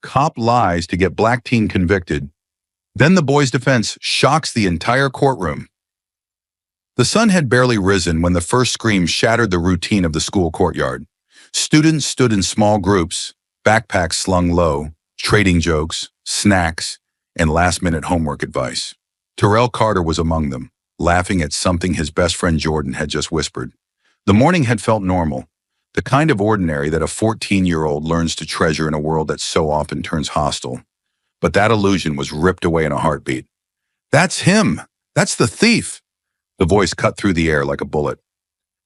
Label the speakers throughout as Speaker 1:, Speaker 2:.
Speaker 1: Cop lies to get black teen convicted. Then the boy's defense shocks the entire courtroom. The sun had barely risen when the first scream shattered the routine of the school courtyard. Students stood in small groups, backpacks slung low, trading jokes, snacks, and last-minute homework advice. Terrell Carter was among them, laughing at something his best friend Jordan had just whispered. The morning had felt normal, the kind of ordinary that a 14-year-old learns to treasure in a world that so often turns hostile. But that illusion was ripped away in a heartbeat. "That's him! That's the thief!" The voice cut through the air like a bullet.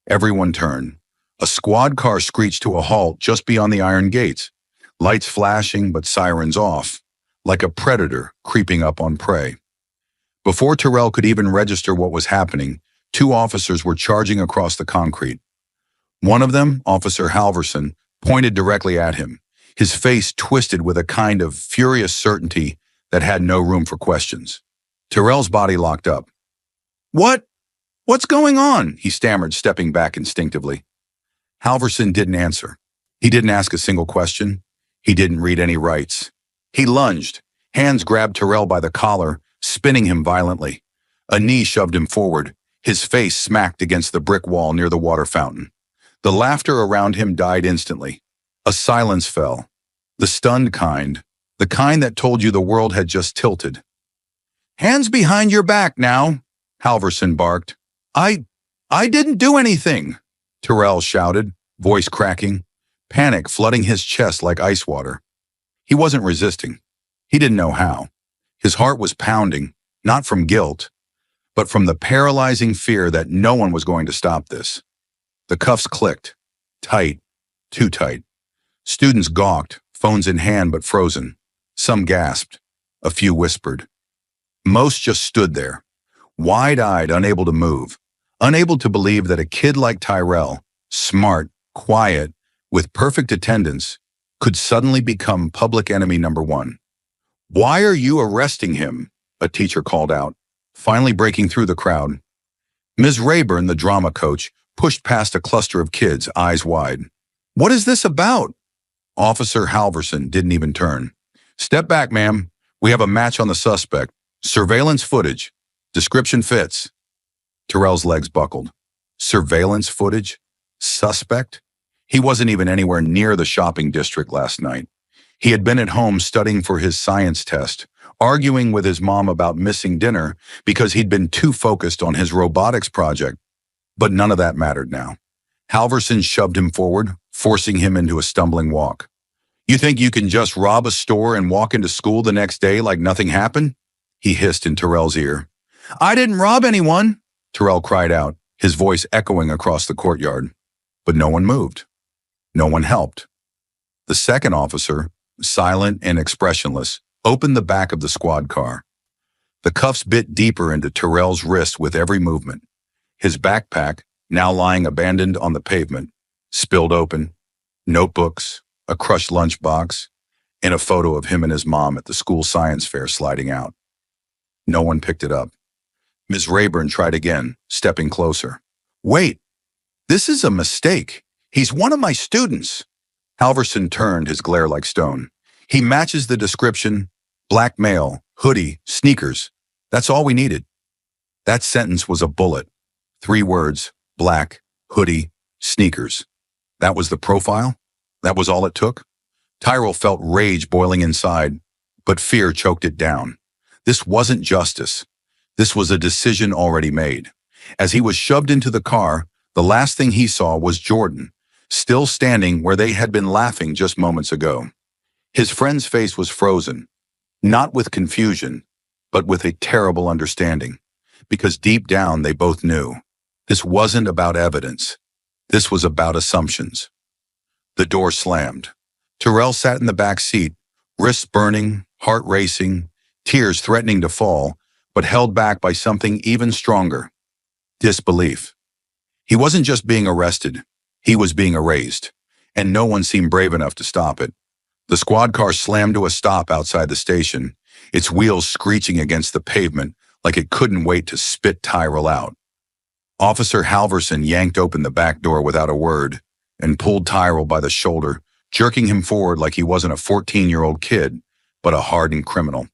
Speaker 1: Everyone turned. A squad car screeched to a halt just beyond the iron gates, lights flashing but sirens off, like a predator creeping up on prey. Before Terrell could even register what was happening, two officers were charging across the concrete. One of them, Officer Halverson, pointed directly at him, his face twisted with a kind of furious certainty that had no room for questions. Terrell's body locked up. What's going on?" he stammered, stepping back instinctively. Halverson didn't answer. He didn't ask a single question. He didn't read any rights. He lunged. Hands grabbed Terrell by the collar, spinning him violently. A knee shoved him forward. His face smacked against the brick wall near the water fountain. The laughter around him died instantly. A silence fell. The stunned kind. The kind that told you the world had just tilted. "Hands behind your back now," Halverson barked. I didn't do anything," Terrell shouted, voice cracking, panic flooding his chest like ice water. He wasn't resisting. He didn't know how. His heart was pounding, not from guilt, but from the paralyzing fear that no one was going to stop this. The cuffs clicked. Tight. Too tight. Students gawked, phones in hand but frozen. Some gasped. A few whispered. Most just stood there, wide-eyed, unable to move, unable to believe that a kid like Tyrell, smart, quiet, with perfect attendance, could suddenly become public enemy number one. "Why are you arresting him?" a teacher called out, finally breaking through the crowd. Ms. Rayburn, the drama coach, pushed past a cluster of kids, eyes wide. "What is this about?" Officer Halverson didn't even turn. "Step back, ma'am. We have a match on the suspect. Surveillance footage. Description fits." Terrell's legs buckled. Surveillance footage? Suspect? He wasn't even anywhere near the shopping district last night. He had been at home studying for his science test, arguing with his mom about missing dinner because he'd been too focused on his robotics project. But none of that mattered now. Halverson shoved him forward, forcing him into a stumbling walk. "You think you can just rob a store and walk into school the next day like nothing happened?" he hissed in Terrell's ear. "I didn't rob anyone," Terrell cried out, his voice echoing across the courtyard. But no one moved. No one helped. The second officer, silent and expressionless, opened the back of the squad car. The cuffs bit deeper into Terrell's wrist with every movement. His backpack, now lying abandoned on the pavement, spilled open. Notebooks, a crushed lunchbox, and a photo of him and his mom at the school science fair sliding out. No one picked it up. Ms. Rayburn tried again, stepping closer. "Wait, this is a mistake. He's one of my students." Halverson turned, his glare like stone. "He matches the description. Black male, hoodie, sneakers. That's all we needed." That sentence was a bullet. 3 words, black, hoodie, sneakers. That was the profile? That was all it took? Tyrell felt rage boiling inside, but fear choked it down. This wasn't justice. This was a decision already made. As he was shoved into the car, the last thing he saw was Jordan, still standing where they had been laughing just moments ago. His friend's face was frozen, not with confusion, but with a terrible understanding, because deep down they both knew. This wasn't about evidence. This was about assumptions. The door slammed. Terrell sat in the back seat, wrists burning, heart racing, tears threatening to fall, but held back by something even stronger. Disbelief. He wasn't just being arrested, he was being erased, and no one seemed brave enough to stop it. The squad car slammed to a stop outside the station, its wheels screeching against the pavement like it couldn't wait to spit Tyrell out. Officer Halverson yanked open the back door without a word and pulled Tyrell by the shoulder, jerking him forward like he wasn't a 14-year-old kid, but a hardened criminal.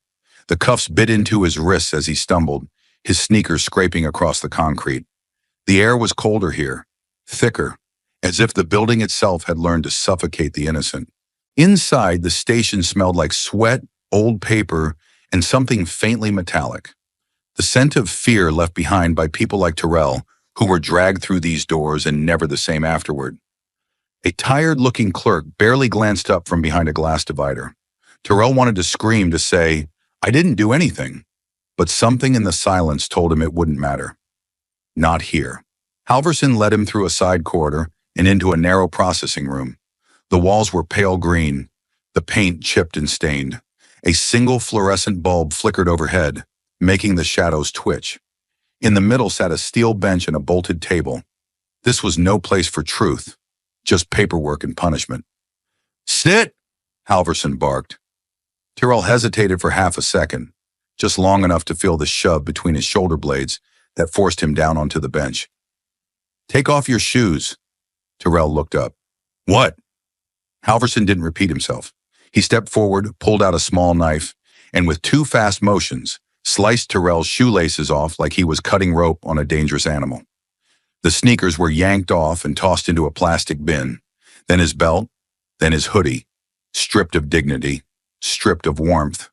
Speaker 1: The cuffs bit into his wrists as he stumbled, his sneakers scraping across the concrete. The air was colder here, thicker, as if the building itself had learned to suffocate the innocent. Inside, the station smelled like sweat, old paper, and something faintly metallic. The scent of fear left behind by people like Terrell, who were dragged through these doors and never the same afterward. A tired-looking clerk barely glanced up from behind a glass divider. Terrell wanted to scream to say, "I didn't do anything," but something in the silence told him it wouldn't matter. Not here. Halverson led him through a side corridor and into a narrow processing room. The walls were pale green, the paint chipped and stained. A single fluorescent bulb flickered overhead, making the shadows twitch. In the middle sat a steel bench and a bolted table. This was no place for truth, just paperwork and punishment. "Sit!" Halverson barked. Terrell hesitated for half a second, just long enough to feel the shove between his shoulder blades that forced him down onto the bench. "Take off your shoes." Terrell looked up. "What?" Halverson didn't repeat himself. He stepped forward, pulled out a small knife, and with two fast motions, sliced Terrell's shoelaces off like he was cutting rope on a dangerous animal. The sneakers were yanked off and tossed into a plastic bin, then his belt, then his hoodie, stripped of dignity, stripped of warmth.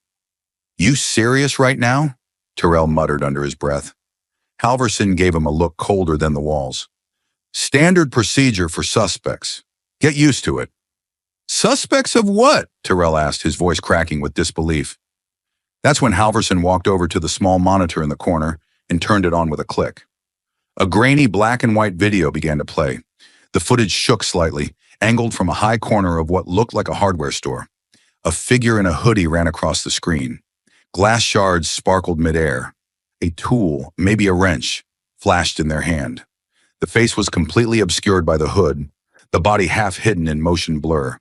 Speaker 1: "You serious right now?" Terrell muttered under his breath. Halverson gave him a look colder than the walls. "Standard procedure for suspects. Get used to it." "Suspects of what?" Terrell asked, his voice cracking with disbelief. That's when Halverson walked over to the small monitor in the corner and turned it on with a click. A grainy black and white video began to play. The footage shook slightly, angled from a high corner of what looked like a hardware store. A figure in a hoodie ran across the screen. Glass shards sparkled midair. A tool, maybe a wrench, flashed in their hand. The face was completely obscured by the hood, the body half hidden in motion blur.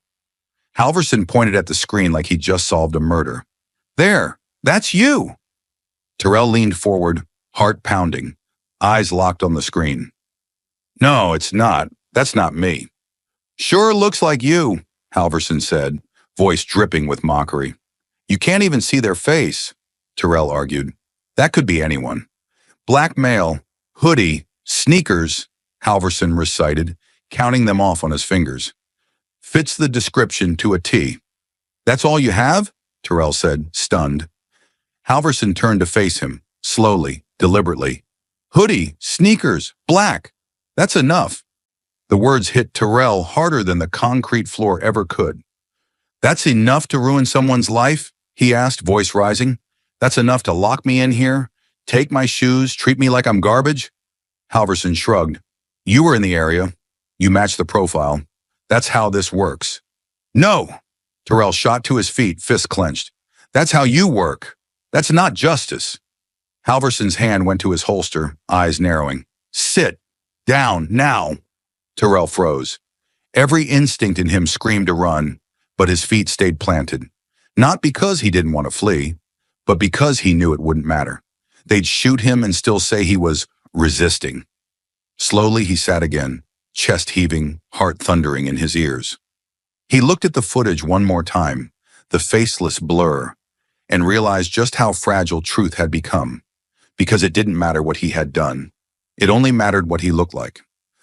Speaker 1: Halverson pointed at the screen like he just solved a murder. "There, that's you!" Terrell leaned forward, heart pounding, eyes locked on the screen. "No, it's not. That's not me." "Sure looks like you," Halverson said, voice dripping with mockery. "You can't even see their face," Terrell argued. "That could be anyone." "Black male, hoodie, sneakers," Halverson recited, counting them off on his fingers. "Fits the description to a T." "That's all you have?" Terrell said, stunned. Halverson turned to face him, slowly, deliberately. "Hoodie, sneakers, black. That's enough." The words hit Terrell harder than the concrete floor ever could. "That's enough to ruin someone's life?" he asked, voice rising. "That's enough to lock me in here, take my shoes, treat me like I'm garbage?" Halverson shrugged. "You were in the area. You matched the profile. That's how this works." "No!" Terrell shot to his feet, fists clenched. "That's how you work. That's not justice." Halverson's hand went to his holster, eyes narrowing. "Sit down now." Terrell froze. Every instinct in him screamed to run, but his feet stayed planted. Not because he didn't want to flee, but because he knew it wouldn't matter. They'd shoot him and still say he was resisting. Slowly he sat again, chest heaving, heart thundering in his ears. He looked at the footage one more time, the faceless blur, and realized just how fragile truth had become. Because it didn't matter what he had done. It only mattered what he looked like.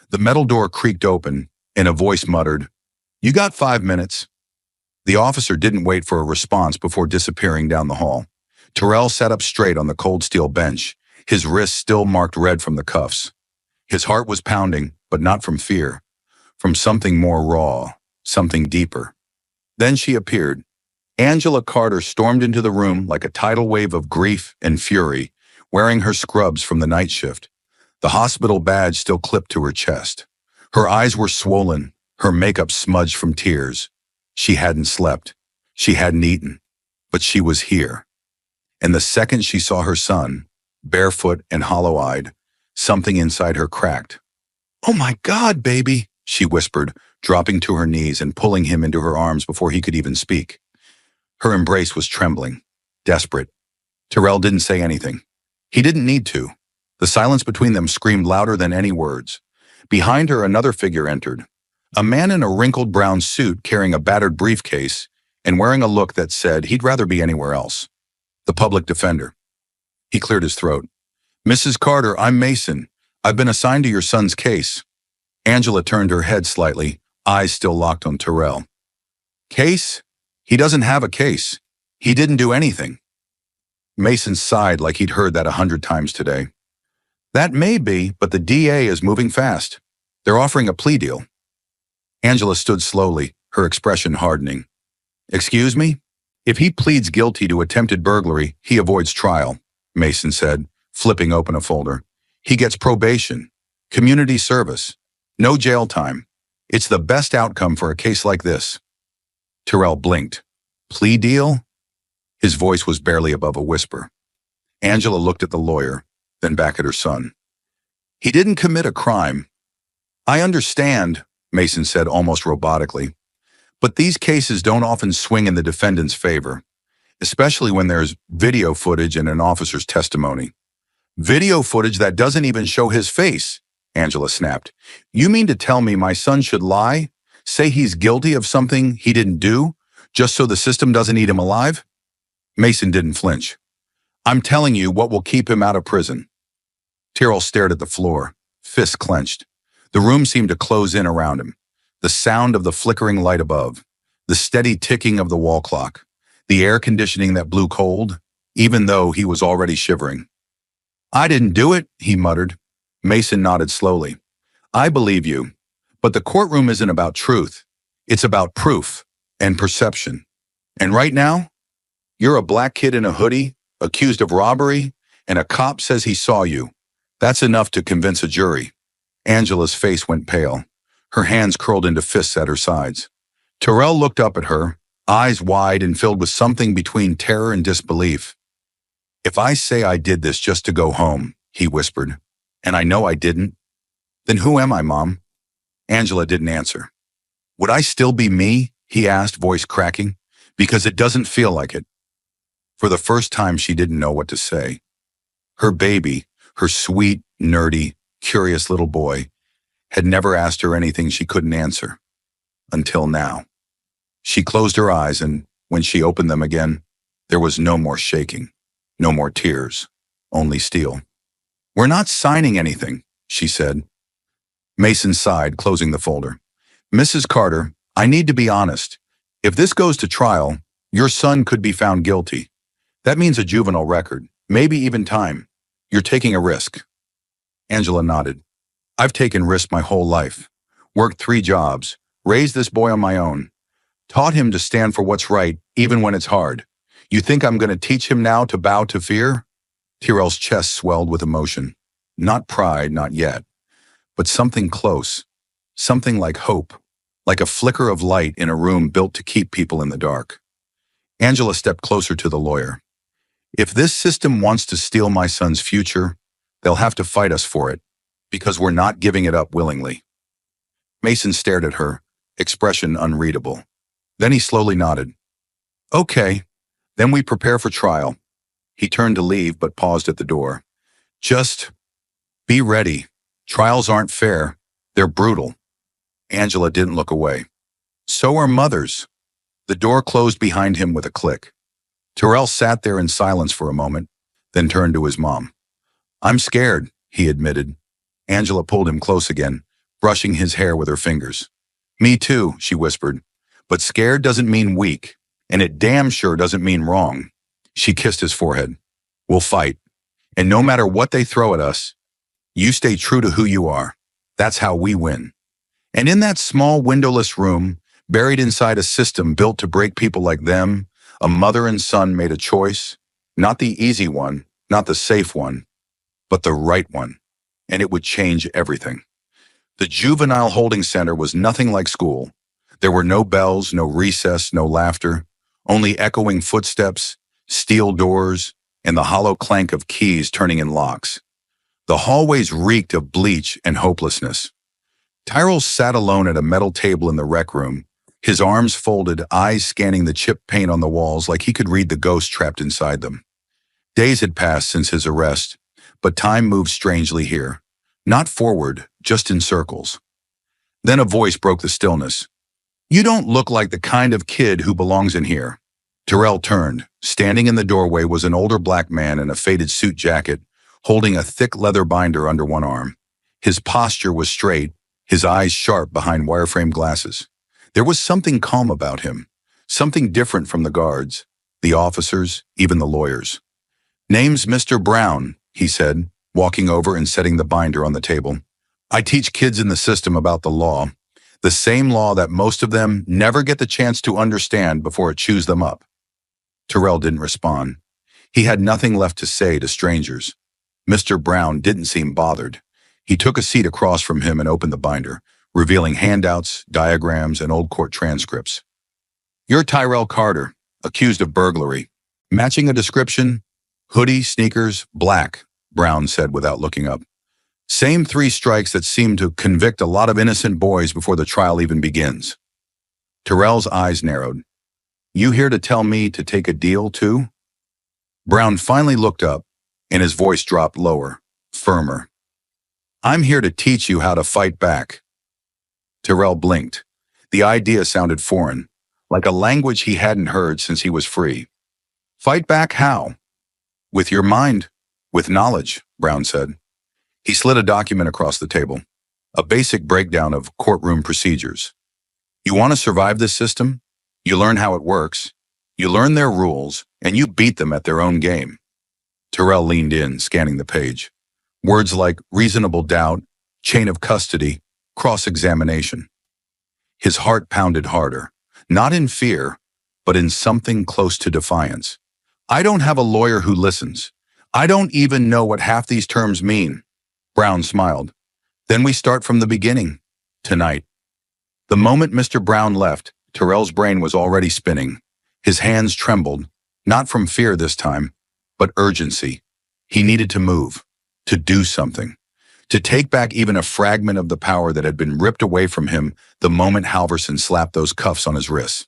Speaker 1: The metal door creaked open, and a voice muttered, "You got 5 minutes." The officer didn't wait for a response before disappearing down the hall. Terrell sat up straight on the cold steel bench, his wrists still marked red from the cuffs. His heart was pounding, but not from fear, from something more raw, something deeper. Then she appeared. Angela Carter stormed into the room like a tidal wave of grief and fury, wearing her scrubs from the night shift, the hospital badge still clipped to her chest. Her eyes were swollen, her makeup smudged from tears. She hadn't slept. She hadn't eaten. But she was here. And the second she saw her son, barefoot and hollow-eyed, something inside her cracked. "Oh my God, baby," she whispered, dropping to her knees and pulling him into her arms before he could even speak. Her embrace was trembling, desperate. Terrell didn't say anything. He didn't need to. The silence between them screamed louder than any words. Behind her, another figure entered. A man in a wrinkled brown suit carrying a battered briefcase and wearing a look that said he'd rather be anywhere else. The public defender. He cleared his throat. Mrs. Carter, I'm Mason. I've been assigned to your son's case. Angela turned her head slightly, eyes still locked on Terrell. Case? He doesn't have a case. He didn't do anything. Mason sighed like he'd heard that 100 times today. That may be, but the DA is moving fast. They're offering a plea deal. Angela stood slowly, her expression hardening. Excuse me? If he pleads guilty to attempted burglary, he avoids trial, Mason said, flipping open a folder. He gets probation, community service, no jail time. It's the best outcome for a case like this. Terrell blinked. Plea deal? His voice was barely above a whisper. Angela looked at the lawyer, then back at her son. He didn't commit a crime. I understand, Mason said almost robotically. But these cases don't often swing in the defendant's favor, especially when there's video footage and an officer's testimony. Video footage that doesn't even show his face, Angela snapped. You mean to tell me my son should lie, say he's guilty of something he didn't do, just so the system doesn't eat him alive? Mason didn't flinch. I'm telling you what will keep him out of prison. Terrell stared at the floor, fists clenched. The room seemed to close in around him. The sound of the flickering light above, the steady ticking of the wall clock, the air conditioning that blew cold, even though he was already shivering. I didn't do it, he muttered. Mason nodded slowly. I believe you, but the courtroom isn't about truth. It's about proof and perception. And right now, you're a black kid in a hoodie, accused of robbery, and a cop says he saw you. That's enough to convince a jury. Angela's face went pale. Her hands curled into fists at her sides. Terrell looked up at her, eyes wide and filled with something between terror and disbelief. If I say I did this just to go home, he whispered, and I know I didn't, then who am I, Mom? Angela didn't answer. Would I still be me? He asked, voice cracking, because it doesn't feel like it. For the first time, she didn't know what to say. Her baby, her sweet, nerdy, curious little boy, had never asked her anything she couldn't answer. Until now. She closed her eyes, and when she opened them again, there was no more shaking, no more tears, only steel. We're not signing anything, she said. Mason sighed, closing the folder. Mrs. Carter, I need to be honest. If this goes to trial, your son could be found guilty. That means a juvenile record, maybe even time. You're taking a risk. Angela nodded. I've taken risks my whole life. Worked 3 jobs, raised this boy on my own. Taught him to stand for what's right, even when it's hard. You think I'm going to teach him now to bow to fear? Terrell's chest swelled with emotion. Not pride, not yet. But something close. Something like hope. Like a flicker of light in a room built to keep people in the dark. Angela stepped closer to the lawyer. If this system wants to steal my son's future, they'll have to fight us for it, because we're not giving it up willingly. Mason stared at her, expression unreadable. Then he slowly nodded. Okay, then we prepare for trial. He turned to leave but paused at the door. Just be ready. Trials aren't fair. They're brutal. Angela didn't look away. So are mothers. The door closed behind him with a click. Terrell sat there in silence for a moment, then turned to his mom. I'm scared, he admitted. Angela pulled him close again, brushing his hair with her fingers. Me too, she whispered. But scared doesn't mean weak, and it damn sure doesn't mean wrong. She kissed his forehead. We'll fight. And no matter what they throw at us, you stay true to who you are. That's how we win. And in that small windowless room, buried inside a system built to break people like them, a mother and son made a choice. Not the easy one, not the safe one, but the right one. And it would change everything. The juvenile holding center was nothing like school. There were no bells, no recess, no laughter, only echoing footsteps, steel doors, and the hollow clank of keys turning in locks. The hallways reeked of bleach and hopelessness. Tyrell sat alone at a metal table in the rec room, his arms folded, eyes scanning the chipped paint on the walls like he could read the ghost trapped inside them. Days had passed since his arrest, but time moved strangely here. Not forward, just in circles. Then a voice broke the stillness. "You don't look like the kind of kid who belongs in here." Terrell turned. Standing in the doorway was an older black man in a faded suit jacket, holding a thick leather binder under one arm. His posture was straight, his eyes sharp behind wireframe glasses. There was something calm about him, something different from the guards, the officers, even the lawyers. "Name's Mr. Brown," he said, walking over and setting the binder on the table. "I teach kids in the system about the law, the same law that most of them never get the chance to understand before it chews them up." Terrell didn't respond. He had nothing left to say to strangers. Mr. Brown didn't seem bothered. He took a seat across from him and opened the binder, revealing handouts, diagrams, and old court transcripts. "You're Tyrell Carter, accused of burglary. Matching a description? Hoodie, sneakers, black," Brown said without looking up. "Same 3 strikes that seem to convict a lot of innocent boys before the trial even begins." Terrell's eyes narrowed. "You here to tell me to take a deal, too?" Brown finally looked up, and his voice dropped lower, firmer. "I'm here to teach you how to fight back." Terrell blinked. The idea sounded foreign, like a language he hadn't heard since he was free. "Fight back how?" "With your mind, with knowledge," Brown said. He slid a document across the table, a basic breakdown of courtroom procedures. "You want to survive this system? You learn how it works, you learn their rules, and you beat them at their own game." Terrell leaned in, scanning the page. Words like reasonable doubt, chain of custody, cross-examination. His heart pounded harder, not in fear, but in something close to defiance. "I don't have a lawyer who listens. I don't even know what half these terms mean." Brown smiled. "Then we start from the beginning. Tonight." The moment Mr. Brown left, Terrell's brain was already spinning. His hands trembled, not from fear this time, but urgency. He needed to move, to do something, to take back even a fragment of the power that had been ripped away from him the moment Halverson slapped those cuffs on his wrists.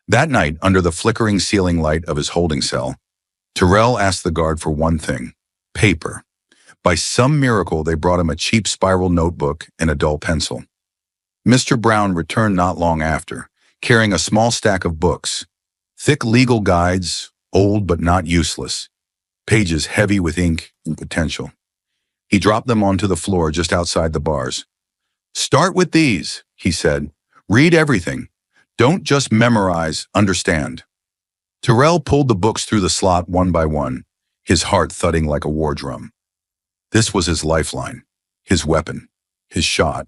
Speaker 1: That night, under the flickering ceiling light of his holding cell, Terrell asked the guard for one thing: paper. By some miracle, they brought him a cheap spiral notebook and a dull pencil. Mr. Brown returned not long after, carrying a small stack of books, thick legal guides, old but not useless, pages heavy with ink and potential. He dropped them onto the floor just outside the bars. "Start with these," he said. "Read everything. Don't just memorize, understand." Terrell pulled the books through the slot one by one, his heart thudding like a war drum. This was his lifeline, his weapon, his shot.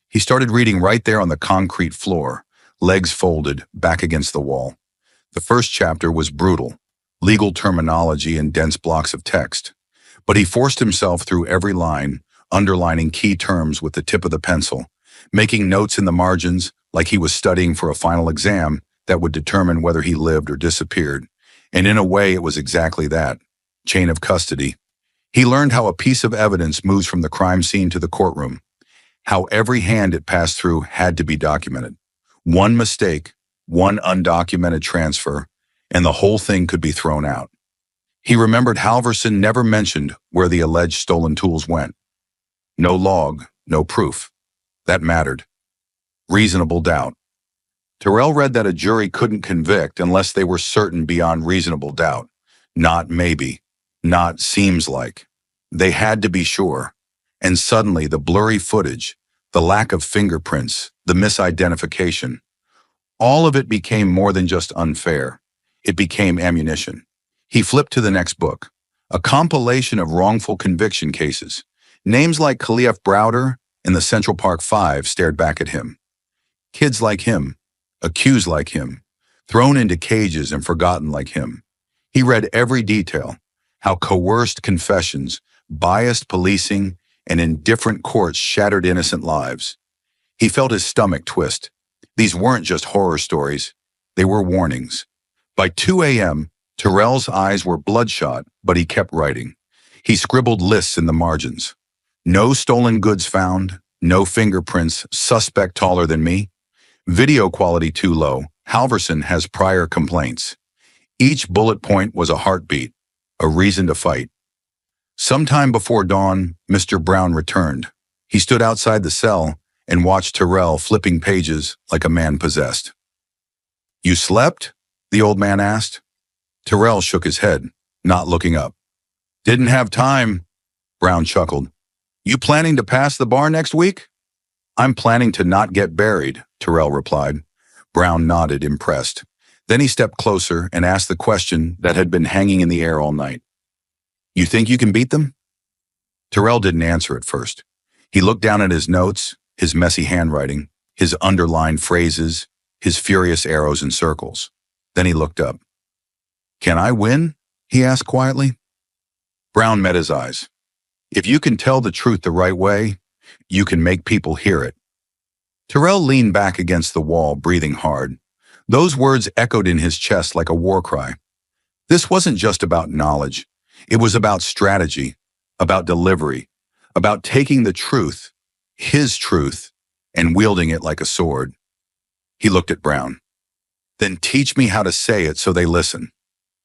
Speaker 1: He started reading right there on the concrete floor, legs folded, back against the wall. The first chapter was brutal, legal terminology and dense blocks of text. But he forced himself through every line, underlining key terms with the tip of the pencil, making notes in the margins like he was studying for a final exam that would determine whether he lived or disappeared. And in a way, it was exactly that: chain of custody. He learned how a piece of evidence moves from the crime scene to the courtroom, how every hand it passed through had to be documented. One mistake, one undocumented transfer, and the whole thing could be thrown out. He remembered Halverson never mentioned where the alleged stolen tools went. No log, no proof. That mattered. Reasonable doubt. Terrell read that a jury couldn't convict unless they were certain beyond reasonable doubt. Not maybe. Not seems like. They had to be sure. And suddenly the blurry footage, the lack of fingerprints, the misidentification, all of it became more than just unfair. It became ammunition. He flipped to the next book, a compilation of wrongful conviction cases. Names like Khalif Browder and the Central Park Five stared back at him. Kids like him, accused like him, thrown into cages and forgotten like him. He read every detail, how coerced confessions, biased policing, and indifferent courts shattered innocent lives. He felt his stomach twist. These weren't just horror stories, they were warnings. By 2 a.m., Terrell's eyes were bloodshot, but he kept writing. He scribbled lists in the margins. No stolen goods found, no fingerprints, suspect taller than me. Video quality too low, Halverson has prior complaints. Each bullet point was a heartbeat, a reason to fight. Sometime before dawn, Mr. Brown returned. He stood outside the cell, and watched Terrell flipping pages like a man possessed. "You slept?" the old man asked. Terrell shook his head, not looking up. "Didn't have time," Brown chuckled. "You planning to pass the bar next week?" "I'm planning to not get buried," Terrell replied. Brown nodded, impressed. Then he stepped closer and asked the question that had been hanging in the air all night. "You think you can beat them?" Terrell didn't answer at first. He looked down at his notes, his messy handwriting, his underlined phrases, his furious arrows and circles. Then he looked up. "Can I win?" he asked quietly. Brown met his eyes. "If you can tell the truth the right way, you can make people hear it." Terrell leaned back against the wall, breathing hard. Those words echoed in his chest like a war cry. This wasn't just about knowledge. It was about strategy, about delivery, about taking the truth, his truth, and wielding it like a sword. He looked at Brown. "Then teach me how to say it so they listen."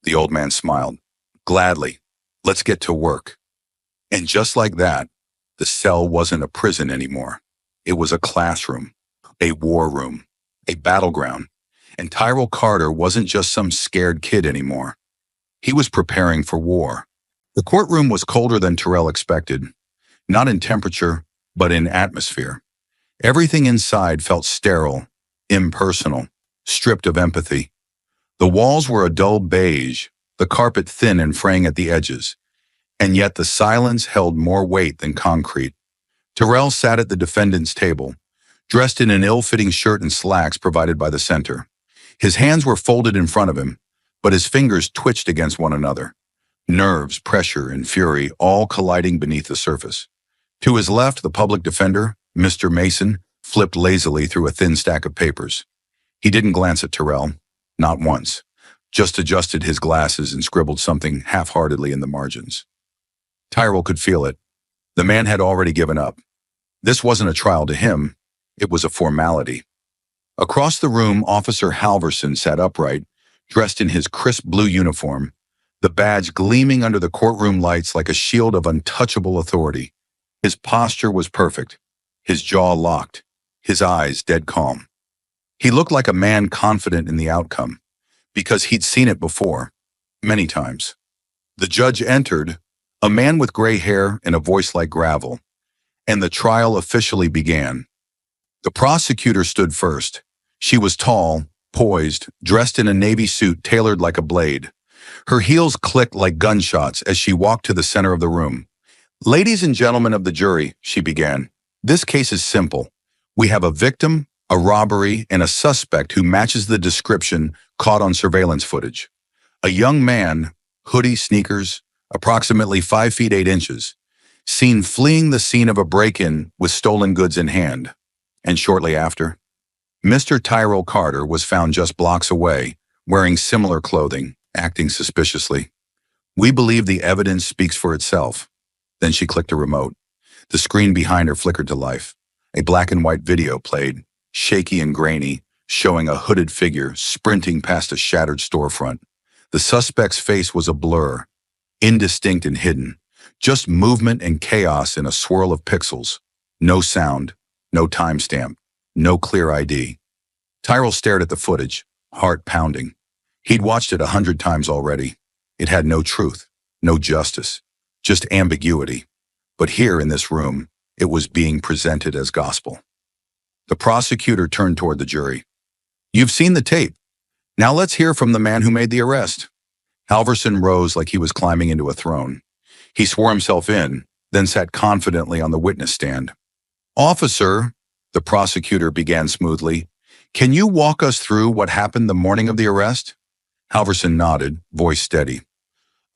Speaker 1: The old man smiled. "Gladly. Let's get to work." And just like that, the cell wasn't a prison anymore. It was a classroom, a war room, a battleground. And Tyrell Carter wasn't just some scared kid anymore. He was preparing for war. The courtroom was colder than Terrell expected, not in temperature, but in atmosphere. Everything inside felt sterile, impersonal, stripped of empathy. The walls were a dull beige, the carpet thin and fraying at the edges, and yet the silence held more weight than concrete. Terrell sat at the defendant's table, dressed in an ill-fitting shirt and slacks provided by the center. His hands were folded in front of him, but his fingers twitched against one another. Nerves, pressure, and fury all colliding beneath the surface. To his left, the public defender, Mr. Mason, flipped lazily through a thin stack of papers. He didn't glance at Terrell, not once, just adjusted his glasses and scribbled something half-heartedly in the margins. Tyrell could feel it. The man had already given up. This wasn't a trial to him. It was a formality. Across the room, Officer Halverson sat upright, dressed in his crisp blue uniform, the badge gleaming under the courtroom lights like a shield of untouchable authority. His posture was perfect, his jaw locked, his eyes dead calm. He looked like a man confident in the outcome, because he'd seen it before, many times. The judge entered, a man with gray hair and a voice like gravel, and the trial officially began. The prosecutor stood first. She was tall, poised, dressed in a navy suit tailored like a blade. Her heels clicked like gunshots as she walked to the center of the room. "Ladies and gentlemen of the jury," she began, "this case is simple. We have a victim, a robbery, and a suspect who matches the description caught on surveillance footage. A young man, hoodie, sneakers, approximately 5 feet 8 inches, seen fleeing the scene of a break-in with stolen goods in hand. And shortly after, Mr. Tyrell Carter was found just blocks away, wearing similar clothing, acting suspiciously. We believe the evidence speaks for itself." Then she clicked a remote. The screen behind her flickered to life. A black and white video played, shaky and grainy, showing a hooded figure sprinting past a shattered storefront. The suspect's face was a blur, indistinct and hidden, just movement and chaos in a swirl of pixels. No sound, no timestamp, no clear ID. Tyrell stared at the footage, heart pounding. He'd watched it 100 times already. It had no truth, no justice, just ambiguity. But here in this room, it was being presented as gospel. The prosecutor turned toward the jury. "You've seen the tape. Now let's hear from the man who made the arrest." Halverson rose like he was climbing into a throne. He swore himself in, then sat confidently on the witness stand. "Officer," the prosecutor began smoothly, "can you walk us through what happened the morning of the arrest?" Halverson nodded, voice steady.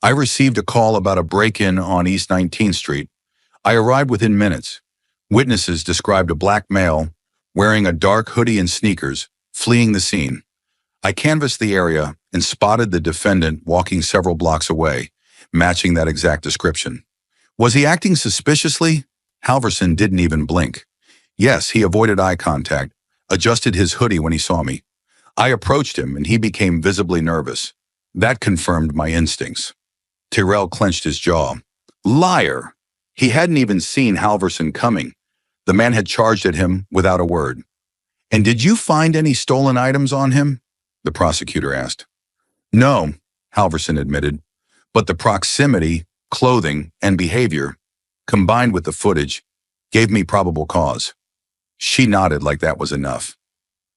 Speaker 1: "I received a call about a break-in on East 19th Street. I arrived within minutes. Witnesses described a black male, wearing a dark hoodie and sneakers, fleeing the scene. I canvassed the area and spotted the defendant walking several blocks away, matching that exact description. Was he acting suspiciously?" Halverson didn't even blink. "Yes, he avoided eye contact, adjusted his hoodie when he saw me. I approached him and he became visibly nervous. That confirmed my instincts." Terrell clenched his jaw. Liar! He hadn't even seen Halverson coming. The man had charged at him without a word. "And did you find any stolen items on him?" the prosecutor asked. "No," Halverson admitted, "but the proximity, clothing, and behavior, combined with the footage, gave me probable cause." She nodded like that was enough.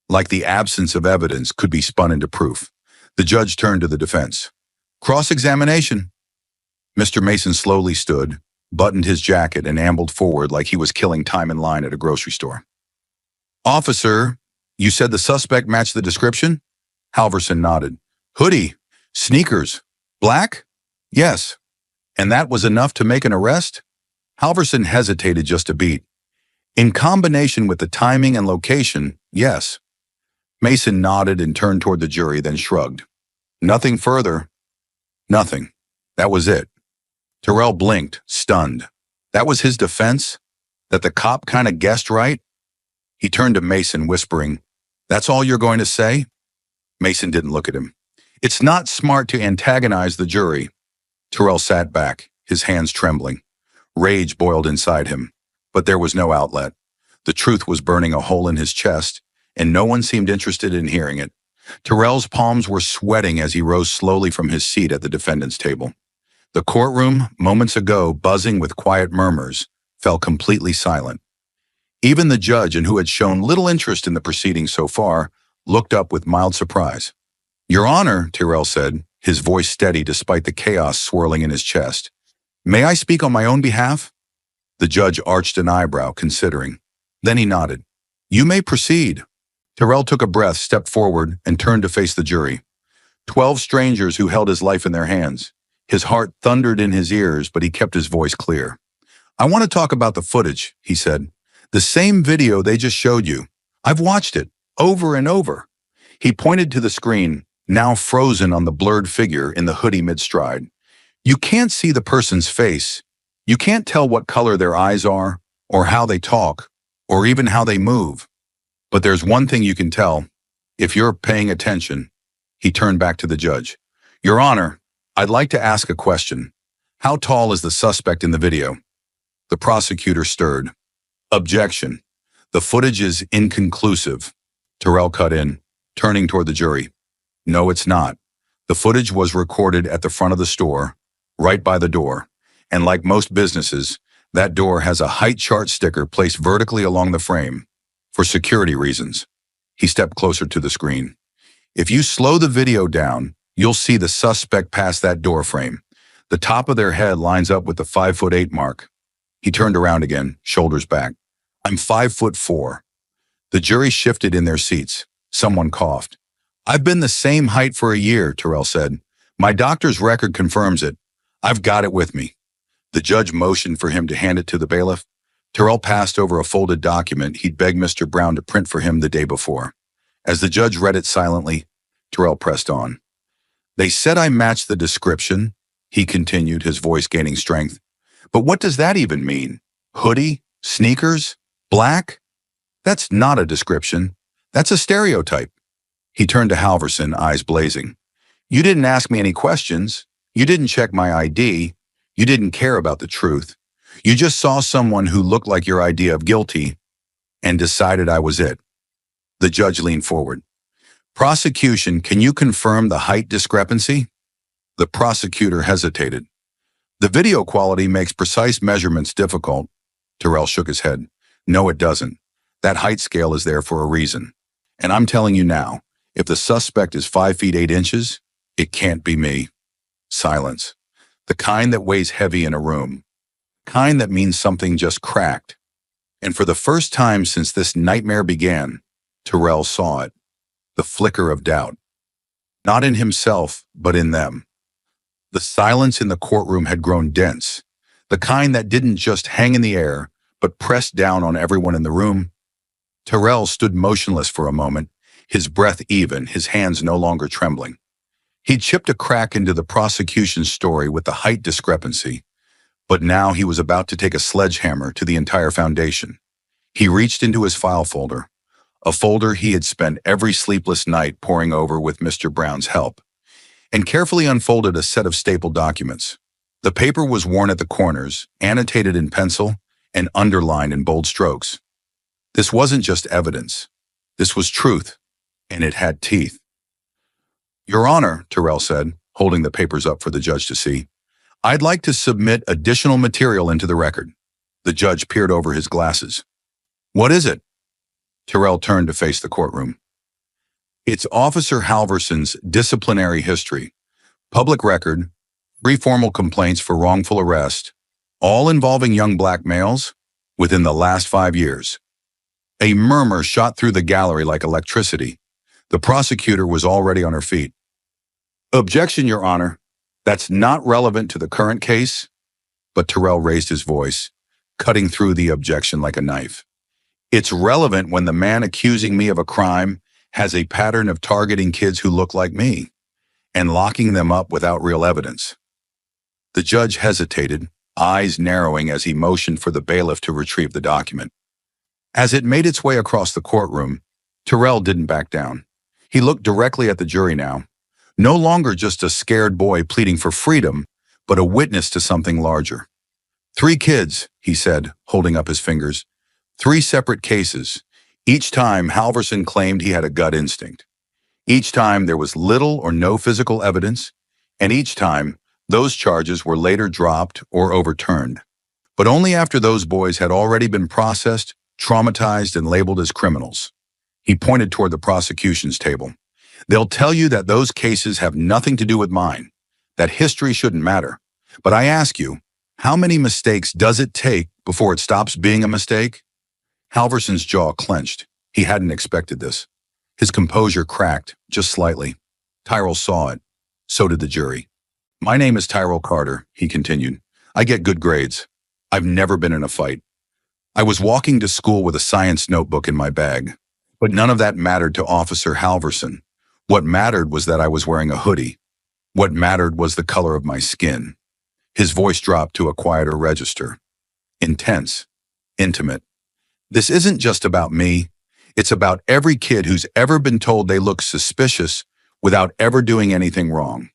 Speaker 1: Like the absence of evidence could be spun into proof. The judge turned to the defense. "Cross-examination." Mr. Mason slowly stood, buttoned his jacket, and ambled forward like he was killing time in line at a grocery store. "Officer, you said the suspect matched the description?" Halverson nodded. "Hoodie, sneakers, black?" "Yes." "And that was enough to make an arrest?" Halverson hesitated just a beat. "In combination with the timing and location, yes." Mason nodded and turned toward the jury, then shrugged. "Nothing further." "Nothing. That was it." Terrell blinked, stunned. That was his defense? That the cop kind of guessed right? He turned to Mason, whispering, "That's all you're going to say?" Mason didn't look at him. "It's not smart to antagonize the jury." Terrell sat back, his hands trembling. Rage boiled inside him, but there was no outlet. The truth was burning a hole in his chest, and no one seemed interested in hearing it. Terrell's palms were sweating as he rose slowly from his seat at the defendant's table. The courtroom, moments ago buzzing with quiet murmurs, fell completely silent. Even the judge, and who had shown little interest in the proceedings so far, looked up with mild surprise. "Your Honor," Terrell said, his voice steady despite the chaos swirling in his chest. "May I speak on my own behalf?" The judge arched an eyebrow, considering. Then he nodded. "You may proceed." Terrell took a breath, stepped forward, and turned to face the jury. 12 strangers who held his life in their hands. His heart thundered in his ears, but he kept his voice clear. "I want to talk about the footage," he said. "The same video they just showed you. I've watched it, over and over." He pointed to the screen, now frozen on the blurred figure in the hoodie mid-stride. "You can't see the person's face. You can't tell what color their eyes are, or how they talk, or even how they move. But there's one thing you can tell, if you're paying attention." He turned back to the judge. "Your Honor, I'd like to ask a question. How tall is the suspect in the video?" The prosecutor stirred. "Objection. The footage is inconclusive." Terrell cut in, turning toward the jury. "No, it's not. The footage was recorded at the front of the store, right by the door. And like most businesses, that door has a height chart sticker placed vertically along the frame, for security reasons." He stepped closer to the screen. "If you slow the video down, you'll see the suspect pass that door frame. The top of their head lines up with the 5'8" mark." He turned around again, shoulders back. "I'm 5'4". The jury shifted in their seats. Someone coughed. "I've been the same height for a year," Terrell said. "My doctor's record confirms it. I've got it with me." The judge motioned for him to hand it to the bailiff. Terrell passed over a folded document he'd begged Mr. Brown to print for him the day before. As the judge read it silently, Terrell pressed on. "They said I matched the description," he continued, his voice gaining strength. "But what does that even mean? Hoodie? Sneakers? Black? That's not a description. That's a stereotype." He turned to Halverson, eyes blazing. "You didn't ask me any questions. You didn't check my ID. You didn't care about the truth. You just saw someone who looked like your idea of guilty and decided I was it." The judge leaned forward. "Prosecution, can you confirm the height discrepancy?" The prosecutor hesitated. "The video quality makes precise measurements difficult." Terrell shook his head. "No, it doesn't. That height scale is there for a reason. And I'm telling you now, if the suspect is 5'8", it can't be me." Silence. The kind that weighs heavy in a room. Kind that means something just cracked. And for the first time since this nightmare began, Terrell saw it. The flicker of doubt. Not in himself, but in them. The silence in the courtroom had grown dense. The kind that didn't just hang in the air, but pressed down on everyone in the room. Terrell stood motionless for a moment, his breath even, his hands no longer trembling. He'd chipped a crack into the prosecution's story with the height discrepancy, but now he was about to take a sledgehammer to the entire foundation. He reached into his file folder, a folder he had spent every sleepless night poring over with Mr. Brown's help, and carefully unfolded a set of stapled documents. The paper was worn at the corners, annotated in pencil, and underlined in bold strokes. This wasn't just evidence. This was truth, and it had teeth. Your Honor, Terrell said, holding the papers up for the judge to see, I'd like to submit additional material into the record. The judge peered over his glasses. What is it? Terrell turned to face the courtroom. It's Officer Halverson's disciplinary history, public record, 3 formal complaints for wrongful arrest, all involving young black males within the last 5 years. A murmur shot through the gallery like electricity. The prosecutor was already on her feet. Objection, Your Honor. That's not relevant to the current case. But Terrell raised his voice, cutting through the objection like a knife. It's relevant when the man accusing me of a crime has a pattern of targeting kids who look like me and locking them up without real evidence. The judge hesitated, eyes narrowing as he motioned for the bailiff to retrieve the document. As it made its way across the courtroom, Terrell didn't back down. He looked directly at the jury now, no longer just a scared boy pleading for freedom, but a witness to something larger. 3 kids, he said, holding up his fingers. 3 separate cases. Each time, Halverson claimed he had a gut instinct. Each time, there was little or no physical evidence, and each time, those charges were later dropped or overturned. But only after those boys had already been processed, traumatized, and labeled as criminals. He pointed toward the prosecution's table. They'll tell you that those cases have nothing to do with mine, that history shouldn't matter. But I ask you, how many mistakes does it take before it stops being a mistake? Halverson's jaw clenched. He hadn't expected this. His composure cracked, just slightly. Tyrell saw it. So did the jury. My name is Tyrell Carter, he continued. I get good grades. I've never been in a fight. I was walking to school with a science notebook in my bag. But none of that mattered to Officer Halverson. What mattered was that I was wearing a hoodie. What mattered was the color of my skin. His voice dropped to a quieter register. Intense. Intimate. This isn't just about me. It's about every kid who's ever been told they look suspicious without ever doing anything wrong.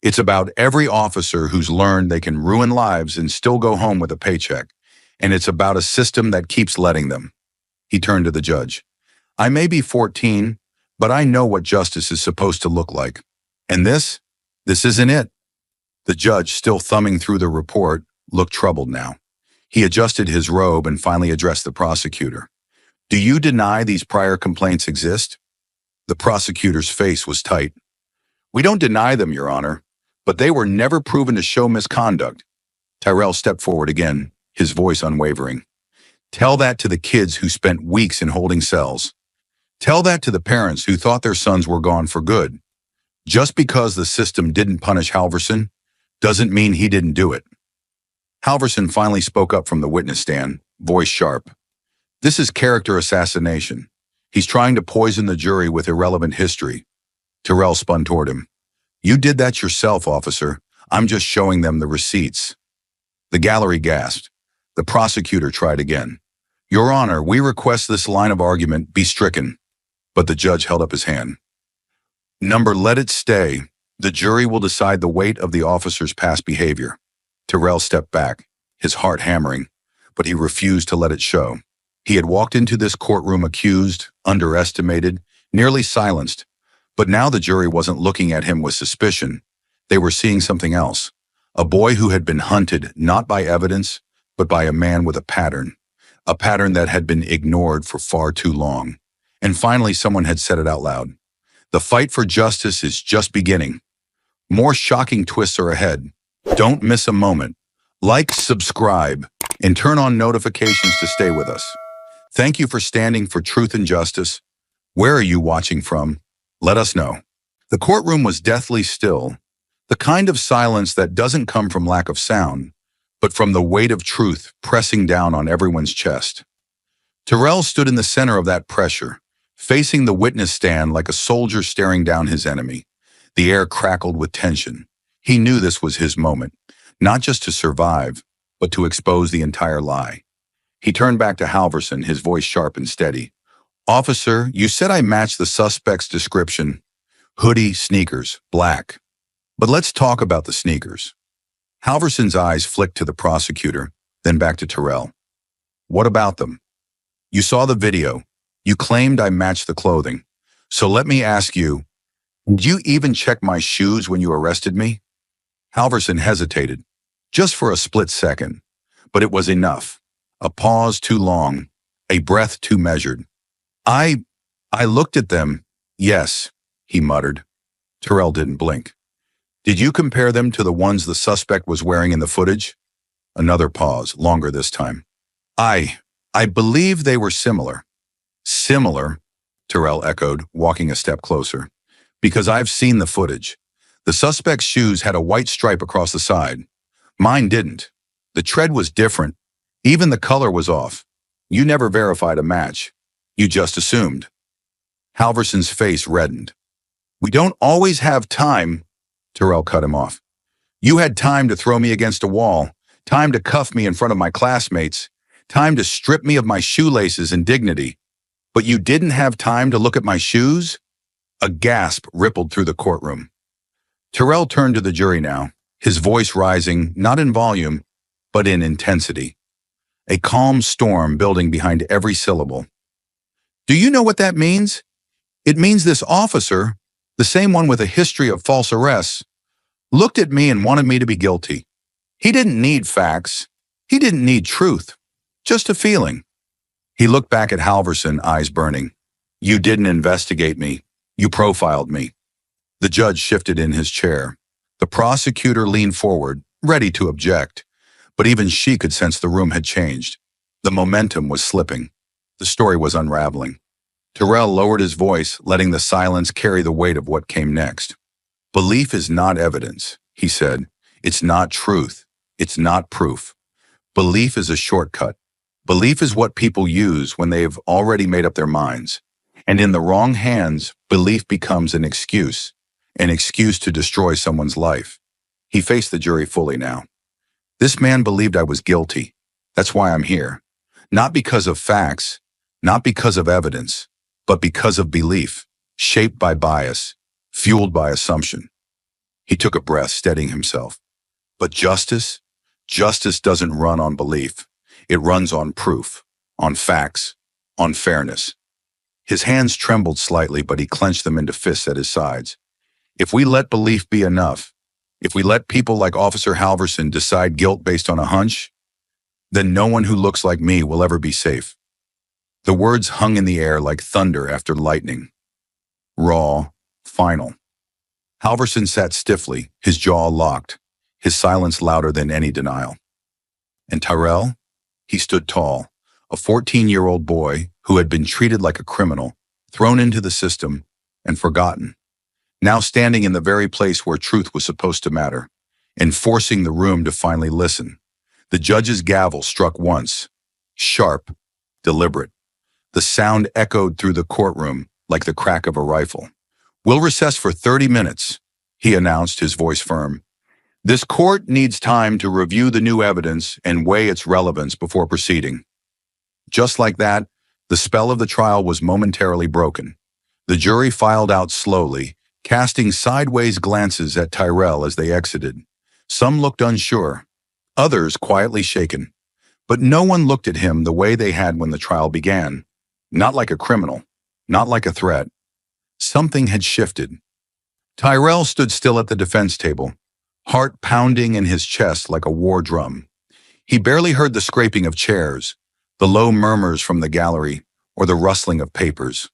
Speaker 1: It's about every officer who's learned they can ruin lives and still go home with a paycheck. And it's about a system that keeps letting them. He turned to the judge. I may be 14, but I know what justice is supposed to look like. And this isn't it. The judge, still thumbing through the report, looked troubled now. He adjusted his robe and finally addressed the prosecutor. Do you deny these prior complaints exist? The prosecutor's face was tight. We don't deny them, Your Honor, but they were never proven to show misconduct. Tyrell stepped forward again, his voice unwavering. Tell that to the kids who spent weeks in holding cells. Tell that to the parents who thought their sons were gone for good. Just because the system didn't punish Halverson doesn't mean he didn't do it. Halverson finally spoke up from the witness stand, voice sharp. This is character assassination. He's trying to poison the jury with irrelevant history. Terrell spun toward him. You did that yourself, officer. I'm just showing them the receipts. The gallery gasped. The prosecutor tried again. Your Honor, we request this line of argument be stricken. But the judge held up his hand. Number, let it stay. The jury will decide the weight of the officer's past behavior. Terrell stepped back, his heart hammering, but he refused to let it show. He had walked into this courtroom accused, underestimated, nearly silenced. But now the jury wasn't looking at him with suspicion. They were seeing something else. A boy who had been hunted not by evidence, but by a man with a pattern that had been ignored for far too long. And finally, someone had said it out loud. The fight for justice is just beginning. More shocking twists are ahead. Don't miss a moment. Like, subscribe, and turn on notifications to stay with us. Thank you for standing for truth and justice. Where are you watching from? Let us know. The courtroom was deathly still, the kind of silence that doesn't come from lack of sound, but from the weight of truth pressing down on everyone's chest. Terrell stood in the center of that pressure, facing the witness stand like a soldier staring down his enemy. The air crackled with tension. He knew this was his moment, not just to survive, but to expose the entire lie. He turned back to Halverson, his voice sharp and steady. Officer, you said I matched the suspect's description. Hoodie, sneakers, black. But let's talk about the sneakers. Halverson's eyes flicked to the prosecutor, then back to Terrell. What about them? You saw the video. You claimed I matched the clothing. So let me ask you, did you even check my shoes when you arrested me? Halverson hesitated, just for a split second, but it was enough. A pause too long, a breath too measured. I looked at them. Yes, he muttered. Terrell didn't blink. Did you compare them to the ones the suspect was wearing in the footage? Another pause, longer this time. I believe they were similar. Similar, Terrell echoed, walking a step closer. Because I've seen the footage. The suspect's shoes had a white stripe across the side. Mine didn't. The tread was different. Even the color was off. You never verified a match. You just assumed. Halverson's face reddened. We don't always have time, Terrell cut him off. You had time to throw me against a wall, time to cuff me in front of my classmates, time to strip me of my shoelaces and dignity. But you didn't have time to look at my shoes? A gasp rippled through the courtroom. Terrell turned to the jury now, his voice rising not in volume, but in intensity. A calm storm building behind every syllable. Do you know what that means? It means this officer, the same one with a history of false arrests, looked at me and wanted me to be guilty. He didn't need facts. He didn't need truth. Just a feeling. He looked back at Halverson, eyes burning. You didn't investigate me. You profiled me. The judge shifted in his chair. The prosecutor leaned forward, ready to object. But even she could sense the room had changed. The momentum was slipping. The story was unraveling. Terrell lowered his voice, letting the silence carry the weight of what came next. Belief is not evidence, he said. It's not truth. It's not proof. Belief is a shortcut. Belief is what people use when they've already made up their minds. And in the wrong hands, belief becomes an excuse to destroy someone's life. He faced the jury fully now. This man believed I was guilty. That's why I'm here. Not because of facts, not because of evidence, but because of belief, shaped by bias, fueled by assumption. He took a breath, steadying himself. But justice doesn't run on belief. It runs on proof, on facts, on fairness. His hands trembled slightly, but he clenched them into fists at his sides. If we let belief be enough, if we let people like Officer Halverson decide guilt based on a hunch, then no one who looks like me will ever be safe. The words hung in the air like thunder after lightning. Raw, final. Halverson sat stiffly, his jaw locked, his silence louder than any denial. And Tyrell? He stood tall, a 14-year-old boy who had been treated like a criminal, thrown into the system, and forgotten. Now standing in the very place where truth was supposed to matter, and forcing the room to finally listen. The judge's gavel struck once, sharp, deliberate. The sound echoed through the courtroom like the crack of a rifle. We'll recess for 30 minutes, he announced, his voice firm. This court needs time to review the new evidence and weigh its relevance before proceeding. Just like that, the spell of the trial was momentarily broken. The jury filed out slowly, casting sideways glances at Tyrell as they exited. Some looked unsure, others quietly shaken. But no one looked at him the way they had when the trial began. Not like a criminal, not like a threat. Something had shifted. Tyrell stood still at the defense table, heart pounding in his chest like a war drum. He barely heard the scraping of chairs, the low murmurs from the gallery, or the rustling of papers.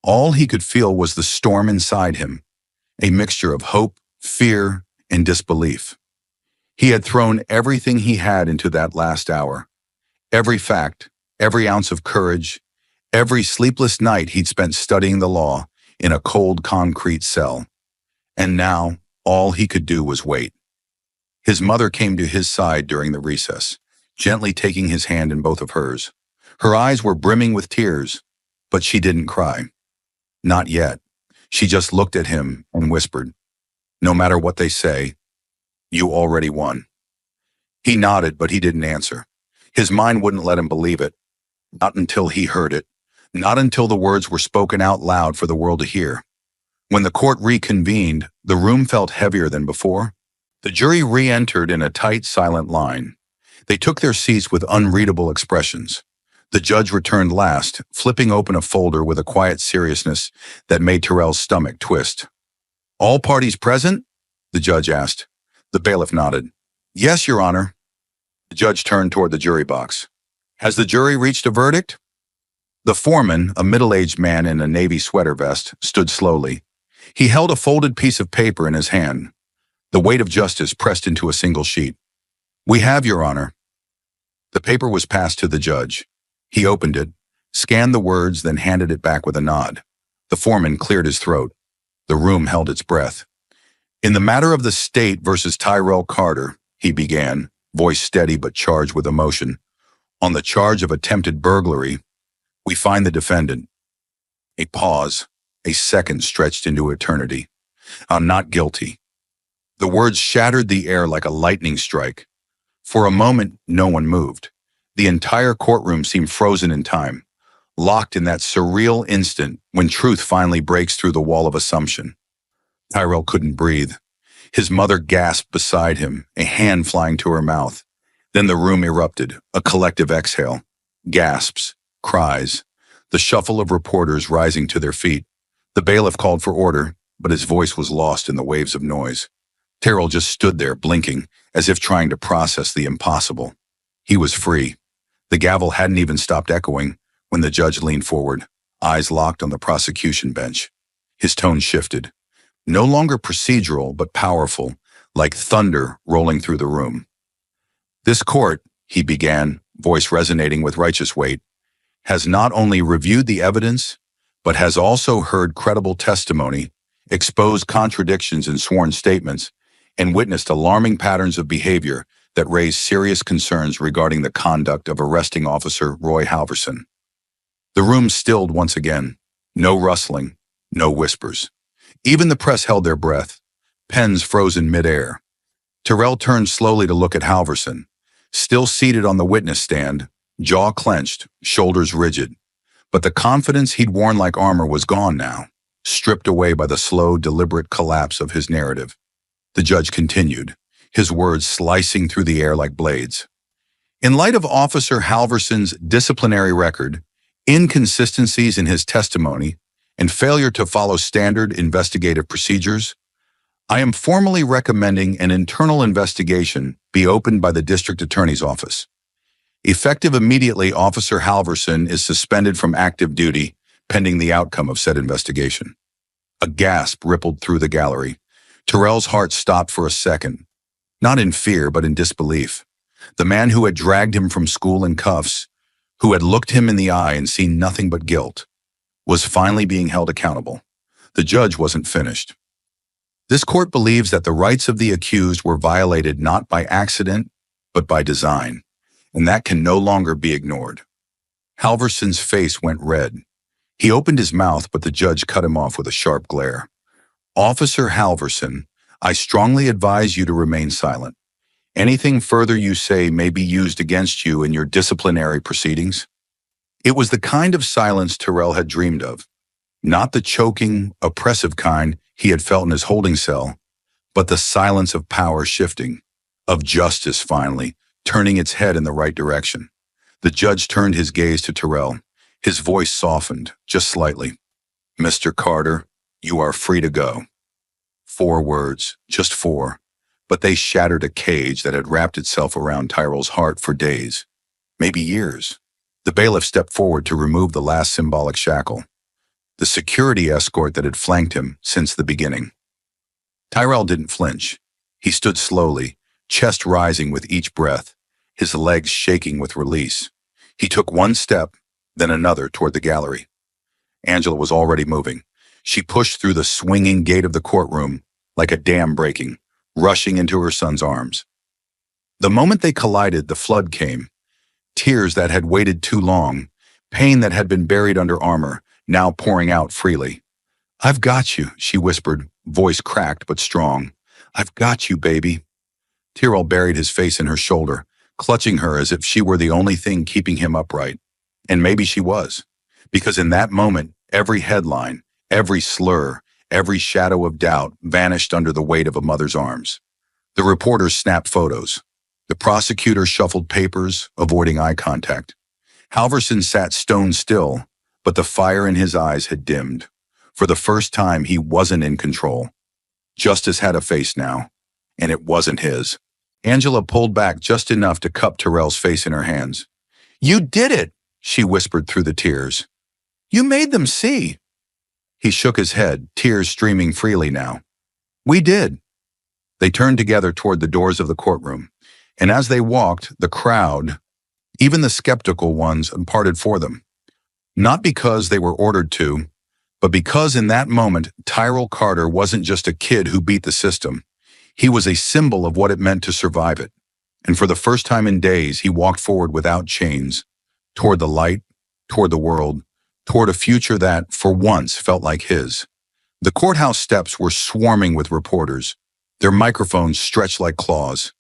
Speaker 1: All he could feel was the storm inside him, a mixture of hope, fear, and disbelief. He had thrown everything he had into that last hour. Every fact, every ounce of courage, every sleepless night he'd spent studying the law in a cold concrete cell. And now, all he could do was wait. His mother came to his side during the recess, gently taking his hand in both of hers. Her eyes were brimming with tears, but she didn't cry. Not yet. She just looked at him and whispered, "No matter what they say, you already won." He nodded, but he didn't answer. His mind wouldn't let him believe it. Not until he heard it. Not until the words were spoken out loud for the world to hear. When the court reconvened, the room felt heavier than before. The jury re-entered in a tight, silent line. They took their seats with unreadable expressions. The judge returned last, flipping open a folder with a quiet seriousness that made Terrell's stomach twist. "All parties present?" the judge asked. The bailiff nodded. "Yes, Your Honor." The judge turned toward the jury box. "Has the jury reached a verdict?" The foreman, a middle-aged man in a navy sweater vest, stood slowly. He held a folded piece of paper in his hand, the weight of justice pressed into a single sheet. "We have, Your Honor." The paper was passed to the judge. He opened it, scanned the words, then handed it back with a nod. The foreman cleared his throat. The room held its breath. "In the matter of the state versus Tyrell Carter," he began, voice steady but charged with emotion, "on the charge of attempted burglary, we find the defendant." A pause, a second stretched into eternity. "I'm not guilty." The words shattered the air like a lightning strike. For a moment, no one moved. The entire courtroom seemed frozen in time, locked in that surreal instant when truth finally breaks through the wall of assumption. Tyrell couldn't breathe. His mother gasped beside him, a hand flying to her mouth. Then the room erupted, a collective exhale. Gasps, cries, the shuffle of reporters rising to their feet. The bailiff called for order, but his voice was lost in the waves of noise. Tyrell just stood there, blinking, as if trying to process the impossible. He was free. The gavel hadn't even stopped echoing when the judge leaned forward, eyes locked on the prosecution bench. His tone shifted. No longer procedural, but powerful, like thunder rolling through the room. "This court," he began, voice resonating with righteous weight, "has not only reviewed the evidence, but has also heard credible testimony, exposed contradictions in sworn statements, and witnessed alarming patterns of behavior that raise serious concerns regarding the conduct of arresting officer Roy Halverson." The room stilled once again. No rustling, no whispers. Even the press held their breath, pens frozen midair. Tyrell turned slowly to look at Halverson, still seated on the witness stand, jaw clenched, shoulders rigid. But the confidence he'd worn like armor was gone now, stripped away by the slow, deliberate collapse of his narrative. The judge continued, his words slicing through the air like blades. "In light of Officer Halverson's disciplinary record, inconsistencies in his testimony, and failure to follow standard investigative procedures, I am formally recommending an internal investigation be opened by the District Attorney's Office. Effective immediately, Officer Halverson is suspended from active duty pending the outcome of said investigation." A gasp rippled through the gallery. Tyrell's heart stopped for a second, not in fear but in disbelief. The man who had dragged him from school in cuffs, who had looked him in the eye and seen nothing but guilt, was finally being held accountable. The judge wasn't finished. "This court believes that the rights of the accused were violated not by accident, but by design, and that can no longer be ignored." Halverson's face went red. He opened his mouth, but the judge cut him off with a sharp glare. "Officer Halverson, I strongly advise you to remain silent. Anything further you say may be used against you in your disciplinary proceedings." It was the kind of silence Tyrell had dreamed of. Not the choking, oppressive kind he had felt in his holding cell, but the silence of power shifting, of justice finally turning its head in the right direction. The judge turned his gaze to Tyrell. His voice softened, just slightly. "Mr. Carter, you are free to go." 4 words, just 4, but they shattered a cage that had wrapped itself around Tyrell's heart for days, maybe years. The bailiff stepped forward to remove the last symbolic shackle, the security escort that had flanked him since the beginning. Tyrell didn't flinch. He stood slowly, chest rising with each breath, his legs shaking with release. He took one step, then another toward the gallery. Angela was already moving. She pushed through the swinging gate of the courtroom like a dam breaking, rushing into her son's arms. The moment they collided, the flood came. Tears that had waited too long, pain that had been buried under armor, now pouring out freely. "I've got you," she whispered, voice cracked but strong. "I've got you, baby." Tyrell buried his face in her shoulder, clutching her as if she were the only thing keeping him upright. And maybe she was, because in that moment, every headline, every slur, every shadow of doubt vanished under the weight of a mother's arms. The reporters snapped photos. The prosecutor shuffled papers, avoiding eye contact. Halverson sat stone still, but the fire in his eyes had dimmed. For the first time, he wasn't in control. Justice had a face now, and it wasn't his. Angela pulled back just enough to cup Terrell's face in her hands. "You did it," she whispered through the tears. "You made them see." He shook his head, tears streaming freely now. "We did." They turned together toward the doors of the courtroom, and as they walked, the crowd, even the skeptical ones, parted for them. Not because they were ordered to, but because in that moment, Tyrell Carter wasn't just a kid who beat the system. He was a symbol of what it meant to survive it. And for the first time in days, he walked forward without chains, toward the light, toward the world, toward a future that, for once, felt like his. The courthouse steps were swarming with reporters, their microphones stretched like claws.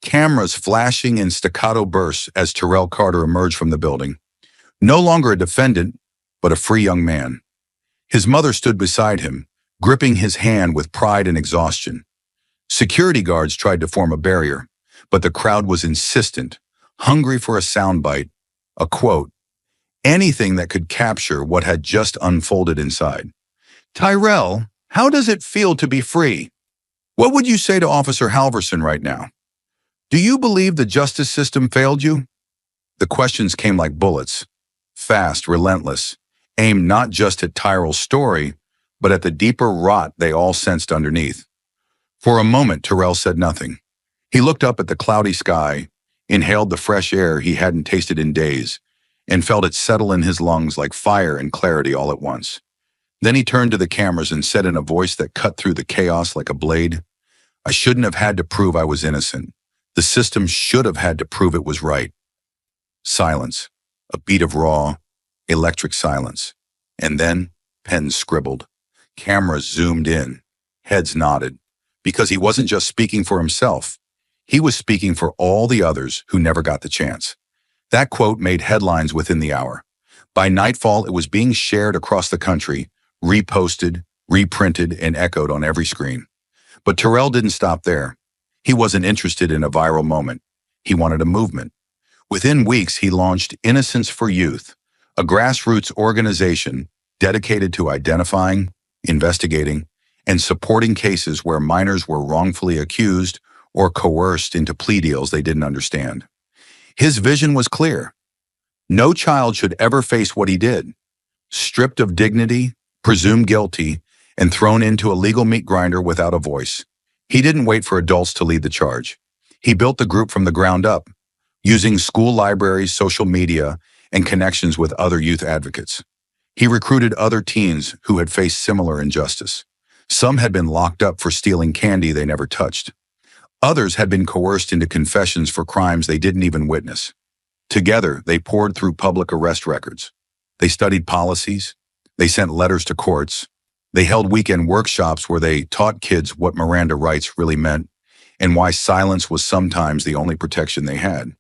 Speaker 1: Cameras flashing in staccato bursts as Tyrell Carter emerged from the building. No longer a defendant, but a free young man. His mother stood beside him, gripping his hand with pride and exhaustion. Security guards tried to form a barrier, but the crowd was insistent, hungry for a soundbite, a quote, anything that could capture what had just unfolded inside. "Tyrell, how does it feel to be free? What would you say to Officer Halverson right now? Do you believe the justice system failed you?" The questions came like bullets, fast, relentless, aimed not just at Tyrell's story, but at the deeper rot they all sensed underneath. For a moment, Tyrell said nothing. He looked up at the cloudy sky, inhaled the fresh air he hadn't tasted in days, and felt it settle in his lungs like fire and clarity all at once. Then he turned to the cameras and said in a voice that cut through the chaos like a blade, "I shouldn't have had to prove I was innocent. The system should have had to prove it was right." Silence, a beat of raw, electric silence. And then, pens scribbled. Cameras zoomed in. Heads nodded. Because he wasn't just speaking for himself. He was speaking for all the others who never got the chance. That quote made headlines within the hour. By nightfall, it was being shared across the country, reposted, reprinted, and echoed on every screen. But Tyrell didn't stop there. He wasn't interested in a viral moment. He wanted a movement. Within weeks, he launched Innocence for Youth, a grassroots organization dedicated to identifying, investigating, and supporting cases where minors were wrongfully accused or coerced into plea deals they didn't understand. His vision was clear. No child should ever face what he did. Stripped of dignity, presumed guilty, and thrown into a legal meat grinder without a voice. He didn't wait for adults to lead the charge. He built the group from the ground up, using school libraries, social media, and connections with other youth advocates. He recruited other teens who had faced similar injustice. Some had been locked up for stealing candy they never touched. Others had been coerced into confessions for crimes they didn't even witness. Together, they poured through public arrest records. They studied policies. They sent letters to courts. They held weekend workshops where they taught kids what Miranda rights really meant and why silence was sometimes the only protection they had.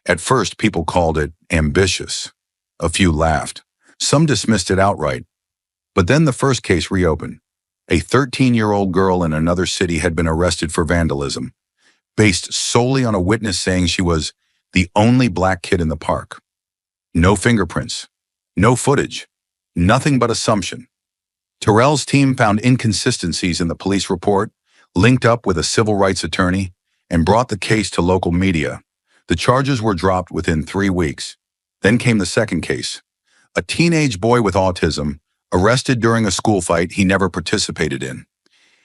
Speaker 1: At first, people called it ambitious. A few laughed. Some dismissed it outright. But then the first case reopened. A 13-year-old girl in another city had been arrested for vandalism, based solely on a witness saying she was the only black kid in the park. No fingerprints, no footage, nothing but assumption. Tyrell's team found inconsistencies in the police report, linked up with a civil rights attorney, and brought the case to local media. The charges were dropped within 3 weeks. Then came the second case. A teenage boy with autism, arrested during a school fight he never participated in.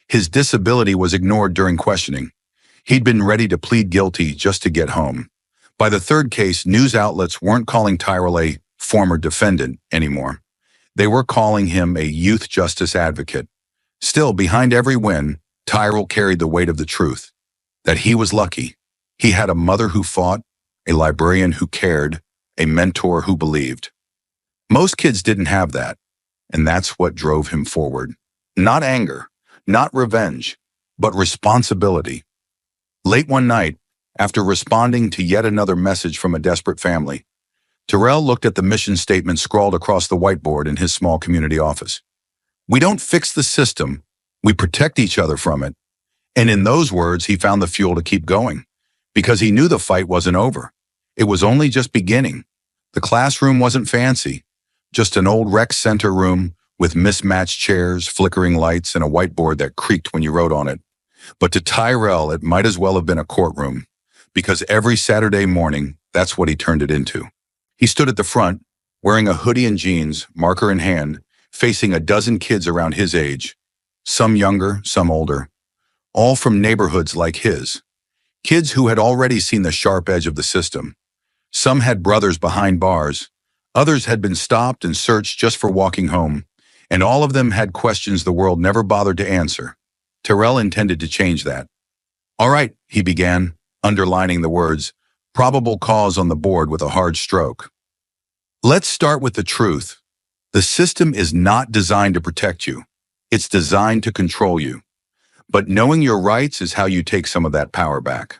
Speaker 1: His disability was ignored during questioning. He'd been ready to plead guilty just to get home. By the third case, news outlets weren't calling Tyrell a former defendant anymore. They were calling him a youth justice advocate. Still, behind every win, Tyrell carried the weight of the truth. That he was lucky. He had a mother who fought, a librarian who cared, a mentor who believed. Most kids didn't have that. And that's what drove him forward. Not anger, not revenge, but responsibility. Late one night, after responding to yet another message from a desperate family, Tyrell looked at the mission statement scrawled across the whiteboard in his small community office. "We don't fix the system, we protect each other from it." And in those words, he found the fuel to keep going. because he knew the fight wasn't over. It was only just beginning. The classroom wasn't fancy, just an old rec center room with mismatched chairs, flickering lights, and a whiteboard that creaked when you wrote on it. But to Tyrell, it might as well have been a courtroom, because every Saturday morning, that's what he turned it into. He stood at the front, wearing a hoodie and jeans, marker in hand, facing a dozen kids around his age, some younger, some older, all from neighborhoods like his. Kids who had already seen the sharp edge of the system. Some had brothers behind bars, others had been stopped and searched just for walking home, and all of them had questions the world never bothered to answer. Tyrell intended to change that. "All right," he began, underlining the words, "probable cause" on the board with a hard stroke. "Let's start with the truth. The system is not designed to protect you. It's designed to control you. But knowing your rights is how you take some of that power back."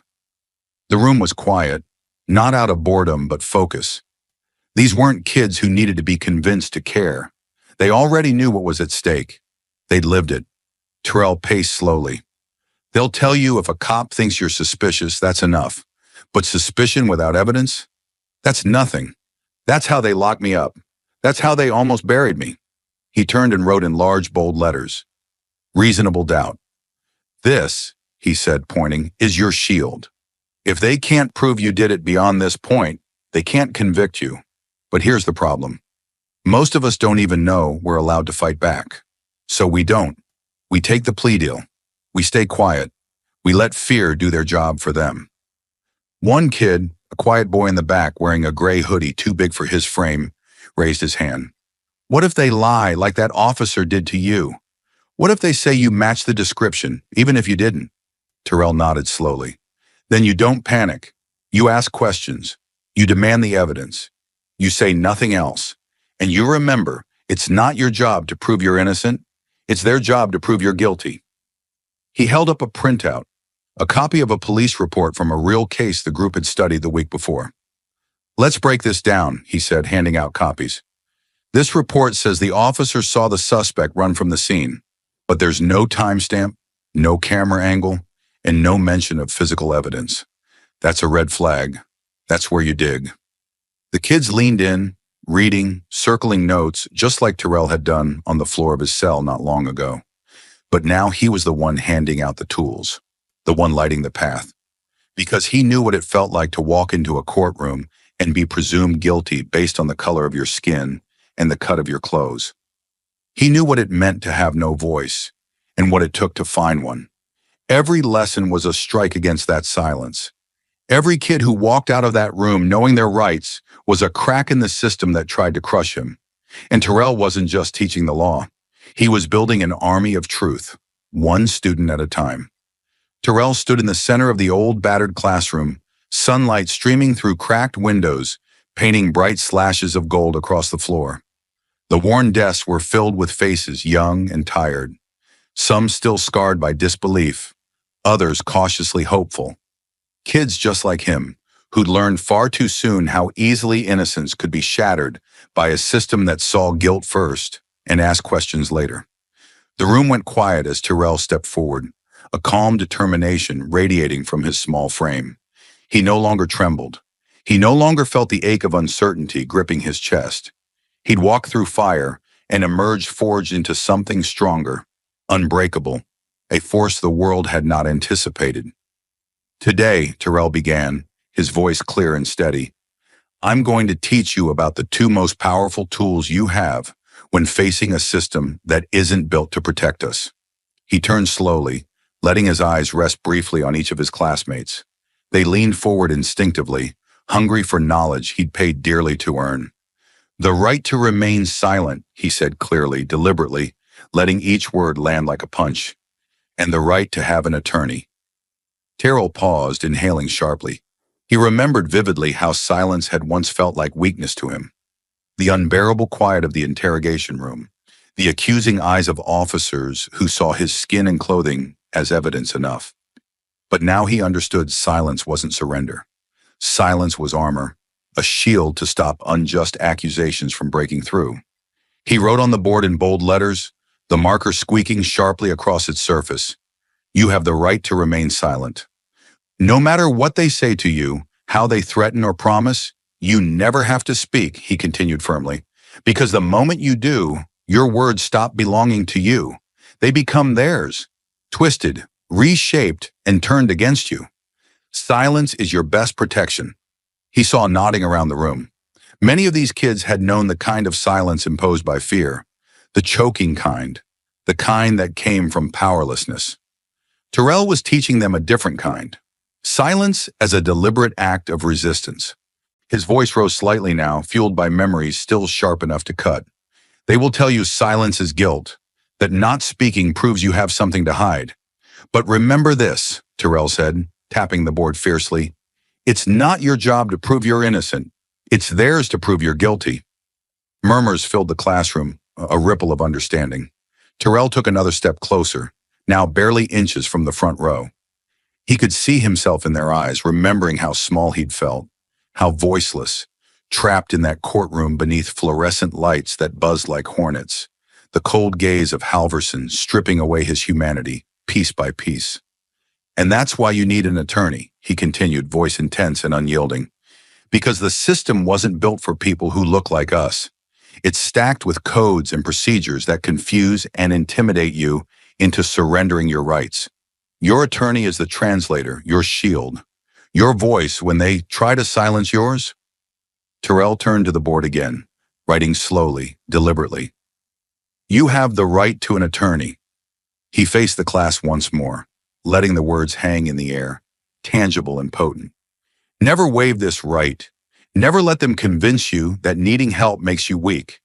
Speaker 1: The room was quiet, not out of boredom but focus. These weren't kids who needed to be convinced to care. They already knew what was at stake. They'd lived it. Tyrell paced slowly. "They'll tell you if a cop thinks you're suspicious, that's enough. But suspicion without evidence? That's nothing. That's how they locked me up. That's how they almost buried me." He turned and wrote in large, bold letters, "Reasonable doubt. This," he said, pointing, "is your shield. If they can't prove you did it beyond this point, they can't convict you. But here's the problem. Most of us don't even know we're allowed to fight back. So we don't. We take the plea deal. We stay quiet. We let fear do their job for them." One kid, a quiet boy in the back wearing a gray hoodie too big for his frame, raised his hand. "What if they lie like that officer did to you? What if they say you match the description, even if you didn't?" Tyrell nodded slowly. "Then you don't panic. You ask questions. You demand the evidence. You say nothing else. And you remember, it's not your job to prove you're innocent. It's their job to prove you're guilty." He held up a printout, a copy of a police report from a real case the group had studied the week before. "Let's break this down," he said, handing out copies. "This report says the officer saw the suspect run from the scene, but there's no timestamp, no camera angle, and no mention of physical evidence. That's a red flag. That's where you dig." The kids leaned in, reading, circling notes, just like Tyrell had done on the floor of his cell not long ago. But now he was the one handing out the tools, the one lighting the path, because he knew what it felt like to walk into a courtroom and be presumed guilty based on the color of your skin and the cut of your clothes. He knew what it meant to have no voice and what it took to find one. Every lesson was a strike against that silence. Every kid who walked out of that room knowing their rights was a crack in the system that tried to crush him. And Tyrell wasn't just teaching the law. He was building an army of truth, one student at a time. Tyrell stood in the center of the old battered classroom, sunlight streaming through cracked windows, painting bright slashes of gold across the floor. The worn desks were filled with faces, young and tired, some still scarred by disbelief, others cautiously hopeful. Kids just like him, who'd learned far too soon how easily innocence could be shattered by a system that saw guilt first and asked questions later. The room went quiet as Tyrell stepped forward, a calm determination radiating from his small frame. He no longer trembled. He no longer felt the ache of uncertainty gripping his chest. He'd walked through fire and emerged forged into something stronger, unbreakable, a force the world had not anticipated. "Today," Tyrell began, his voice clear and steady, "I'm going to teach you about the two most powerful tools you have when facing a system that isn't built to protect us." He turned slowly, letting his eyes rest briefly on each of his classmates. They leaned forward instinctively, hungry for knowledge he'd paid dearly to earn. "The right to remain silent," he said clearly, deliberately, letting each word land like a punch. "And the right to have an attorney." Tyrell paused, inhaling sharply. He remembered vividly how silence had once felt like weakness to him. The unbearable quiet of the interrogation room, the accusing eyes of officers who saw his skin and clothing as evidence enough. But now he understood silence wasn't surrender. Silence was armor, a shield to stop unjust accusations from breaking through. He wrote on the board in bold letters, the marker squeaking sharply across its surface, "You have the right to remain silent. No matter what they say to you, how they threaten or promise, you never have to speak, he continued firmly, because the moment you do, your words stop belonging to you. They become theirs, twisted, reshaped, and turned against you. Silence is your best protection. He saw nodding around the room. Many of these kids had known the kind of silence imposed by fear, the choking kind, the kind that came from powerlessness. Terrell was teaching them a different kind. Silence as a deliberate act of resistance. His voice rose slightly now, fueled by memories still sharp enough to cut. They will tell you silence is guilt, that not speaking proves you have something to hide. But remember this, Terrell said, tapping the board fiercely. It's not your job to prove you're innocent. It's theirs to prove you're guilty. Murmurs filled the classroom, a ripple of understanding. Terrell took another step closer, now barely inches from the front row. He could see himself in their eyes, remembering how small he'd felt, how voiceless, trapped in that courtroom beneath fluorescent lights that buzzed like hornets, the cold gaze of Halverson stripping away his humanity, piece by piece. And that's why you need an attorney, he continued, voice intense and unyielding. Because the system wasn't built for people who look like us. It's stacked with codes and procedures that confuse and intimidate you into surrendering your rights. Your attorney is the translator, your shield. Your voice when they try to silence yours? Terrell turned to the board again, writing slowly, deliberately. You have the right to an attorney. He faced the class once more, letting the words hang in the air, tangible and potent. Never waive this right. Never let them convince you that needing help makes you weak.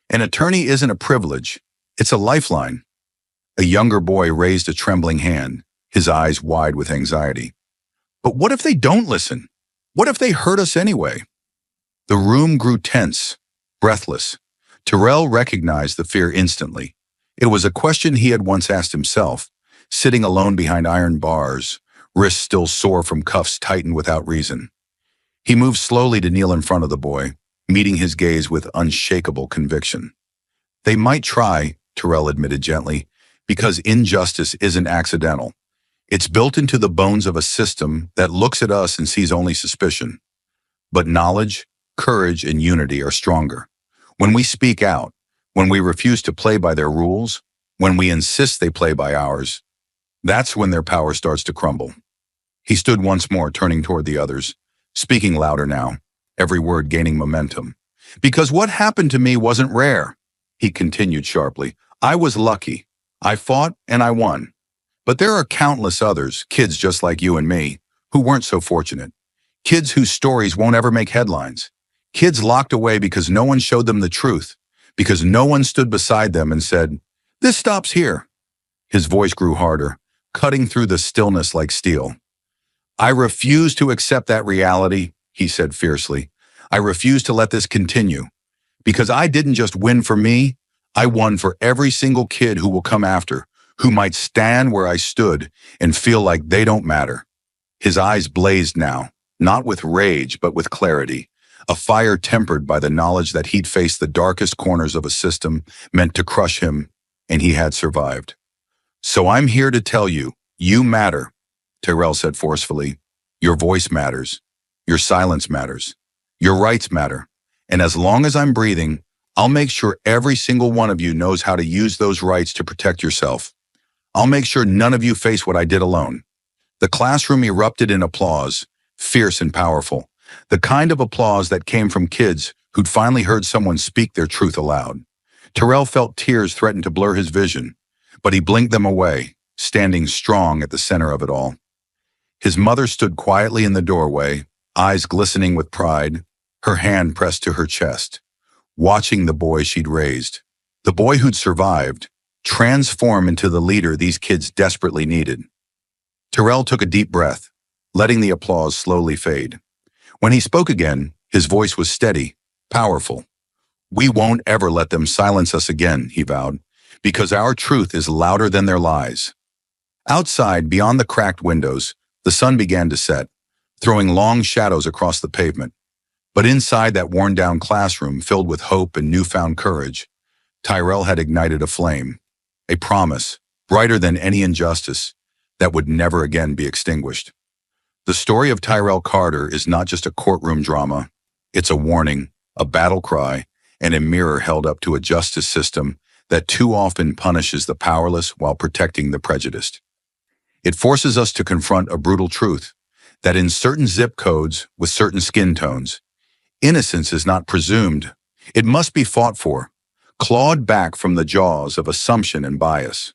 Speaker 1: An attorney isn't a privilege. It's a lifeline. A younger boy raised a trembling hand, his eyes wide with anxiety. But what if they don't listen? What if they hurt us anyway? The room grew tense, breathless. Terrell recognized the fear instantly. It was a question he had once asked himself, sitting alone behind iron bars, wrists still sore from cuffs tightened without reason. He moved slowly to kneel in front of the boy, meeting his gaze with unshakable conviction. They might try, Terrell admitted gently, because injustice isn't accidental. It's built into the bones of a system that looks at us and sees only suspicion. But knowledge, courage, and unity are stronger. When we speak out, when we refuse to play by their rules, when we insist they play by ours, that's when their power starts to crumble. He stood once more, turning toward the others, speaking louder now, every word gaining momentum. Because what happened to me wasn't rare, he continued sharply. I was lucky. I fought and I won. But there are countless others, kids just like you and me, who weren't so fortunate. Kids whose stories won't ever make headlines. Kids locked away because no one showed them the truth, because no one stood beside them and said, "This stops here." His voice grew harder, cutting through the stillness like steel. I refuse to accept that reality, he said fiercely. I refuse to let this continue. Because I didn't just win for me, I won for every single kid who will come after, who might stand where I stood and feel like they don't matter. His eyes blazed now, not with rage, but with clarity, a fire tempered by the knowledge that he'd faced the darkest corners of a system meant to crush him, and he had survived. So I'm here to tell you, you matter, Terrell said forcefully. Your voice matters. Your silence matters. Your rights matter. And as long as I'm breathing, I'll make sure every single one of you knows how to use those rights to protect yourself. I'll make sure none of you face what I did alone. The classroom erupted in applause, fierce and powerful, the kind of applause that came from kids who'd finally heard someone speak their truth aloud. Terrell felt tears threaten to blur his vision, but he blinked them away, standing strong at the center of it all. His mother stood quietly in the doorway, eyes glistening with pride, her hand pressed to her chest, watching the boy she'd raised, the boy who'd survived, transform into the leader these kids desperately needed. Terrell took a deep breath, letting the applause slowly fade. When he spoke again, his voice was steady, powerful. We won't ever let them silence us again, he vowed, because our truth is louder than their lies. Outside, beyond the cracked windows, the sun began to set, throwing long shadows across the pavement. But inside that worn-down classroom filled with hope and newfound courage, Terrell had ignited a flame, a promise, brighter than any injustice, that would never again be extinguished. The story of Tyrell Carter is not just a courtroom drama. It's a warning, a battle cry, and a mirror held up to a justice system that too often punishes the powerless while protecting the prejudiced. It forces us to confront a brutal truth, that in certain zip codes with certain skin tones, innocence is not presumed. It must be fought for, clawed back from the jaws of assumption and bias.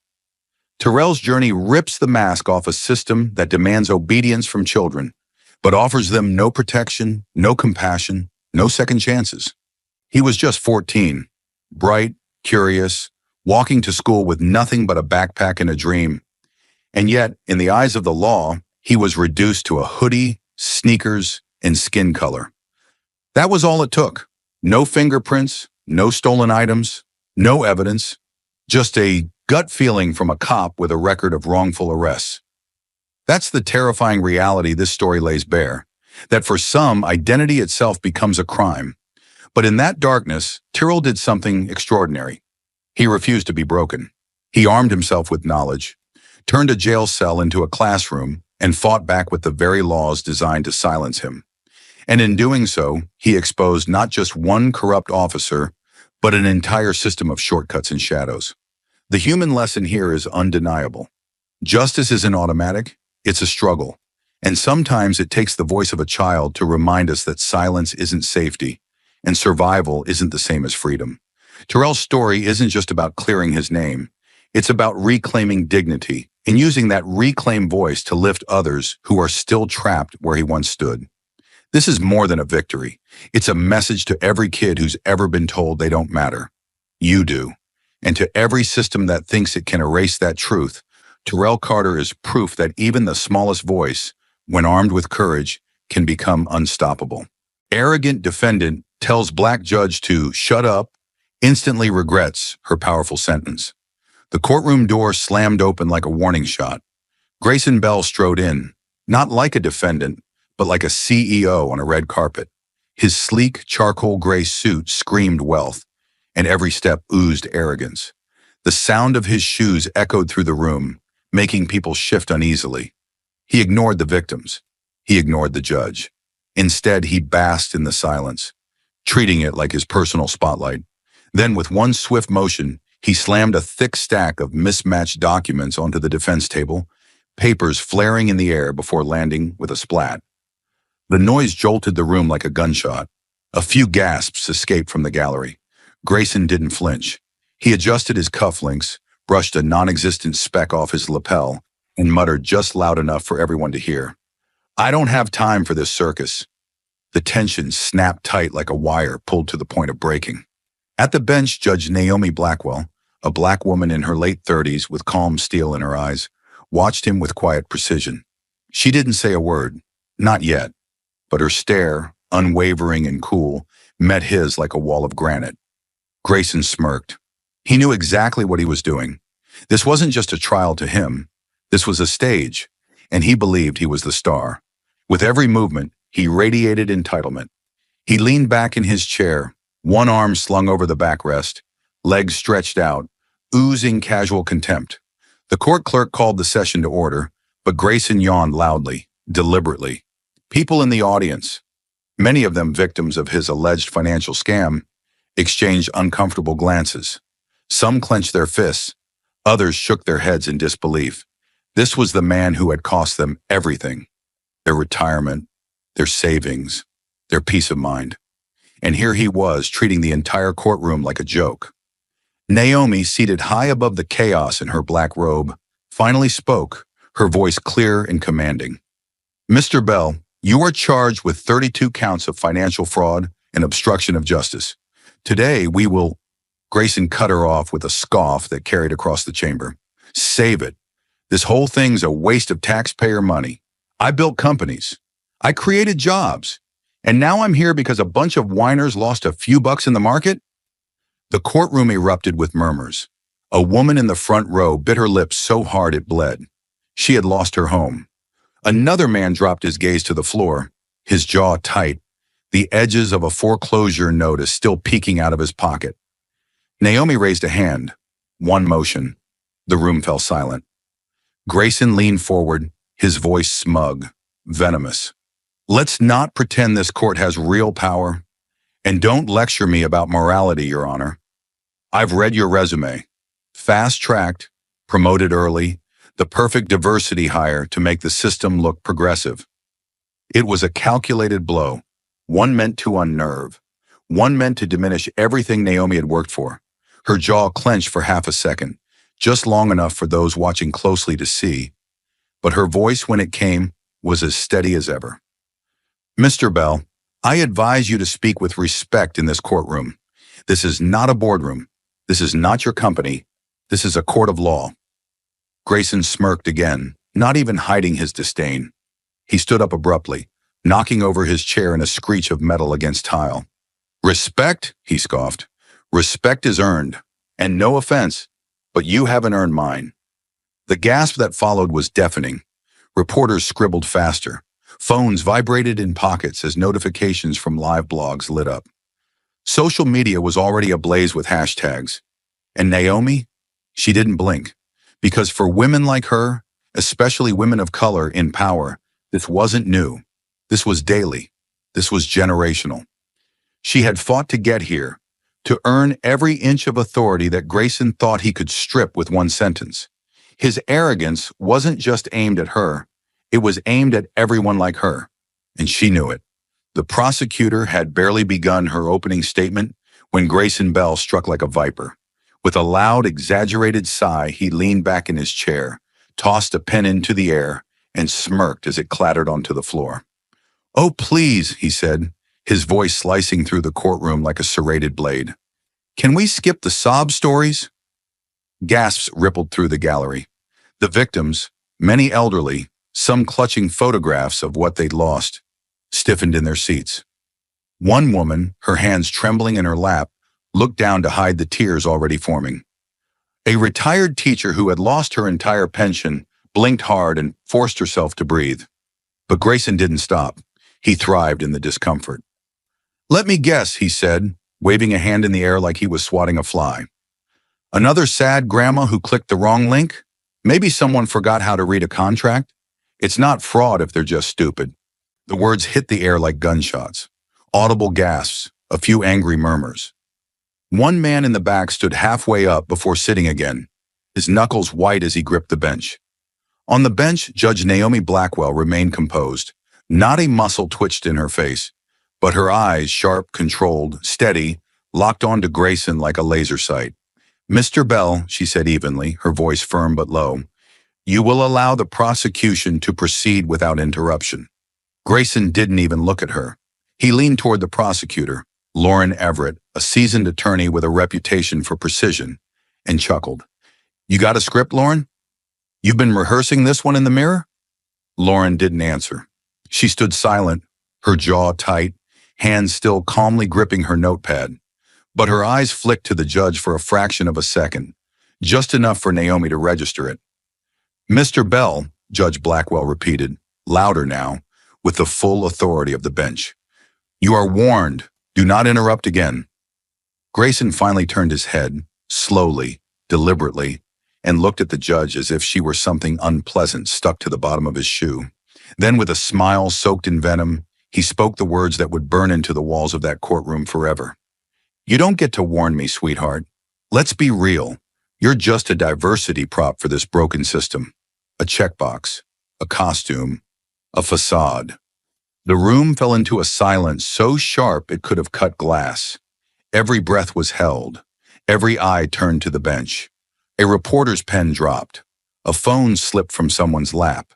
Speaker 1: Tyrell's journey rips the mask off a system that demands obedience from children, but offers them no protection, no compassion, no second chances. He was just 14, bright, curious, walking to school with nothing but a backpack and a dream. And yet, in the eyes of the law, he was reduced to a hoodie, sneakers, and skin color. That was all it took. No fingerprints, no stolen items, no evidence, just a gut feeling from a cop with a record of wrongful arrests. That's the terrifying reality this story lays bare, that for some, identity itself becomes a crime. But in that darkness, Tyrell did something extraordinary. He refused to be broken. He armed himself with knowledge, turned a jail cell into a classroom, and fought back with the very laws designed to silence him. And in doing so, he exposed not just one corrupt officer, but an entire system of shortcuts and shadows. The human lesson here is undeniable. Justice isn't automatic, it's a struggle. And sometimes it takes the voice of a child to remind us that silence isn't safety, and survival isn't the same as freedom. Tyrell's story isn't just about clearing his name. It's about reclaiming dignity and using that reclaimed voice to lift others who are still trapped where he once stood. This is more than a victory. It's a message to every kid who's ever been told they don't matter. You do. And to every system that thinks it can erase that truth, Tyrell Carter is proof that even the smallest voice, when armed with courage, can become unstoppable. Arrogant defendant tells black judge to shut up, instantly regrets her powerful sentence. The courtroom door slammed open like a warning shot. Grayson Bell strode in, not like a defendant, but like a CEO on a red carpet. His sleek, charcoal gray suit screamed wealth, and every step oozed arrogance. The sound of his shoes echoed through the room, making people shift uneasily. He ignored the victims. He ignored the judge. Instead, he basked in the silence, treating it like his personal spotlight. Then, with one swift motion, he slammed a thick stack of mismatched documents onto the defense table, papers flaring in the air before landing with a splat. The noise jolted the room like a gunshot. A few gasps escaped from the gallery. Grayson didn't flinch. He adjusted his cufflinks, brushed a non-existent speck off his lapel, and muttered just loud enough for everyone to hear, "I don't have time for this circus." The tension snapped tight like a wire pulled to the point of breaking. At the bench, Judge Naomi Blackwell, a black woman in her late 30s with calm steel in her eyes, watched him with quiet precision. She didn't say a word, not yet, but her stare, unwavering and cool, met his like a wall of granite. Grayson smirked. He knew exactly what he was doing. This wasn't just a trial to him. This was a stage, and he believed he was the star. With every movement, he radiated entitlement. He leaned back in his chair, one arm slung over the backrest, legs stretched out, oozing casual contempt. The court clerk called the session to order, but Grayson yawned loudly, deliberately. People in the audience, many of them victims of his alleged financial scam, exchanged uncomfortable glances. Some clenched their fists, others shook their heads in disbelief. This was the man who had cost them everything: their retirement, their savings, their peace of mind. And here he was, treating the entire courtroom like a joke. Naomi, seated high above the chaos in her black robe, finally spoke, her voice clear and commanding. "Mr. Bell, you are charged with 32 counts of financial fraud and obstruction of justice. Today, we will—" Grayson cut her off with a scoff that carried across the chamber. "Save it. This whole thing's a waste of taxpayer money. I built companies. I created jobs. And now I'm here because a bunch of whiners lost a few bucks in the market?" The courtroom erupted with murmurs. A woman in the front row bit her lips so hard it bled. She had lost her home. Another man dropped his gaze to the floor, his jaw tight, the edges of a foreclosure notice still peeking out of his pocket. Naomi raised a hand. One motion. The room fell silent. Grayson leaned forward, his voice smug. venomous. Let's not pretend this court has real power, and don't lecture me about morality, Your Honor. I've read your resume. Fast-tracked, promoted early, the perfect diversity hire to make the system look progressive. It was a calculated blow, one meant to unnerve, one meant to diminish everything Naomi had worked for. Her jaw clenched for half a second, just long enough for those watching closely to see, but her voice when it came was as steady as ever. Mr. Bell, I advise you to speak with respect in this courtroom. This is not a boardroom. This is not your company. This is a court of law. Grayson smirked again, not even hiding his disdain. He stood up abruptly, knocking over his chair in a screech of metal against tile. Respect, he scoffed. Respect is earned. And no offense, but you haven't earned mine. The gasp that followed was deafening. Reporters scribbled faster. Phones vibrated in pockets as notifications from live blogs lit up. Social media was already ablaze with hashtags. And Naomi? She didn't blink. Because for women like her, especially women of color in power, this wasn't new. This was daily. This was generational. She had fought to get here, to earn every inch of authority that Grayson thought he could strip with one sentence. His arrogance wasn't just aimed at her. It was aimed at everyone like her. And she knew it. The prosecutor had barely begun her opening statement when Grayson Bell struck like a viper. With a loud, exaggerated sigh, he leaned back in his chair, tossed a pen into the air, and smirked as it clattered onto the floor. "Oh, please," he said, his voice slicing through the courtroom like a serrated blade. "Can we skip the sob stories?" Gasps rippled through the gallery. The victims, many elderly, some clutching photographs of what they'd lost, stiffened in their seats. One woman, her hands trembling in her lap, looked down to hide the tears already forming. A retired teacher who had lost her entire pension blinked hard and forced herself to breathe. But Grayson didn't stop. He thrived in the discomfort. "Let me guess," he said, waving a hand in the air like he was swatting a fly. "Another sad grandma who clicked the wrong link? Maybe someone forgot how to read a contract? It's not fraud if they're just stupid." The words hit the air like gunshots. Audible gasps, a few angry murmurs. One man in the back stood halfway up before sitting again, his knuckles white as he gripped the bench. On the bench, Judge Naomi Blackwell remained composed. Not a muscle twitched in her face, but her eyes, sharp, controlled, steady, locked onto Grayson like a laser sight. "Mr. Bell," she said evenly, her voice firm but low, "you will allow the prosecution to proceed without interruption." Grayson didn't even look at her. He leaned toward the prosecutor, Lauren Everett, a seasoned attorney with a reputation for precision, and chuckled. "You got a script, Lauren? You've been rehearsing this one in the mirror?" Lauren didn't answer. She stood silent, her jaw tight, hands still calmly gripping her notepad. But her eyes flicked to the judge for a fraction of a second, just enough for Naomi to register it. "Mr. Bell," Judge Blackwell repeated, louder now, with the full authority of the bench. "You are warned. Do not interrupt again." Grayson finally turned his head, slowly, deliberately, and looked at the judge as if she were something unpleasant stuck to the bottom of his shoe. Then, with a smile soaked in venom, he spoke the words that would burn into the walls of that courtroom forever. "You don't get to warn me, sweetheart. Let's be real. You're just a diversity prop for this broken system. A checkbox, a costume, a facade." The room fell into a silence so sharp it could have cut glass. Every breath was held. Every eye turned to the bench. A reporter's pen dropped. A phone slipped from someone's lap.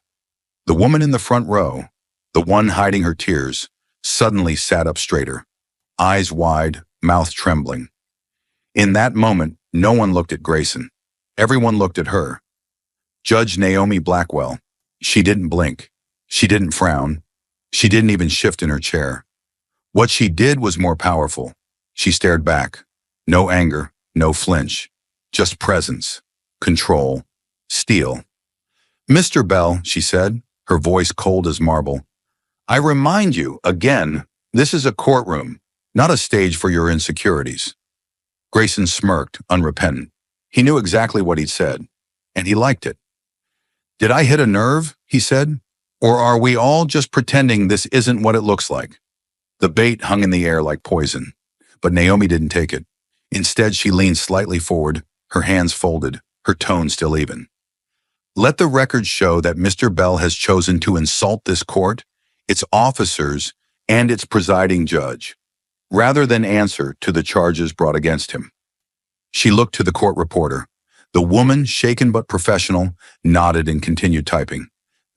Speaker 1: The woman in the front row, the one hiding her tears, suddenly sat up straighter, eyes wide, mouth trembling. In that moment, no one looked at Grayson. Everyone looked at her. Judge Naomi Blackwell. She didn't blink. She didn't frown. She didn't even shift in her chair. What she did was more powerful. She stared back. No anger, no flinch. Just presence, control, steel. "Mr. Bell," she said, her voice cold as marble, "I remind you, again, this is a courtroom, not a stage for your insecurities." Grayson smirked, unrepentant. He knew exactly what he'd said, and he liked it. "Did I hit a nerve?" he said. Or are we all just pretending this isn't what it looks like? The bait hung in the air like poison, but Naomi didn't take it. Instead, she leaned slightly forward, her hands folded, her tone still even. Let the record show that Mr. Bell has chosen to insult this court, its officers, and its presiding judge, rather than answer to the charges brought against him. She looked to the court reporter. The woman, shaken but professional, nodded and continued typing.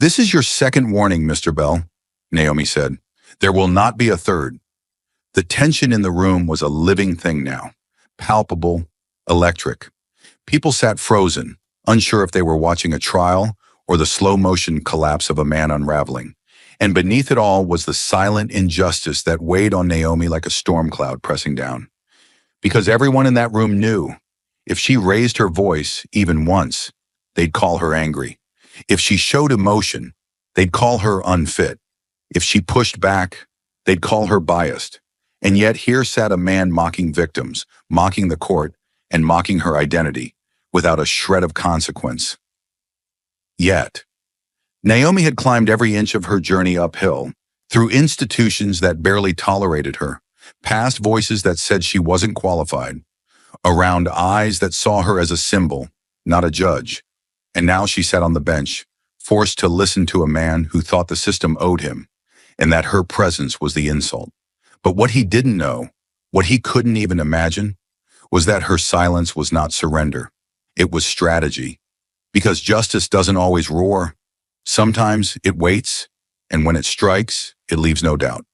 Speaker 1: "This is your second warning, Mr. Bell," Naomi said. "There will not be a third." The tension in the room was a living thing now, palpable, electric. People sat frozen, unsure if they were watching a trial or the slow-motion collapse of a man unraveling. And beneath it all was the silent injustice that weighed on Naomi like a storm cloud pressing down. Because everyone in that room knew, if she raised her voice even once, they'd call her angry. If she showed emotion, they'd call her unfit. If she pushed back, they'd call her biased. And yet here sat a man mocking victims, mocking the court, and mocking her identity, without a shred of consequence. Yet, Naomi had climbed every inch of her journey uphill, through institutions that barely tolerated her, past voices that said she wasn't qualified, around eyes that saw her as a symbol, not a judge. And now she sat on the bench, forced to listen to a man who thought the system owed him, and that her presence was the insult. But what he didn't know, what he couldn't even imagine, was that her silence was not surrender. It was strategy. Because justice doesn't always roar. Sometimes it waits, and when it strikes, it leaves no doubt.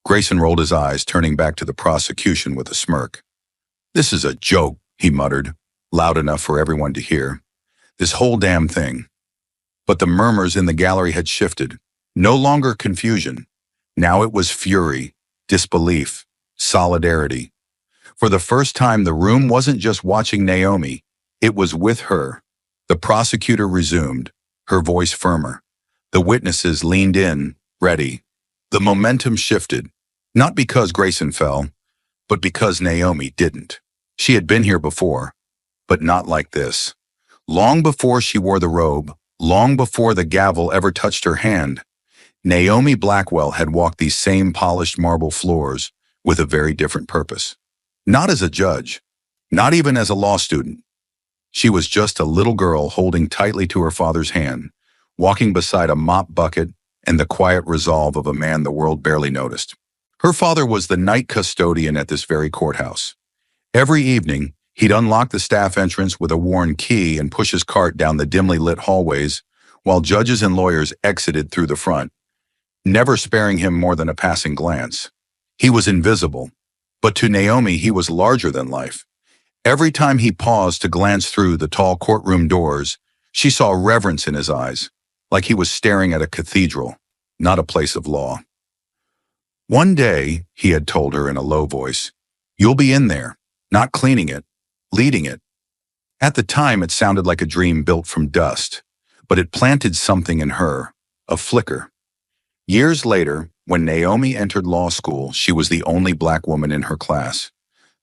Speaker 1: Grayson rolled his eyes, turning back to the prosecution with a smirk. "This is a joke," he muttered, loud enough for everyone to hear. "This whole damn thing." But the murmurs in the gallery had shifted. No longer confusion. Now it was fury, disbelief, solidarity. For the first time, the room wasn't just watching Naomi, it was with her. The prosecutor resumed, her voice firmer. The witnesses leaned in, ready. The momentum shifted, not because Grayson fell, but because Naomi didn't. She had been here before, but not like this. Long before she wore the robe, long before the gavel ever touched her hand, Naomi Blackwell had walked these same polished marble floors with a very different purpose. Not as a judge, not even as a law student. She was just a little girl holding tightly to her father's hand, walking beside a mop bucket and the quiet resolve of a man the world barely noticed. Her father was the night custodian at this very courthouse. Every evening, he'd unlock the staff entrance with a worn key and push his cart down the dimly lit hallways, while judges and lawyers exited through the front, never sparing him more than a passing glance. He was invisible, but to Naomi he was larger than life. Every time he paused to glance through the tall courtroom doors, she saw reverence in his eyes, like he was staring at a cathedral, not a place of law. One day, he had told her in a low voice, "You'll be in there, not cleaning it, leading it." At the time, it sounded like a dream built from dust, but it planted something in her, a flicker. Years later, when Naomi entered law school, she was the only black woman in her class.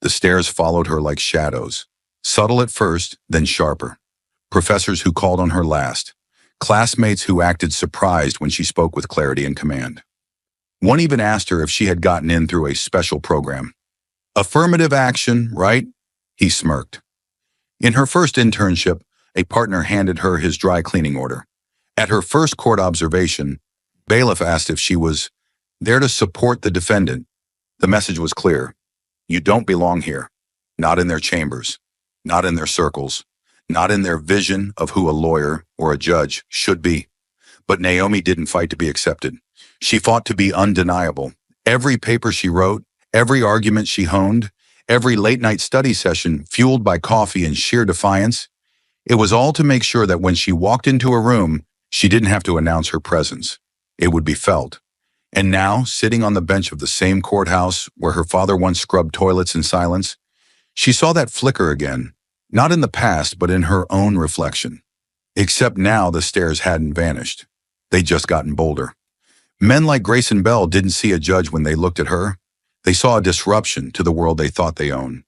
Speaker 1: The stares followed her like shadows, subtle at first, then sharper. Professors who called on her last, classmates who acted surprised when she spoke with clarity and command. One even asked her if she had gotten in through a special program. "Affirmative action, right?" He smirked. In her first internship, a partner handed her his dry cleaning order. At her first court observation, bailiff asked if she was there to support the defendant. The message was clear. You don't belong here. Not in their chambers. Not in their circles. Not in their vision of who a lawyer or a judge should be. But Naomi didn't fight to be accepted. She fought to be undeniable. Every paper she wrote, every argument she honed, every late-night study session fueled by coffee and sheer defiance, it was all to make sure that when she walked into a room, she didn't have to announce her presence. It would be felt. And now, sitting on the bench of the same courthouse where her father once scrubbed toilets in silence, she saw that flicker again, not in the past, but in her own reflection. Except now the stares hadn't vanished. They'd just gotten bolder. Men like Grayson Bell didn't see a judge when they looked at her. They saw a disruption to the world they thought they owned.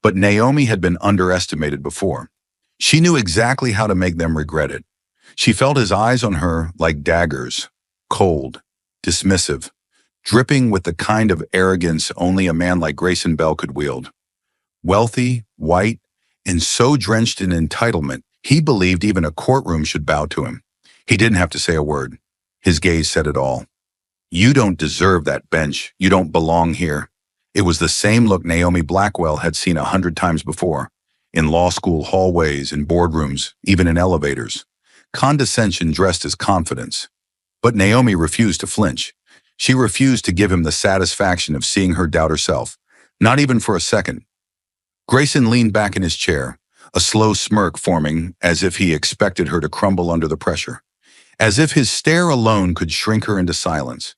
Speaker 1: But Naomi had been underestimated before. She knew exactly how to make them regret it. She felt his eyes on her like daggers, cold, dismissive, dripping with the kind of arrogance only a man like Grayson Bell could wield. Wealthy, white, and so drenched in entitlement, he believed even a courtroom should bow to him. He didn't have to say a word. His gaze said it all. "You don't deserve that bench. You don't belong here." It was the same look Naomi Blackwell had seen 100 times before, in law school hallways, in boardrooms, even in elevators. Condescension dressed as confidence. But Naomi refused to flinch. She refused to give him the satisfaction of seeing her doubt herself, not even for a second. Grayson leaned back in his chair, a slow smirk forming as if he expected her to crumble under the pressure, as if his stare alone could shrink her into silence.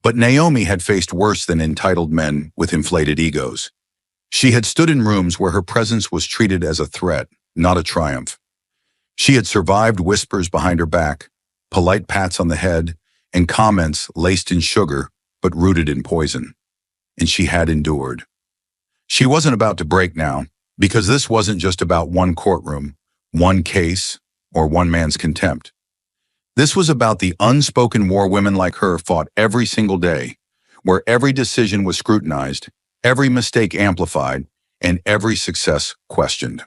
Speaker 1: But Naomi had faced worse than entitled men with inflated egos. She had stood in rooms where her presence was treated as a threat, not a triumph. She had survived whispers behind her back, polite pats on the head, and comments laced in sugar but rooted in poison. And she had endured. She wasn't about to break now, because this wasn't just about one courtroom, one case, or one man's contempt. This was about the unspoken war women like her fought every single day, where every decision was scrutinized, every mistake amplified, and every success questioned.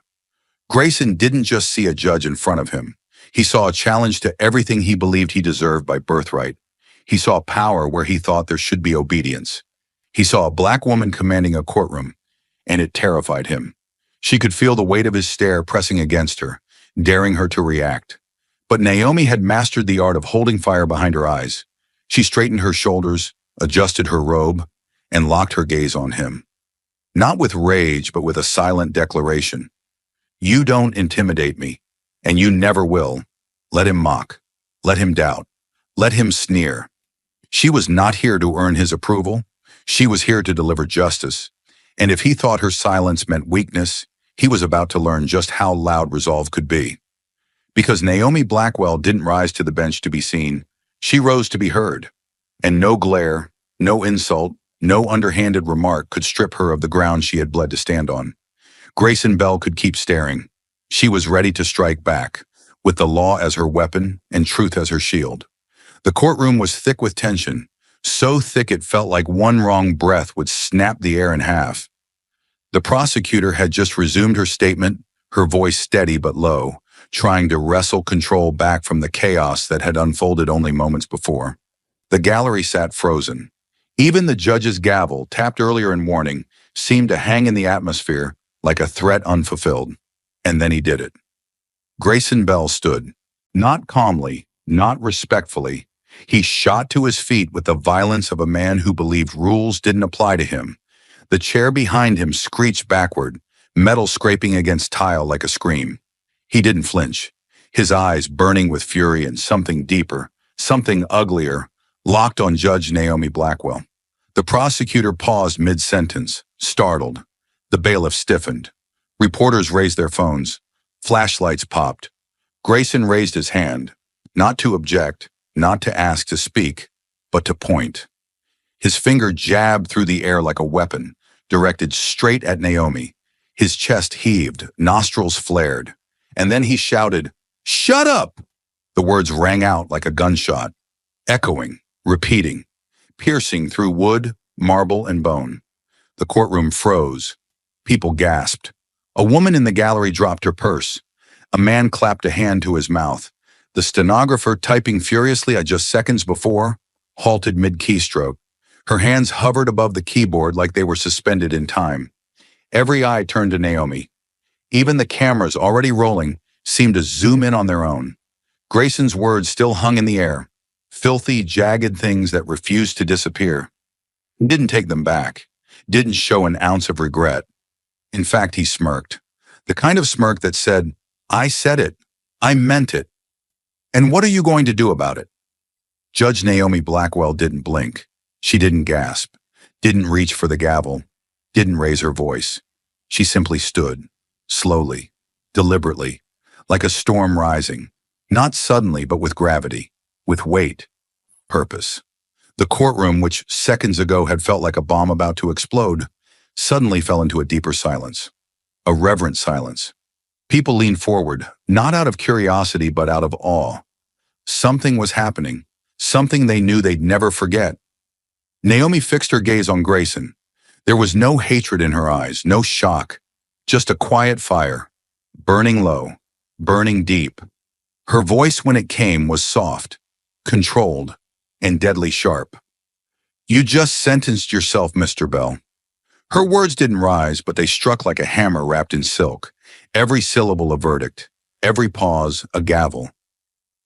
Speaker 1: Grayson didn't just see a judge in front of him. He saw a challenge to everything he believed he deserved by birthright. He saw power where he thought there should be obedience. He saw a black woman commanding a courtroom, and it terrified him. She could feel the weight of his stare pressing against her, daring her to react. But Naomi had mastered the art of holding fire behind her eyes. She straightened her shoulders, adjusted her robe, and locked her gaze on him. Not with rage, but with a silent declaration. "You don't intimidate me, and you never will." Let him mock. Let him doubt. Let him sneer. She was not here to earn his approval. She was here to deliver justice. And if he thought her silence meant weakness, he was about to learn just how loud resolve could be. Because Naomi Blackwell didn't rise to the bench to be seen, she rose to be heard. And no glare, no insult, no underhanded remark could strip her of the ground she had bled to stand on. Grayson Bell could keep staring. She was ready to strike back, with the law as her weapon and truth as her shield. The courtroom was thick with tension, so thick it felt like one wrong breath would snap the air in half. The prosecutor had just resumed her statement, her voice steady but low, trying to wrestle control back from the chaos that had unfolded only moments before. The gallery sat frozen. Even the judge's gavel, tapped earlier in warning, seemed to hang in the atmosphere like a threat unfulfilled. And then he did it. Grayson Bell stood, not calmly, not respectfully. He shot to his feet with the violence of a man who believed rules didn't apply to him. The chair behind him screeched backward, metal scraping against tile like a scream. He didn't flinch, his eyes burning with fury and something deeper, something uglier, locked on Judge Naomi Blackwell. The prosecutor paused mid-sentence, startled. The bailiff stiffened. Reporters raised their phones. Flashlights popped. Grayson raised his hand, not to object, not to ask to speak, but to point. His finger jabbed through the air like a weapon, directed straight at Naomi. His chest heaved, nostrils flared. And then he shouted, "Shut up!" The words rang out like a gunshot, echoing, repeating, piercing through wood, marble, and bone. The courtroom froze. People gasped. A woman in the gallery dropped her purse. A man clapped a hand to his mouth. The stenographer, typing furiously just seconds before, halted mid-keystroke. Her hands hovered above the keyboard like they were suspended in time. Every eye turned to Naomi. Even the cameras already rolling seemed to zoom in on their own. Grayson's words still hung in the air, filthy, jagged things that refused to disappear. He didn't take them back, didn't show an ounce of regret. In fact, he smirked. The kind of smirk that said, "I said it. I meant it. And what are you going to do about it?" Judge Naomi Blackwell didn't blink. She didn't gasp, didn't reach for the gavel, didn't raise her voice. She simply stood, slowly, deliberately, like a storm rising, not suddenly but with gravity, with weight, purpose. The courtroom, which seconds ago had felt like a bomb about to explode, suddenly fell into a deeper silence, a reverent silence. People leaned forward, not out of curiosity but out of awe. Something was happening, something they knew they'd never forget. Naomi fixed her gaze on Grayson. There was no hatred in her eyes, no shock, just a quiet fire, burning low, burning deep. Her voice when it came was soft, controlled, and deadly sharp. You just sentenced yourself, Mr. Bell. Her words didn't rise, but they struck like a hammer wrapped in silk. Every syllable a verdict, every pause a gavel.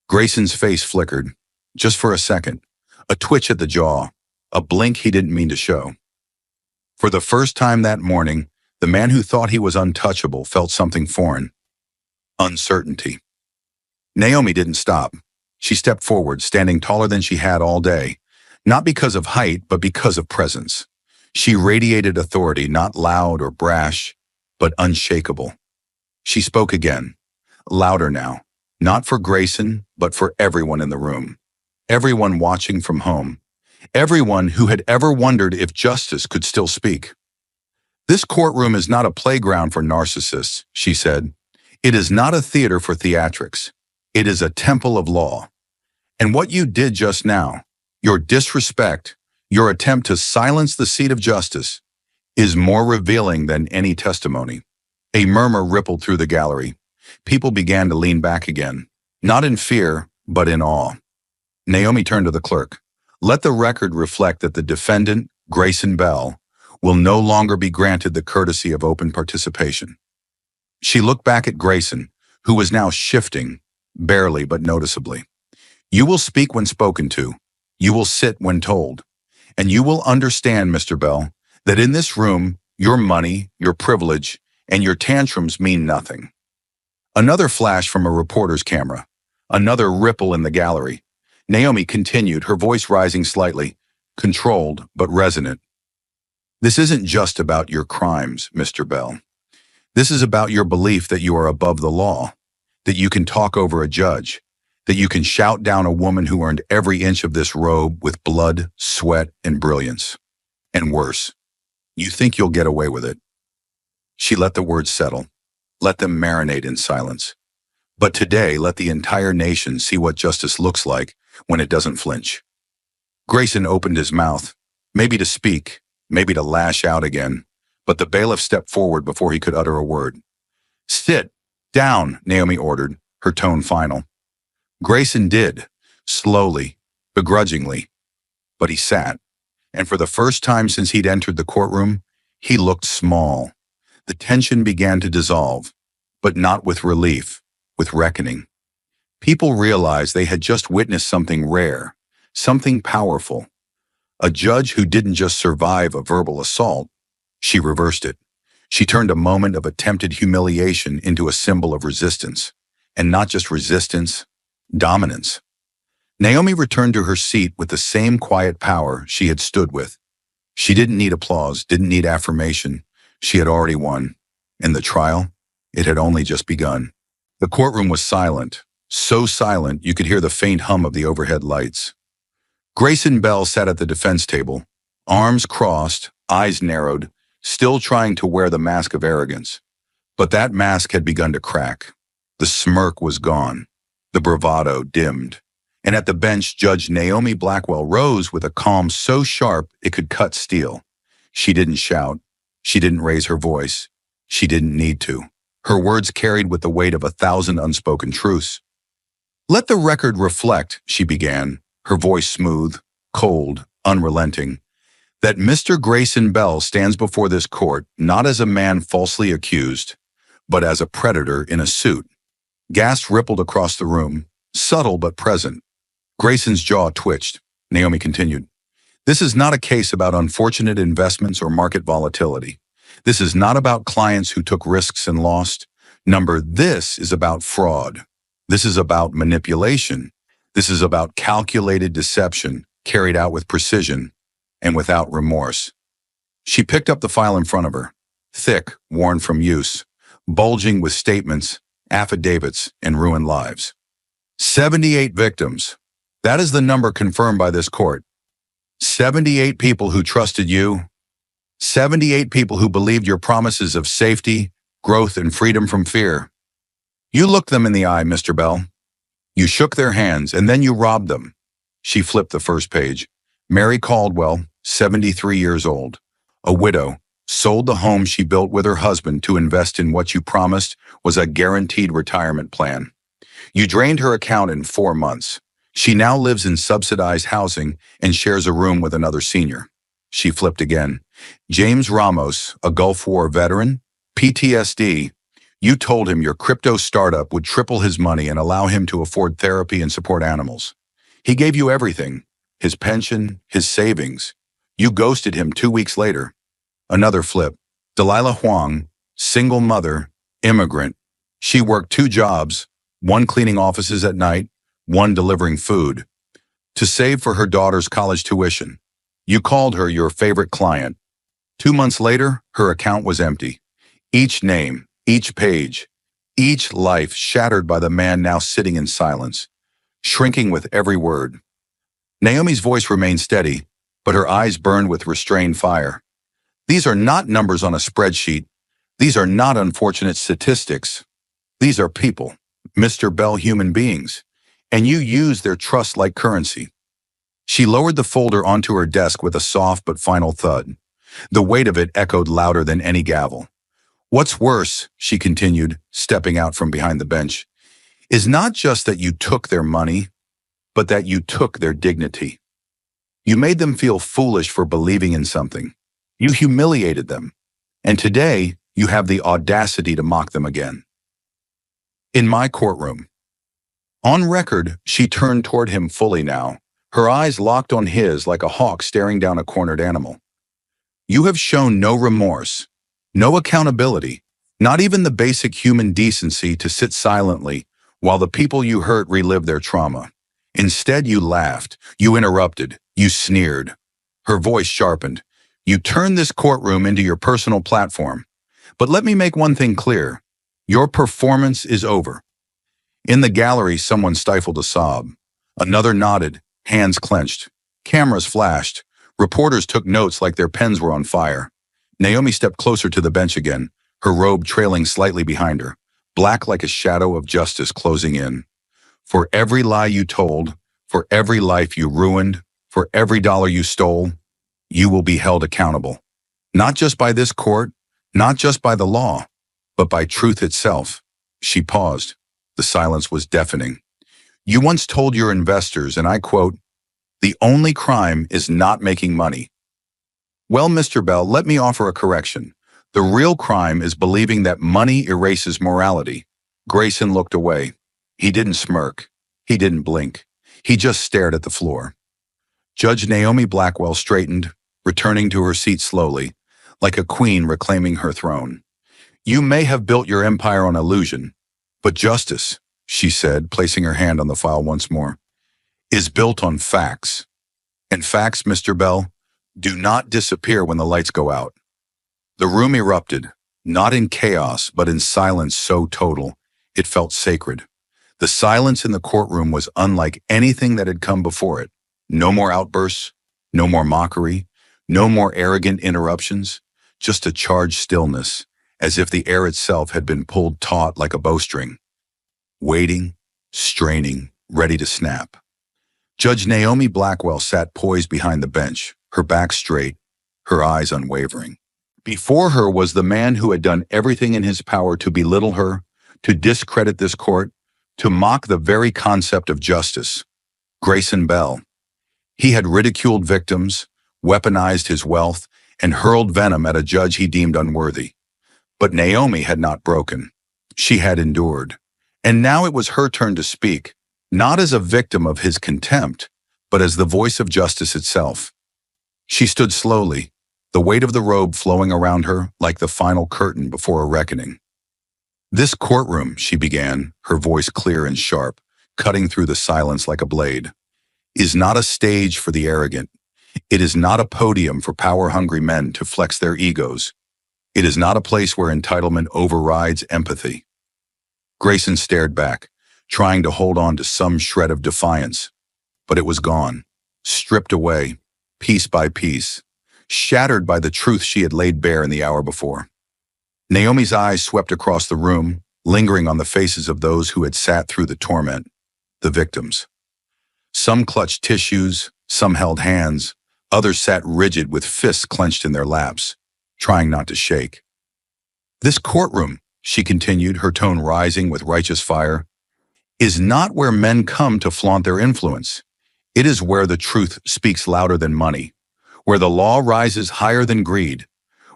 Speaker 1: Grayson's face flickered, just for a second, a twitch at the jaw, a blink he didn't mean to show. For the first time that morning, the man who thought he was untouchable felt something foreign. Uncertainty. Naomi didn't stop. She stepped forward, standing taller than she had all day, not because of height, but because of presence. She radiated authority, not loud or brash, but unshakable. She spoke again, louder now, not for Grayson, but for everyone in the room, everyone watching from home, everyone who had ever wondered if justice could still speak. This courtroom is not a playground for narcissists, she said. It is not a theater for theatrics. It is a temple of law. And what you did just now, your disrespect, your attempt to silence the seat of justice, is more revealing than any testimony. A murmur rippled through the gallery. People began to lean back again, not in fear, but in awe. Naomi turned to the clerk. Let the record reflect that the defendant, Grayson Bell, will no longer be granted the courtesy of open participation. She looked back at Grayson, who was now shifting, barely but noticeably. You will speak when spoken to. You will sit when told. And you will understand, Mr. Bell, that in this room, your money, your privilege, and your tantrums mean nothing. Another flash from a reporter's camera. Another ripple in the gallery. Naomi continued, her voice rising slightly, controlled but resonant. This isn't just about your crimes, Mr. Bell. This is about your belief that you are above the law, that you can talk over a judge, that you can shout down a woman who earned every inch of this robe with blood, sweat, and brilliance. And worse, you think you'll get away with it. She let the words settle, let them marinate in silence. But today, let the entire nation see what justice looks like when it doesn't flinch. Grayson opened his mouth, maybe to speak, maybe to lash out again, but the bailiff stepped forward before he could utter a word. Sit down, Naomi ordered, her tone final. Grayson did, slowly, begrudgingly, but he sat, and for the first time since he'd entered the courtroom, he looked small. The tension began to dissolve, but not with relief, with reckoning. People realized they had just witnessed something rare, something powerful. A judge who didn't just survive a verbal assault, she reversed it. She turned a moment of attempted humiliation into a symbol of resistance, and not just resistance, dominance. Naomi returned to her seat with the same quiet power she had stood with. She didn't need applause, didn't need affirmation. She had already won. And the trial, it had only just begun. The courtroom was silent, so silent you could hear the faint hum of the overhead lights. Grayson Bell sat at the defense table, arms crossed, eyes narrowed, still trying to wear the mask of arrogance. But that mask had begun to crack. The smirk was gone. The bravado dimmed. And at the bench, Judge Naomi Blackwell rose with a calm so sharp it could cut steel. She didn't shout. She didn't raise her voice. She didn't need to. Her words carried with the weight of 1,000 unspoken truths. Let the record reflect, she began, her voice smooth, cold, unrelenting, that Mr. Grayson Bell stands before this court not as a man falsely accused, but as a predator in a suit. Gasps rippled across the room, subtle but present. Grayson's jaw twitched. Naomi continued, This is not a case about unfortunate investments or market volatility. This is not about clients who took risks and lost. This is about fraud. This is about manipulation. This is about calculated deception carried out with precision and without remorse. She picked up the file in front of her, thick, worn from use, bulging with statements, affidavits, and ruined lives. 78 victims. That is the number confirmed by this court. 78 people who trusted you. 78 people who believed your promises of safety, growth, and freedom from fear. You looked them in the eye, Mr. Bell. You shook their hands, and then you robbed them. She flipped the first page. Mary Caldwell, 73 years old. A widow, sold the home she built with her husband to invest in what you promised was a guaranteed retirement plan. You drained her account in 4 months. She now lives in subsidized housing and shares a room with another senior. She flipped again. James Ramos, a Gulf War veteran, PTSD. You told him your crypto startup would triple his money and allow him to afford therapy and support animals. He gave you everything, his pension, his savings. You ghosted him 2 weeks later. Another flip. Delilah Huang, single mother, immigrant. She worked 2 jobs, one cleaning offices at night, one delivering food, to save for her daughter's college tuition. You called her your favorite client. 2 months later, her account was empty. Each name, each page, each life shattered by the man now sitting in silence, shrinking with every word. Naomi's voice remained steady, but her eyes burned with restrained fire. These are not numbers on a spreadsheet. These are not unfortunate statistics. These are people, Mr. Bell, human beings, and you use their trust like currency. She lowered the folder onto her desk with a soft but final thud. The weight of it echoed louder than any gavel. What's worse, she continued, stepping out from behind the bench, is not just that you took their money, but that you took their dignity. You made them feel foolish for believing in something. You humiliated them. And today, you have the audacity to mock them again. In my courtroom. On record, she turned toward him fully now, her eyes locked on his like a hawk staring down a cornered animal. You have shown no remorse, no accountability, not even the basic human decency to sit silently while the people you hurt relive their trauma. Instead, you laughed, you interrupted, you sneered. Her voice sharpened. You turned this courtroom into your personal platform. But let me make one thing clear. Your performance is over. In the gallery, someone stifled a sob. Another nodded, hands clenched. Cameras flashed. Reporters took notes like their pens were on fire. Naomi stepped closer to the bench again, her robe trailing slightly behind her, black like a shadow of justice closing in. For every lie you told, for every life you ruined, for every dollar you stole, you will be held accountable. Not just by this court, not just by the law, but by truth itself. She paused. The silence was deafening. You once told your investors, and I quote, "The only crime is not making money." Well, Mr. Bell, let me offer a correction. The real crime is believing that money erases morality. Grayson looked away. He didn't smirk. He didn't blink. He just stared at the floor. Judge Naomi Blackwell straightened, returning to her seat slowly, like a queen reclaiming her throne. You may have built your empire on illusion, but justice, she said, placing her hand on the file once more, is built on facts. And facts, Mr. Bell, do not disappear when the lights go out. The room erupted, not in chaos, but in silence so total, it felt sacred. The silence in the courtroom was unlike anything that had come before it. No more outbursts, no more mockery, no more arrogant interruptions, just a charged stillness, as if the air itself had been pulled taut like a bowstring. Waiting, straining, ready to snap. Judge Naomi Blackwell sat poised behind the bench, her back straight, her eyes unwavering. Before her was the man who had done everything in his power to belittle her, to discredit this court, to mock the very concept of justice. Grayson Bell. He had ridiculed victims, weaponized his wealth, and hurled venom at a judge he deemed unworthy. But Naomi had not broken. She had endured. And now it was her turn to speak, not as a victim of his contempt, but as the voice of justice itself. She stood slowly, the weight of the robe flowing around her like the final curtain before a reckoning. This courtroom, she began, her voice clear and sharp, cutting through the silence like a blade, is not a stage for the arrogant. It is not a podium for power-hungry men to flex their egos. It is not a place where entitlement overrides empathy. Grayson stared back, trying to hold on to some shred of defiance, but it was gone, stripped away, piece by piece, shattered by the truth she had laid bare in the hour before. Naomi's eyes swept across the room, lingering on the faces of those who had sat through the torment, the victims. Some clutched tissues, some held hands, others sat rigid with fists clenched in their laps, trying not to shake. This courtroom, she continued, her tone rising with righteous fire, is not where men come to flaunt their influence. It is where the truth speaks louder than money, where the law rises higher than greed,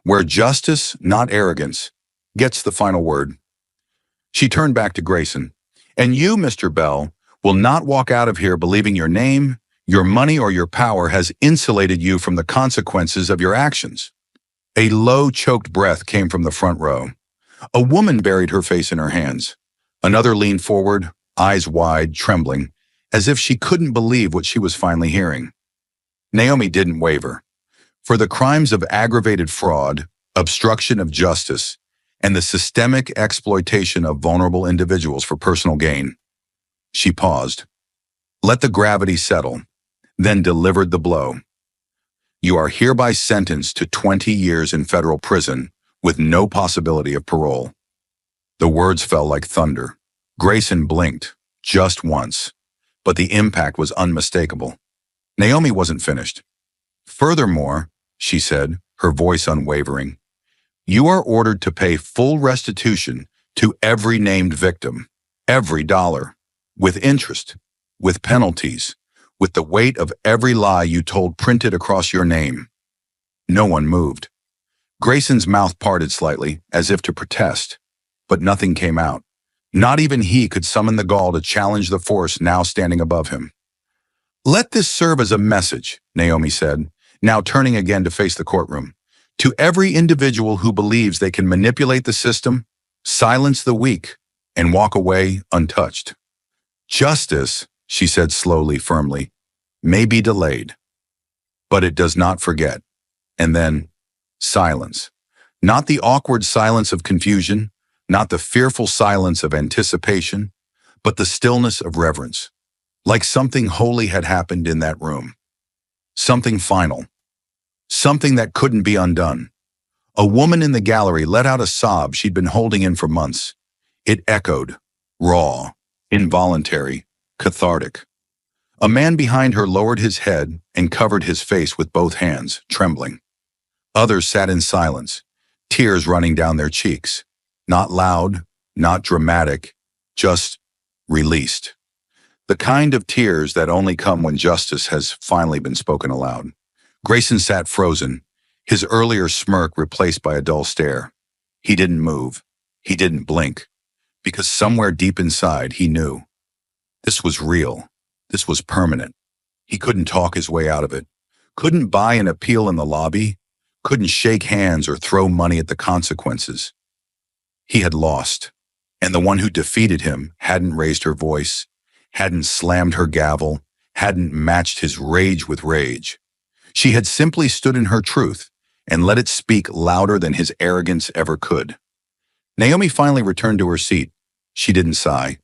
Speaker 1: where justice, not arrogance, gets the final word. She turned back to Grayson. And you, Mr. Bell, will not walk out of here believing your name, your money, or your power has insulated you from the consequences of your actions. A low, choked breath came from the front row. A woman buried her face in her hands. Another leaned forward, eyes wide, trembling, as if she couldn't believe what she was finally hearing. Naomi didn't waver. For the crimes of aggravated fraud, obstruction of justice, and the systemic exploitation of vulnerable individuals for personal gain, she paused, let the gravity settle, then delivered the blow. You are hereby sentenced to 20 years in federal prison with no possibility of parole. The words fell like thunder. Grayson blinked, just once, but the impact was unmistakable. Naomi wasn't finished. Furthermore, she said, her voice unwavering, you are ordered to pay full restitution to every named victim, every dollar, with interest, with penalties, with the weight of every lie you told printed across your name. No one moved. Grayson's mouth parted slightly, as if to protest, but nothing came out. Not even he could summon the gall to challenge the force now standing above him. Let this serve as a message, Naomi said, now turning again to face the courtroom. To every individual who believes they can manipulate the system, silence the weak, and walk away untouched. Justice, she said slowly, firmly, may be delayed, but it does not forget. And then, silence. Not the awkward silence of confusion, not the fearful silence of anticipation, but the stillness of reverence, like something holy had happened in that room. Something final. Something that couldn't be undone. A woman in the gallery let out a sob she'd been holding in for months. It echoed, raw, involuntary, cathartic. A man behind her lowered his head and covered his face with both hands, trembling. Others sat in silence, tears running down their cheeks. Not loud, not dramatic, just released. The kind of tears that only come when justice has finally been spoken aloud. Grayson sat frozen, his earlier smirk replaced by a dull stare. He didn't move. He didn't blink. Because somewhere deep inside, he knew. This was real. This was permanent. He couldn't talk his way out of it. Couldn't buy an appeal in the lobby. Couldn't shake hands or throw money at the consequences. He had lost. And the one who defeated him hadn't raised her voice, hadn't slammed her gavel, hadn't matched his rage with rage. She had simply stood in her truth and let it speak louder than his arrogance ever could. Naomi finally returned to her seat. She didn't sigh,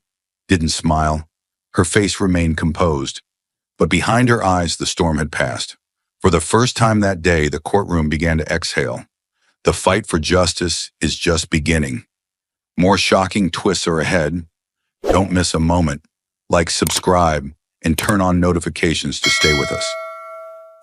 Speaker 1: didn't smile. Her face remained composed, but behind her eyes the storm had passed. For the first time that day, the courtroom began to exhale. The fight for justice is just beginning. More shocking twists are ahead. Don't miss a moment. Like, subscribe, and turn on notifications to stay with us.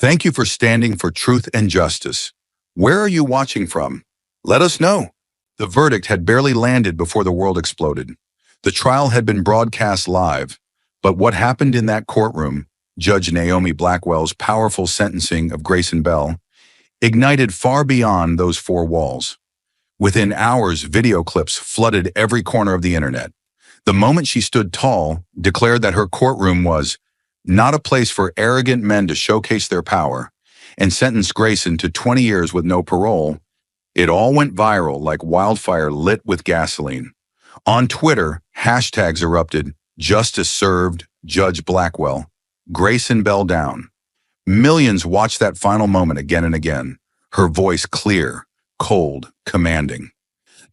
Speaker 1: Thank you for standing for truth and justice. Where are you watching from? Let us know. The verdict had barely landed before the world exploded. The trial had been broadcast live, but what happened in that courtroom, Judge Naomi Blackwell's powerful sentencing of Grayson Bell, ignited far beyond those four walls. Within hours, video clips flooded every corner of the internet. The moment she stood tall, declared that her courtroom was not a place for arrogant men to showcase their power, and sentenced Grayson to 20 years with no parole, it all went viral like wildfire lit with gasoline. On Twitter, hashtags erupted, Justice Served, Judge Blackwell, Grayson Bell down. Millions watched that final moment again and again, her voice clear, cold, commanding.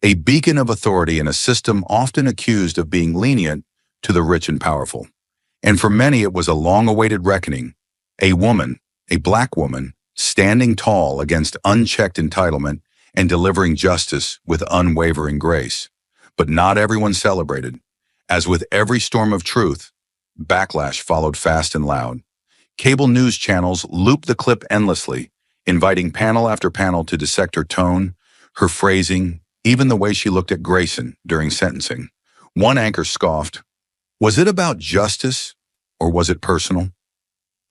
Speaker 1: A beacon of authority in a system often accused of being lenient to the rich and powerful. And for many, it was a long-awaited reckoning. A woman, a black woman, standing tall against unchecked entitlement and delivering justice with unwavering grace. But not everyone celebrated. As with every storm of truth, Backlash followed fast and loud. Cable news channels looped the clip endlessly, inviting panel after panel to dissect her tone, her phrasing, even the way she looked at Grayson during sentencing. One anchor scoffed, "Was it about justice, or was it personal?"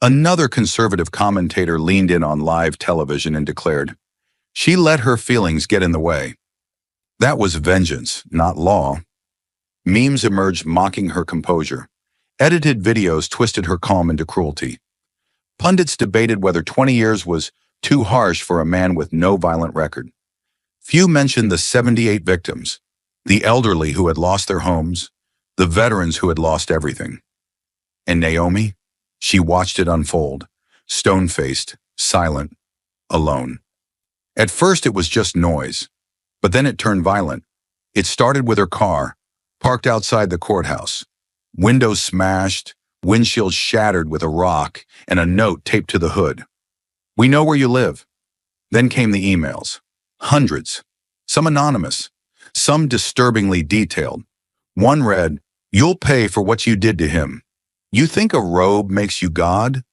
Speaker 1: Another conservative commentator leaned in on live television and declared, "She let her feelings get in the way." That was vengeance, not law. Memes emerged mocking her composure. Edited videos twisted her calm into cruelty. Pundits debated whether 20 years was too harsh for a man with no violent record. Few mentioned the 78 victims, the elderly who had lost their homes, the veterans who had lost everything. And Naomi? She watched it unfold, stone-faced, silent, alone. At first it was just noise, but then it turned violent. It started with her car, parked outside the courthouse. Windows smashed, windshield shattered with a rock, and a note taped to the hood. "We know where you live." Then came the emails. Hundreds. Some anonymous. Some disturbingly detailed. One read, "You'll pay for what you did to him. You think a robe makes you God?"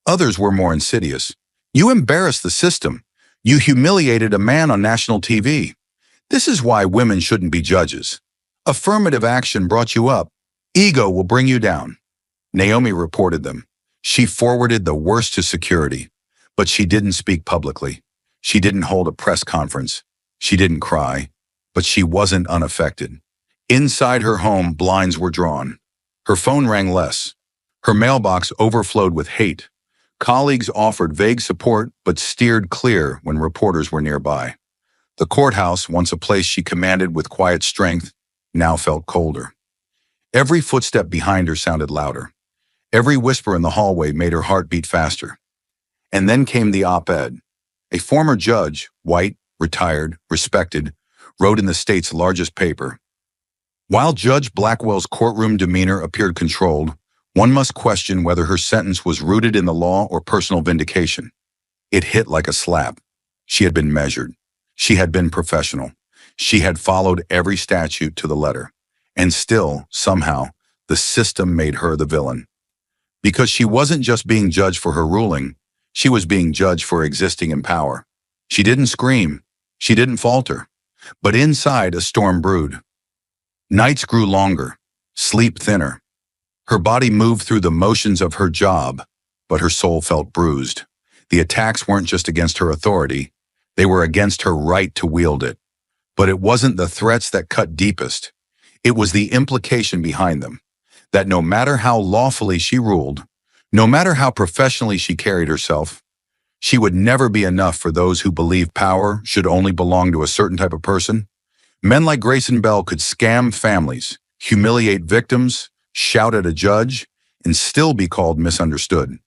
Speaker 1: Others were more insidious. "You embarrassed the system. You humiliated a man on national TV. This is why women shouldn't be judges. Affirmative action brought you up. Ego will bring you down." Naomi reported them. She forwarded the worst to security, but she didn't speak publicly. She didn't hold a press conference. She didn't cry, but she wasn't unaffected. Inside her home, blinds were drawn. Her phone rang less. Her mailbox overflowed with hate. Colleagues offered vague support, but steered clear when reporters were nearby. The courthouse, once a place she commanded with quiet strength, now felt colder. Every footstep behind her sounded louder. Every whisper in the hallway made her heart beat faster. And then came the op-ed. A former judge, white, retired, respected, wrote in the state's largest paper, "While Judge Blackwell's courtroom demeanor appeared controlled, one must question whether her sentence was rooted in the law or personal vindication." It hit like a slap. She had been measured. She had been professional. She had followed every statute to the letter. And still, somehow, the system made her the villain. Because she wasn't just being judged for her ruling, she was being judged for existing in power. She didn't scream. She didn't falter. But inside, a storm brewed. Nights grew longer, sleep thinner. Her body moved through the motions of her job, but her soul felt bruised. The attacks weren't just against her authority. They were against her right to wield it. But it wasn't the threats that cut deepest. It was the implication behind them, that no matter how lawfully she ruled, no matter how professionally she carried herself, she would never be enough for those who believed power should only belong to a certain type of person. Men like Grayson Bell could scam families, humiliate victims, shout at a judge, and still be called misunderstood.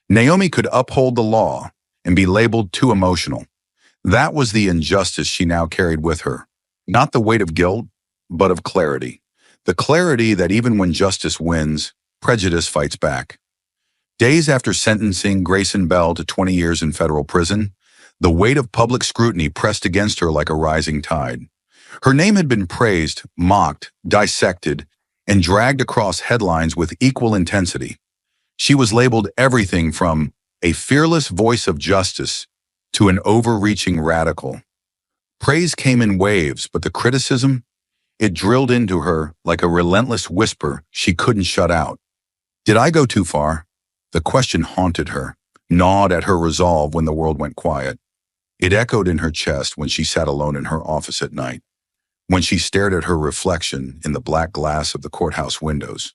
Speaker 1: Naomi could uphold the law and be labeled too emotional. That was the injustice she now carried with her. Not the weight of guilt, but of clarity. The clarity that even when justice wins, prejudice fights back. Days after sentencing Grayson Bell to 20 years in federal prison, the weight of public scrutiny pressed against her like a rising tide. Her name had been praised, mocked, dissected, and dragged across headlines with equal intensity. She was labeled everything from a fearless voice of justice to an overreaching radical. Praise came in waves, but the criticism, it drilled into her like a relentless whisper she couldn't shut out. Did I go too far? The question haunted her, gnawed at her resolve when the world went quiet. It echoed in her chest when she sat alone in her office at night, when she stared at her reflection in the black glass of the courthouse windows.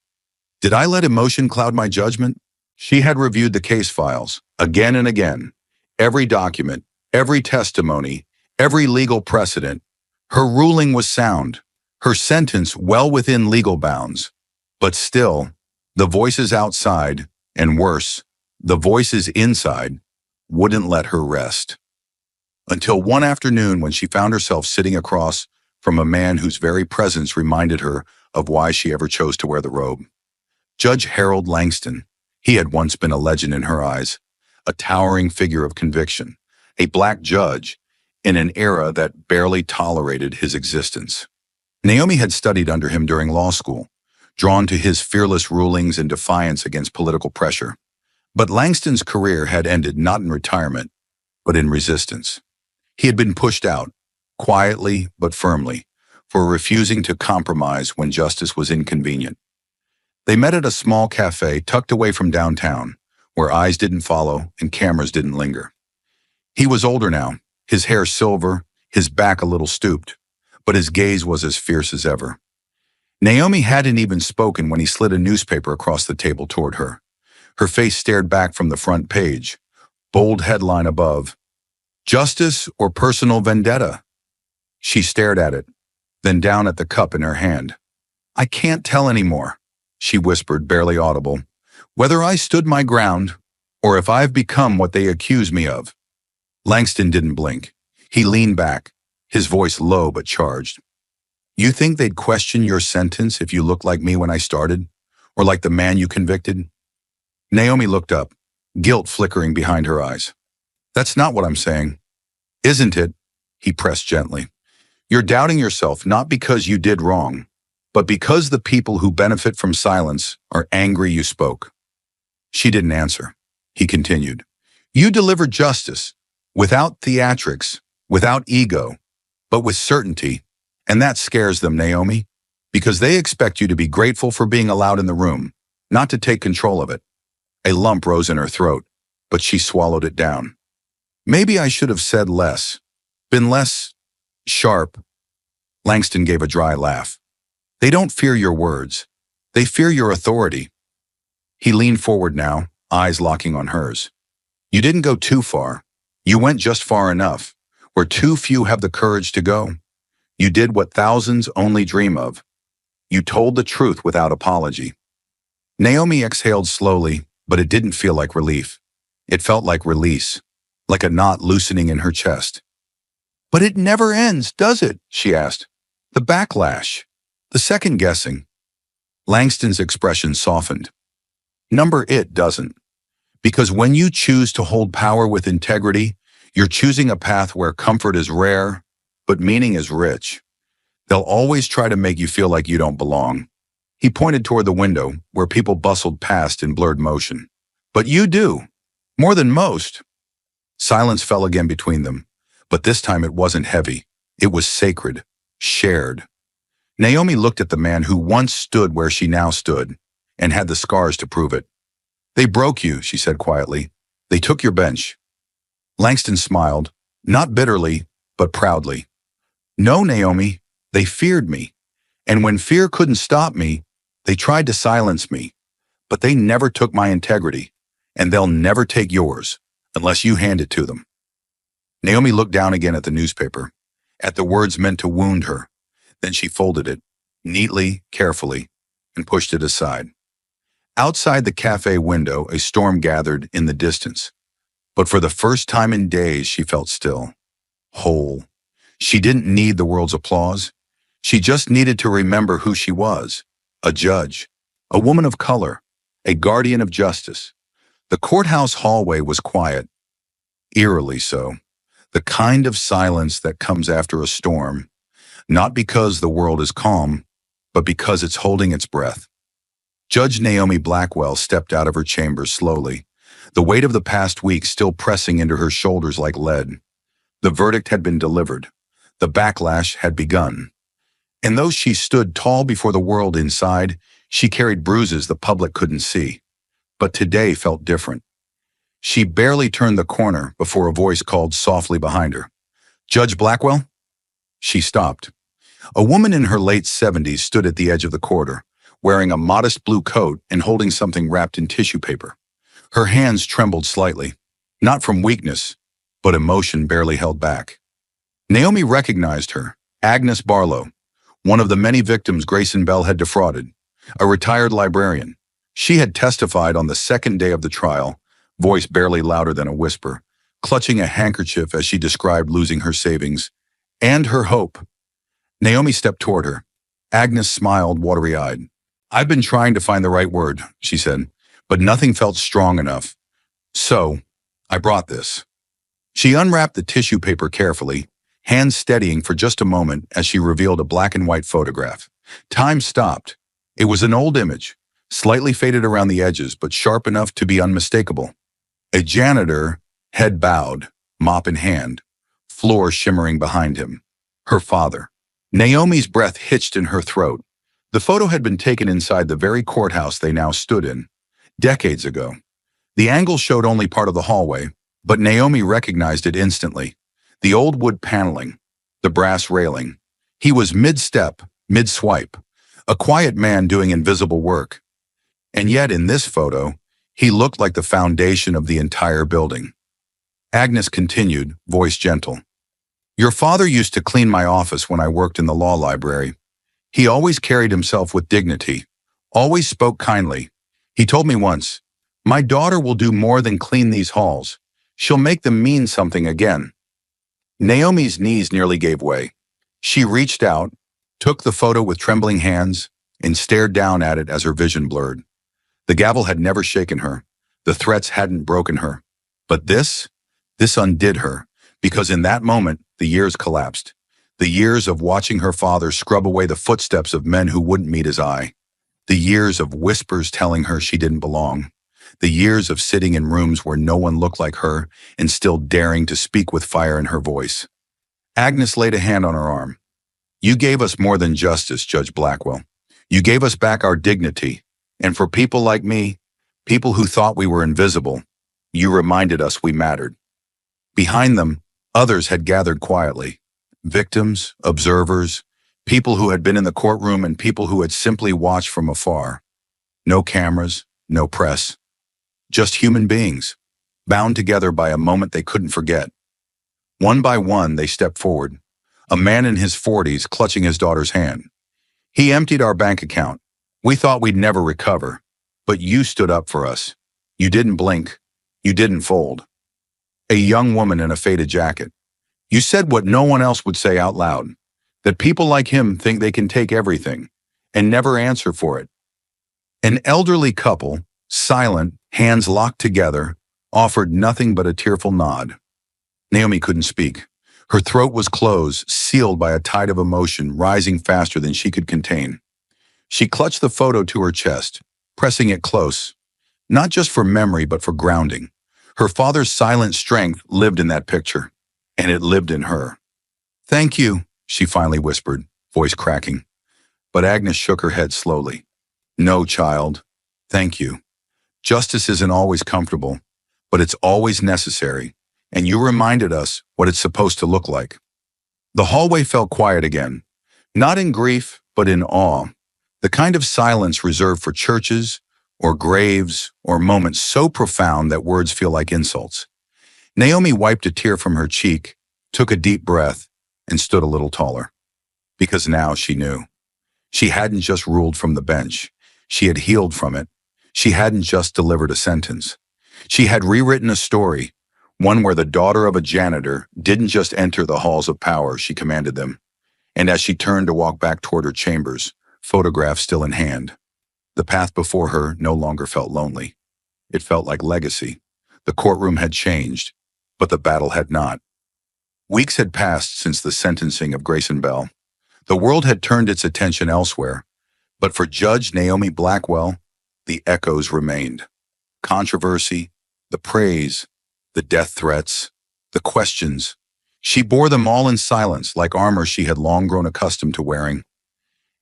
Speaker 1: Did I let emotion cloud my judgment? She had reviewed the case files again and again, every document, every testimony, every legal precedent. Her ruling was sound, her sentence well within legal bounds. But still, the voices outside, and worse, the voices inside, wouldn't let her rest. Until one afternoon when she found herself sitting across from a man whose very presence reminded her of why she ever chose to wear the robe. Judge Harold Langston. He had once been a legend in her eyes, a towering figure of conviction, a black judge in an era that barely tolerated his existence. Naomi had studied under him during law school, drawn to his fearless rulings and defiance against political pressure. But Langston's career had ended not in retirement, but in resistance. He had been pushed out, quietly but firmly, for refusing to compromise when justice was inconvenient. They met at a small cafe tucked away from downtown, where eyes didn't follow and cameras didn't linger. He was older now, his hair silver, his back a little stooped, but his gaze was as fierce as ever. Naomi hadn't even spoken when he slid a newspaper across the table toward her. Her face stared back from the front page, bold headline above, "Justice or Personal Vendetta?" She stared at it, then down at the cup in her hand. "I can't tell anymore," she whispered, barely audible, "whether I stood my ground or if I've become what they accuse me of." Langston didn't blink. He leaned back, his voice low but charged. "You think they'd question your sentence if you looked like me when I started? Or like the man you convicted?" Naomi looked up, guilt flickering behind her eyes. "That's not what I'm saying." "Isn't it?" He pressed gently. "You're doubting yourself not because you did wrong, but because the people who benefit from silence are angry you spoke." She didn't answer. He continued. "You delivered justice, without theatrics, without ego, but with certainty, and that scares them, Naomi, because they expect you to be grateful for being allowed in the room, not to take control of it." A lump rose in her throat, but she swallowed it down. "Maybe I should have said less, been less sharp." Langston gave a dry laugh. "They don't fear your words. They fear your authority." He leaned forward now, eyes locking on hers. "You didn't go too far. You went just far enough, where too few have the courage to go. You did what thousands only dream of. You told the truth without apology." Naomi exhaled slowly, but it didn't feel like relief. It felt like release, like a knot loosening in her chest. "But it never ends, does it?" she asked. "The backlash, the second guessing." Langston's expression softened. It doesn't. Because when you choose to hold power with integrity, you're choosing a path where comfort is rare, but meaning is rich. They'll always try to make you feel like you don't belong. He pointed toward the window, where people bustled past in blurred motion. "But you do. More than most." Silence fell again between them, but this time it wasn't heavy. It was sacred, shared. Naomi looked at the man who once stood where she now stood, and had the scars to prove it. "They broke you," she said quietly. "They took your bench." Langston smiled, not bitterly, but proudly. "No, Naomi, they feared me. And when fear couldn't stop me, they tried to silence me. But they never took my integrity, and they'll never take yours, unless you hand it to them." Naomi looked down again at the newspaper, at the words meant to wound her. Then she folded it, neatly, carefully, and pushed it aside. Outside the cafe window, a storm gathered in the distance. But for the first time in days, she felt still, whole. She didn't need the world's applause. She just needed to remember who she was, a judge, a woman of color, a guardian of justice. The courthouse hallway was quiet, eerily so, the kind of silence that comes after a storm, not because the world is calm, but because it's holding its breath. Judge Naomi Blackwell stepped out of her chambers slowly, the weight of the past week still pressing into her shoulders like lead. The verdict had been delivered. The backlash had begun. And though she stood tall before the world inside, she carried bruises the public couldn't see. But today felt different. She barely turned the corner before a voice called softly behind her. "Judge Blackwell?" She stopped. A woman in her late 70s stood at the edge of the corridor, wearing a modest blue coat and holding something wrapped in tissue paper. Her hands trembled slightly, not from weakness, but emotion barely held back. Naomi recognized her, Agnes Barlow, one of the many victims Grayson Bell had defrauded, a retired librarian. She had testified on the second day of the trial, voice barely louder than a whisper, clutching a handkerchief as she described losing her savings and her hope. Naomi stepped toward her. Agnes smiled, watery-eyed. "I've been trying to find the right word," she said, "but nothing felt strong enough. So, I brought this." She unwrapped the tissue paper carefully, hands steadying for just a moment as she revealed a black and white photograph. Time stopped, It was an old image, slightly faded around the edges, but sharp enough to be unmistakable. A janitor, head bowed, mop in hand, floor shimmering behind him. Her father. Naomi's breath hitched in her throat. The photo had been taken inside the very courthouse they now stood in, decades ago. The angle showed only part of the hallway, but Naomi recognized it instantly. The old wood paneling, the brass railing. He was mid-step, mid-swipe, a quiet man doing invisible work. And yet in this photo, he looked like the foundation of the entire building. Agnes continued, voice gentle. Your father used to clean my office when I worked in the law library. He always carried himself with dignity, always spoke kindly. He told me once, my daughter will do more than clean these halls. She'll make them mean something again. Naomi's knees nearly gave way. She reached out, took the photo with trembling hands, and stared down at it as her vision blurred. The gavel had never shaken her. The threats hadn't broken her. But this undid her, because in that moment, the years collapsed. The years of watching her father scrub away the footsteps of men who wouldn't meet his eye. The years of whispers telling her she didn't belong. The years of sitting in rooms where no one looked like her and still daring to speak with fire in her voice. Agnes laid a hand on her arm. You gave us more than justice, Judge Blackwell. You gave us back our dignity. And for people like me, people who thought we were invisible, you reminded us we mattered. Behind them, others had gathered quietly. Victims, observers, people who had been in the courtroom and people who had simply watched from afar. No cameras, no press. Just human beings, bound together by a moment they couldn't forget. One by one, they stepped forward. A man in his 40s clutching his daughter's hand. He emptied our bank account. We thought we'd never recover, but you stood up for us. You didn't blink. You didn't fold. A young woman in a faded jacket. You said what no one else would say out loud, that people like him think they can take everything and never answer for it. An elderly couple, silent, hands locked together, offered nothing but a tearful nod. Naomi couldn't speak. Her throat was closed, sealed by a tide of emotion rising faster than she could contain. She clutched the photo to her chest, pressing it close, not just for memory but for grounding. Her father's silent strength lived in that picture, and it lived in her. Thank you, she finally whispered, voice cracking. But Agnes shook her head slowly. No, child. Thank you. Justice isn't always comfortable, but it's always necessary, and you reminded us what it's supposed to look like. The hallway felt quiet again, not in grief, but in awe, the kind of silence reserved for churches or graves or moments so profound that words feel like insults. Naomi wiped a tear from her cheek, took a deep breath, and stood a little taller. Because now she knew. She hadn't just ruled from the bench. She had healed from it. She hadn't just delivered a sentence. She had rewritten a story, one where the daughter of a janitor didn't just enter the halls of power, she commanded them. And as she turned to walk back toward her chambers, photograph still in hand, the path before her no longer felt lonely. It felt like legacy. The courtroom had changed, but the battle had not. Weeks had passed since the sentencing of Grayson Bell. The world had turned its attention elsewhere, but for Judge Naomi Blackwell, the echoes remained. Controversy, the praise, the death threats, the questions. She bore them all in silence, like armor she had long grown accustomed to wearing.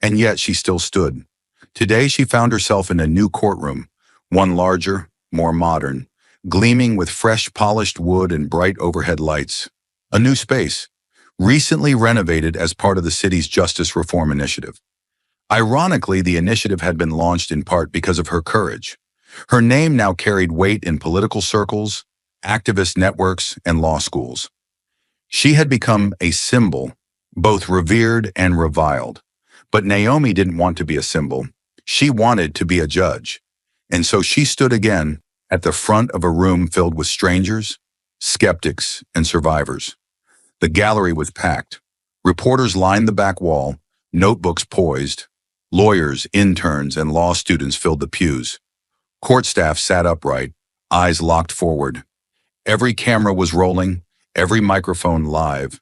Speaker 1: And yet she still stood. Today she found herself in a new courtroom, one larger, more modern, gleaming with fresh polished wood and bright overhead lights. A new space, recently renovated as part of the city's Justice Reform Initiative. Ironically, the initiative had been launched in part because of her courage. Her name now carried weight in political circles, activist networks, and law schools. She had become a symbol, both revered and reviled. But Naomi didn't want to be a symbol. She wanted to be a judge. And so she stood again at the front of a room filled with strangers, skeptics, and survivors. The gallery was packed. Reporters lined the back wall, notebooks poised. Lawyers, interns, and law students filled the pews. Court staff sat upright, eyes locked forward. Every camera was rolling, every microphone live.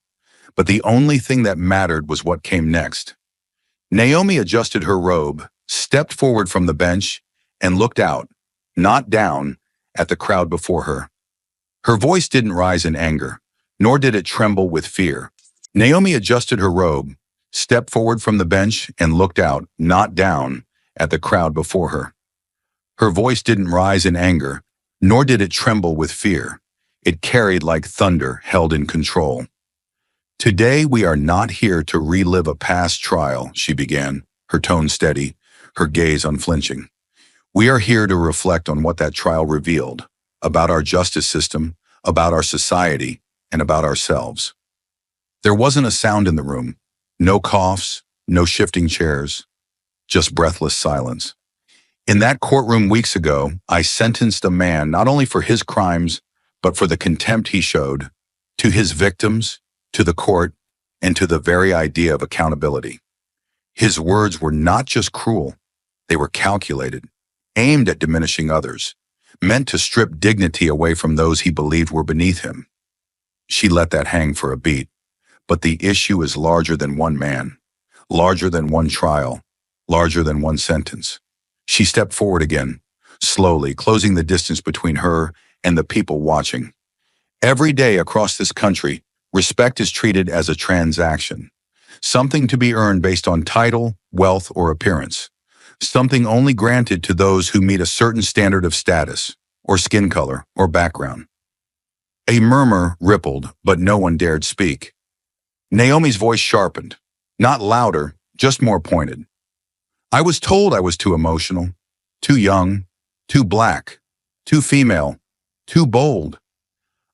Speaker 1: But the only thing that mattered was what came next. Naomi adjusted her robe, stepped forward from the bench and looked out, not down, at the crowd before her. Her voice didn't rise in anger, nor did it tremble with fear. Naomi adjusted her robe, stepped forward from the bench, and looked out, not down, at the crowd before her. Her voice didn't rise in anger, nor did it tremble with fear. It carried like thunder held in control. "Today we are not here to relive a past trial," she began, her tone steady, her gaze unflinching. "We are here to reflect on what that trial revealed, about our justice system, about our society, and about ourselves." There wasn't a sound in the room, no coughs, no shifting chairs, just breathless silence. "In that courtroom weeks ago, I sentenced a man not only for his crimes, but for the contempt he showed to his victims, to the court, and to the very idea of accountability. His words were not just cruel, they were calculated, aimed at diminishing others, meant to strip dignity away from those he believed were beneath him." She let that hang for a beat. But the issue is larger than one man, larger than one trial, larger than one sentence. She stepped forward again, slowly, closing the distance between her and the people watching. Every day across this country, respect is treated as a transaction, something to be earned based on title, wealth, or appearance, something only granted to those who meet a certain standard of status, or skin color, or background. A murmur rippled, but no one dared speak. Naomi's voice sharpened, not louder, just more pointed. "I was told I was too emotional, too young, too black, too female, too bold.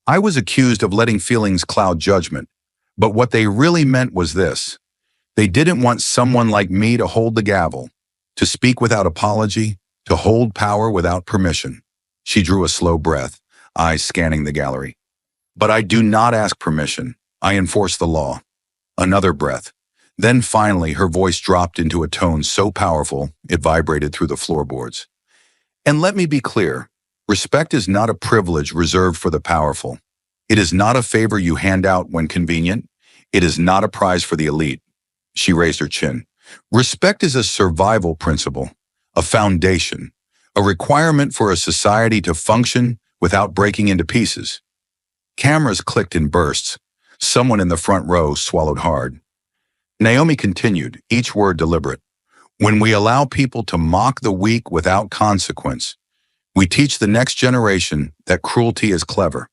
Speaker 1: I was accused of letting feelings cloud judgment, but what they really meant was this. They didn't want someone like me to hold the gavel, to speak without apology, to hold power without permission." She drew a slow breath, eyes scanning the gallery. "But I do not ask permission. I enforce the law." Another breath. Then finally, her voice dropped into a tone so powerful it vibrated through the floorboards. "And let me be clear, respect is not a privilege reserved for the powerful. It is not a favor you hand out when convenient. It is not a prize for the elite." She raised her chin. "Respect is a survival principle, a foundation, a requirement for a society to function without breaking into pieces." Cameras clicked in bursts. Someone in the front row swallowed hard. Naomi continued, each word deliberate. "When we allow people to mock the weak without consequence, we teach the next generation that cruelty is clever.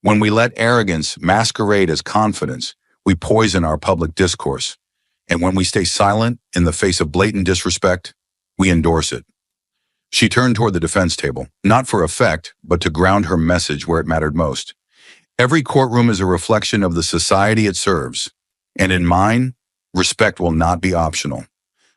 Speaker 1: When we let arrogance masquerade as confidence, we poison our public discourse. And when we stay silent in the face of blatant disrespect, we endorse it." She turned toward the defense table, not for effect, but to ground her message where it mattered most. "Every courtroom is a reflection of the society it serves. And in mine, respect will not be optional.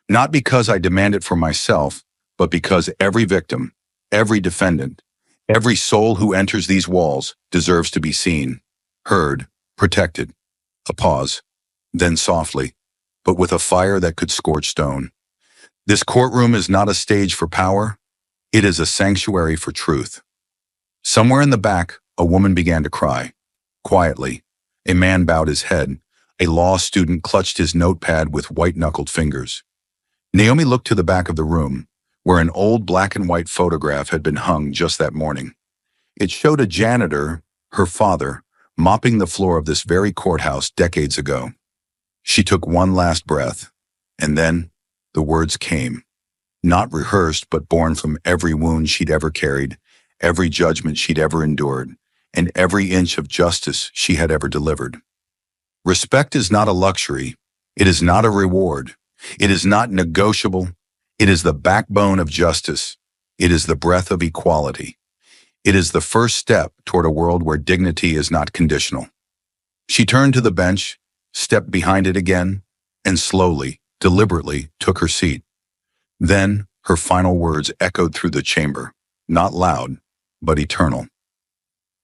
Speaker 1: Not because I demand it for myself, but because every victim, every defendant, every soul who enters these walls deserves to be seen, heard, protected." A pause, then softly, but with a fire that could scorch stone. "This courtroom is not a stage for power. It is a sanctuary for truth." Somewhere in the back, a woman began to cry. Quietly, a man bowed his head. A law student clutched his notepad with white-knuckled fingers. Naomi looked to the back of the room, where an old black-and-white photograph had been hung just that morning. It showed a janitor, her father, mopping the floor of this very courthouse decades ago. She took one last breath, and then the words came, not rehearsed but born from every wound she'd ever carried, every judgment she'd ever endured, and every inch of justice she had ever delivered. "Respect is not a luxury. It is not a reward. It is not negotiable. It is the backbone of justice. It is the breath of equality. It is the first step toward a world where dignity is not conditional." She turned to the bench, stepped behind it again, and slowly, deliberately took her seat. Then her final words echoed through the chamber, not loud, but eternal.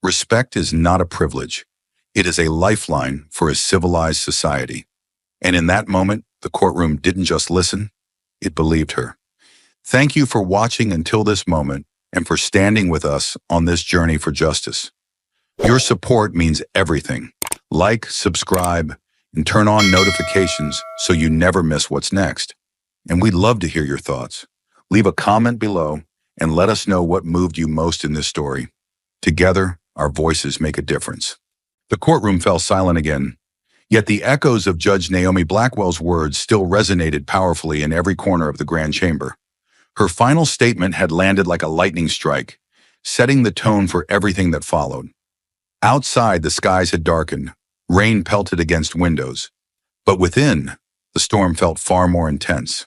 Speaker 1: "Respect is not a privilege. It is a lifeline for a civilized society." And in that moment, the courtroom didn't just listen, it believed her. Thank you for watching until this moment and for standing with us on this journey for justice. Your support means everything. Like, subscribe, and turn on notifications so you never miss what's next. and we'd love to hear your thoughts. Leave a comment below and let us know what moved you most in this story. Together, our voices make a difference. The courtroom fell silent again, yet the echoes of Judge Naomi Blackwell's words still resonated powerfully in every corner of the grand chamber. Her final statement had landed like a lightning strike, setting the tone for everything that followed. Outside, the skies had darkened, rain pelted against windows. But within, the storm felt far more intense.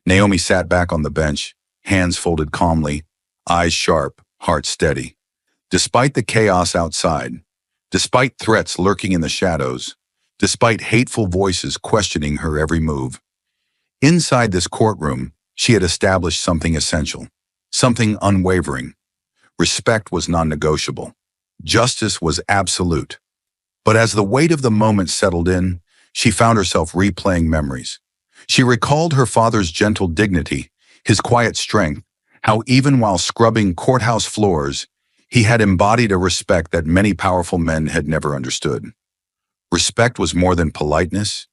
Speaker 1: Naomi sat back on the bench, hands folded calmly, eyes sharp, heart steady. Despite the chaos outside, despite threats lurking in the shadows, despite hateful voices questioning her every move, inside this courtroom, she had established something essential, something unwavering. Respect was non-negotiable. Justice was absolute. But as the weight of the moment settled in, she found herself replaying memories. She recalled her father's gentle dignity, his quiet strength, how even while scrubbing courthouse floors, he had embodied a respect that many powerful men had never understood. Respect was more than politeness.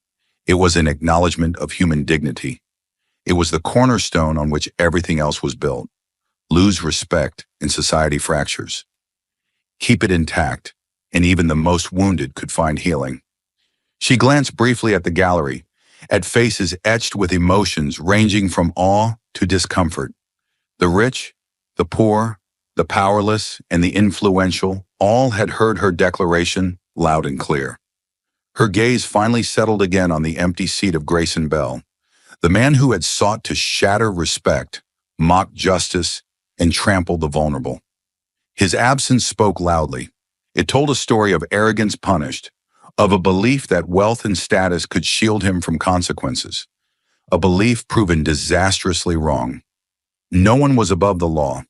Speaker 1: It was an acknowledgement of human dignity. It was the cornerstone on which everything else was built. Lose respect and society fractures. Keep it intact, and even the most wounded could find healing. She glanced briefly at the gallery, at faces etched with emotions ranging from awe to discomfort. The rich, the poor, the powerless, and the influential all had heard her declaration loud and clear. Her gaze finally settled again on the empty seat of Grayson Bell, the man who had sought to shatter respect, mock justice, and trample the vulnerable. His absence spoke loudly. It told a story of arrogance punished, of a belief that wealth and status could shield him from consequences, a belief proven disastrously wrong. No one was above the law.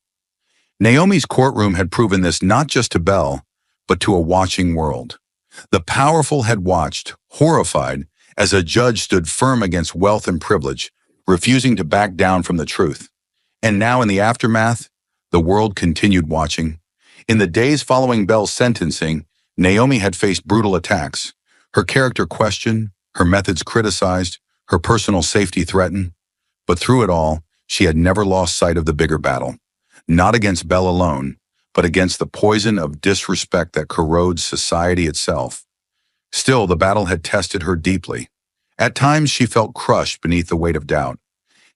Speaker 1: Naomi's courtroom had proven this not just to Bell, but to a watching world. The powerful had watched, horrified, as a judge stood firm against wealth and privilege, refusing to back down from the truth. And now in the aftermath, the world continued watching. In the days following Bell's sentencing, Naomi had faced brutal attacks, her character questioned, her methods criticized, her personal safety threatened. But through it all, she had never lost sight of the bigger battle, not against Bell alone, but against the poison of disrespect that corrodes society itself. Still, the battle had tested her deeply. At times, she felt crushed beneath the weight of doubt.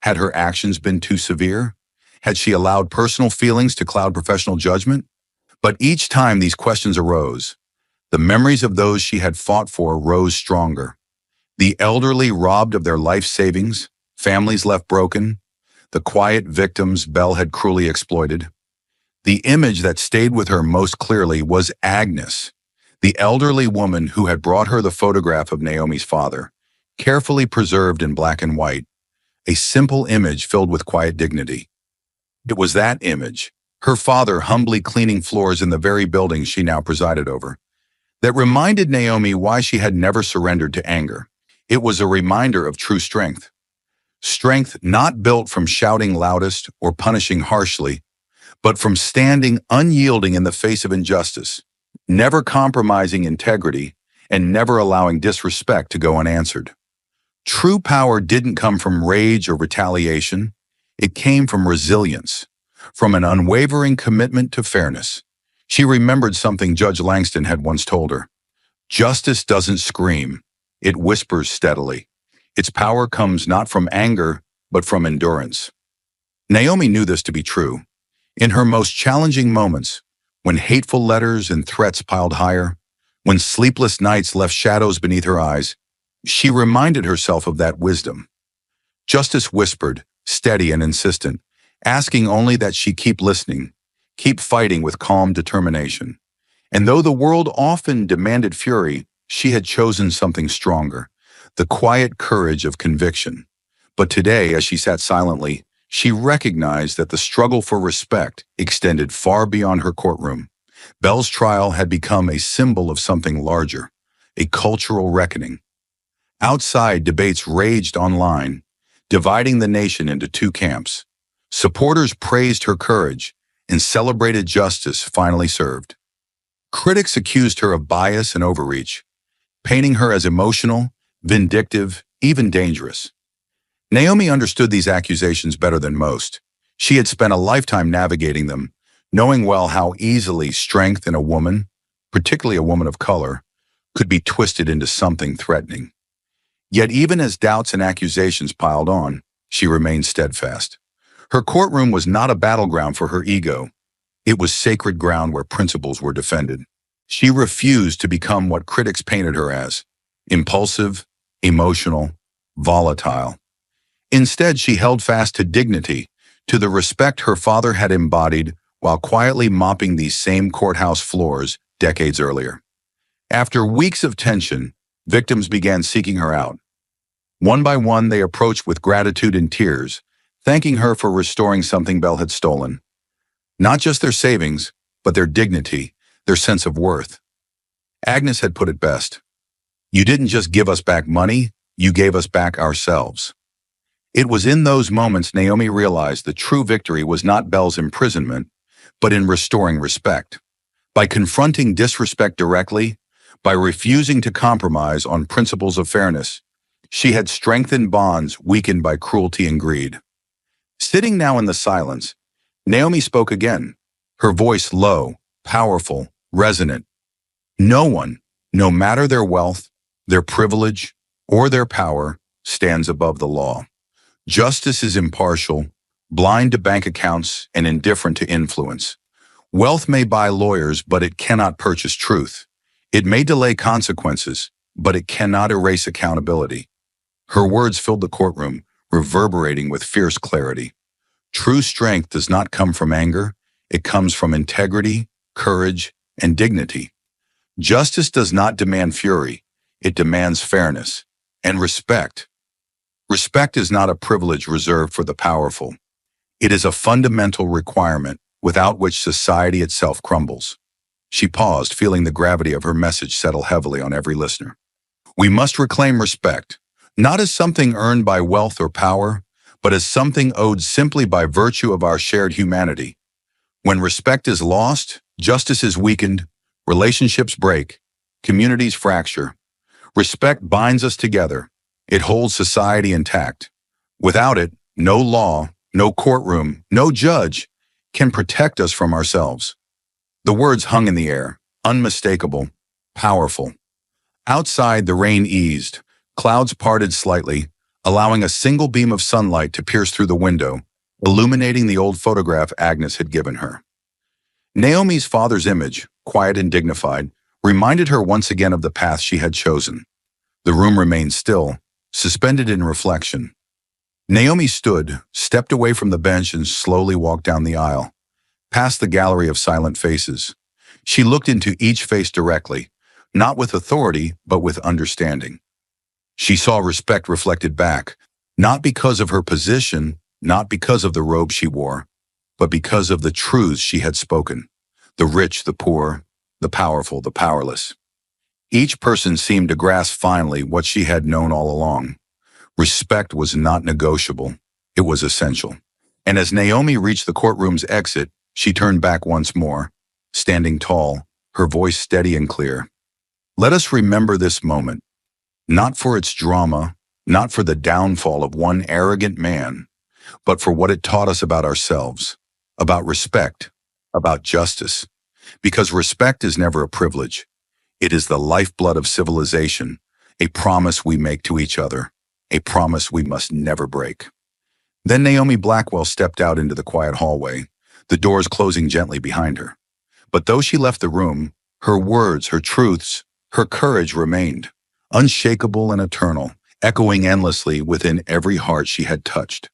Speaker 1: Had her actions been too severe? Had she allowed personal feelings to cloud professional judgment? But each time these questions arose, the memories of those she had fought for rose stronger. The elderly robbed of their life savings, families left broken, the quiet victims Bell had cruelly exploited. The image that stayed with her most clearly was Agnes, the elderly woman who had brought her the photograph of Naomi's father, carefully preserved in black and white, a simple image filled with quiet dignity. It was that image, her father humbly cleaning floors in the very building she now presided over, that reminded Naomi why she had never surrendered to anger. It was a reminder of true strength. Strength not built from shouting loudest or punishing harshly, but from standing unyielding in the face of injustice, never compromising integrity, and never allowing disrespect to go unanswered. True power didn't come from rage or retaliation. It came from resilience, from an unwavering commitment to fairness. She remembered something Judge Langston had once told her. Justice doesn't scream, it whispers steadily. Its power comes not from anger, but from endurance. Naomi knew this to be true. In her most challenging moments, when hateful letters and threats piled higher, when sleepless nights left shadows beneath her eyes, she reminded herself of that wisdom. Justice whispered, steady and insistent, asking only that she keep listening, keep fighting with calm determination. And though the world often demanded fury, she had chosen something stronger, the quiet courage of conviction. But today, as she sat silently, she recognized that the struggle for respect extended far beyond her courtroom. Bell's trial had become a symbol of something larger, a cultural reckoning. Outside, debates raged online, dividing the nation into two camps. Supporters praised her courage and celebrated justice finally served. Critics accused her of bias and overreach, painting her as emotional, vindictive, even dangerous. Naomi understood these accusations better than most. She had spent a lifetime navigating them, knowing well how easily strength in a woman, particularly a woman of color, could be twisted into something threatening. Yet even as doubts and accusations piled on, she remained steadfast. Her courtroom was not a battleground for her ego. It was sacred ground where principles were defended. She refused to become what critics painted her as: impulsive, emotional, volatile. Instead, she held fast to dignity, to the respect her father had embodied while quietly mopping these same courthouse floors decades earlier. After weeks of tension, victims began seeking her out. One by one, they approached with gratitude and tears, thanking her for restoring something Belle had stolen. Not just their savings, but their dignity, their sense of worth. Agnes had put it best: "You didn't just give us back money, you gave us back ourselves." It was in those moments Naomi realized the true victory was not Belle's imprisonment, but in restoring respect. By confronting disrespect directly, by refusing to compromise on principles of fairness, she had strengthened bonds weakened by cruelty and greed. Sitting now in the silence, Naomi spoke again, her voice low, powerful, resonant. No one, no matter their wealth, their privilege, or their power, stands above the law. Justice is impartial, blind to bank accounts, and indifferent to influence. Wealth may buy lawyers, but it cannot purchase truth. It may delay consequences, but it cannot erase accountability. Her words filled the courtroom, reverberating with fierce clarity. True strength does not come from anger. It comes from integrity, courage, and dignity. Justice does not demand fury. It demands fairness and respect. Respect is not a privilege reserved for the powerful. It is a fundamental requirement without which society itself crumbles. She paused, feeling the gravity of her message settle heavily on every listener. We must reclaim respect, not as something earned by wealth or power, but as something owed simply by virtue of our shared humanity. When respect is lost, justice is weakened, relationships break, communities fracture. Respect binds us together. It holds society intact. Without it, no law, no courtroom, no judge can protect us from ourselves. The words hung in the air, unmistakable, powerful. Outside, the rain eased. Clouds parted slightly, allowing a single beam of sunlight to pierce through the window, illuminating the old photograph Agnes had given her. Naomi's father's image, quiet and dignified, reminded her once again of the path she had chosen. The room remained still, suspended in reflection. Naomi stood, stepped away from the bench, and slowly walked down the aisle, past the gallery of silent faces. She looked into each face directly, not with authority, but with understanding. She saw respect reflected back, not because of her position, not because of the robe she wore, but because of the truths she had spoken: the rich, the poor, the powerful, the powerless. Each person seemed to grasp finally what she had known all along. Respect was not negotiable, it was essential. And as Naomi reached the courtroom's exit, she turned back once more, standing tall, her voice steady and clear. Let us remember this moment, not for its drama, not for the downfall of one arrogant man, but for what it taught us about ourselves, about respect, about justice. Because respect is never a privilege. It is the lifeblood of civilization, a promise we make to each other, a promise we must never break. Then Naomi Blackwell stepped out into the quiet hallway, the doors closing gently behind her. But though she left the room, her words, her truths, her courage remained, unshakable and eternal, echoing endlessly within every heart she had touched.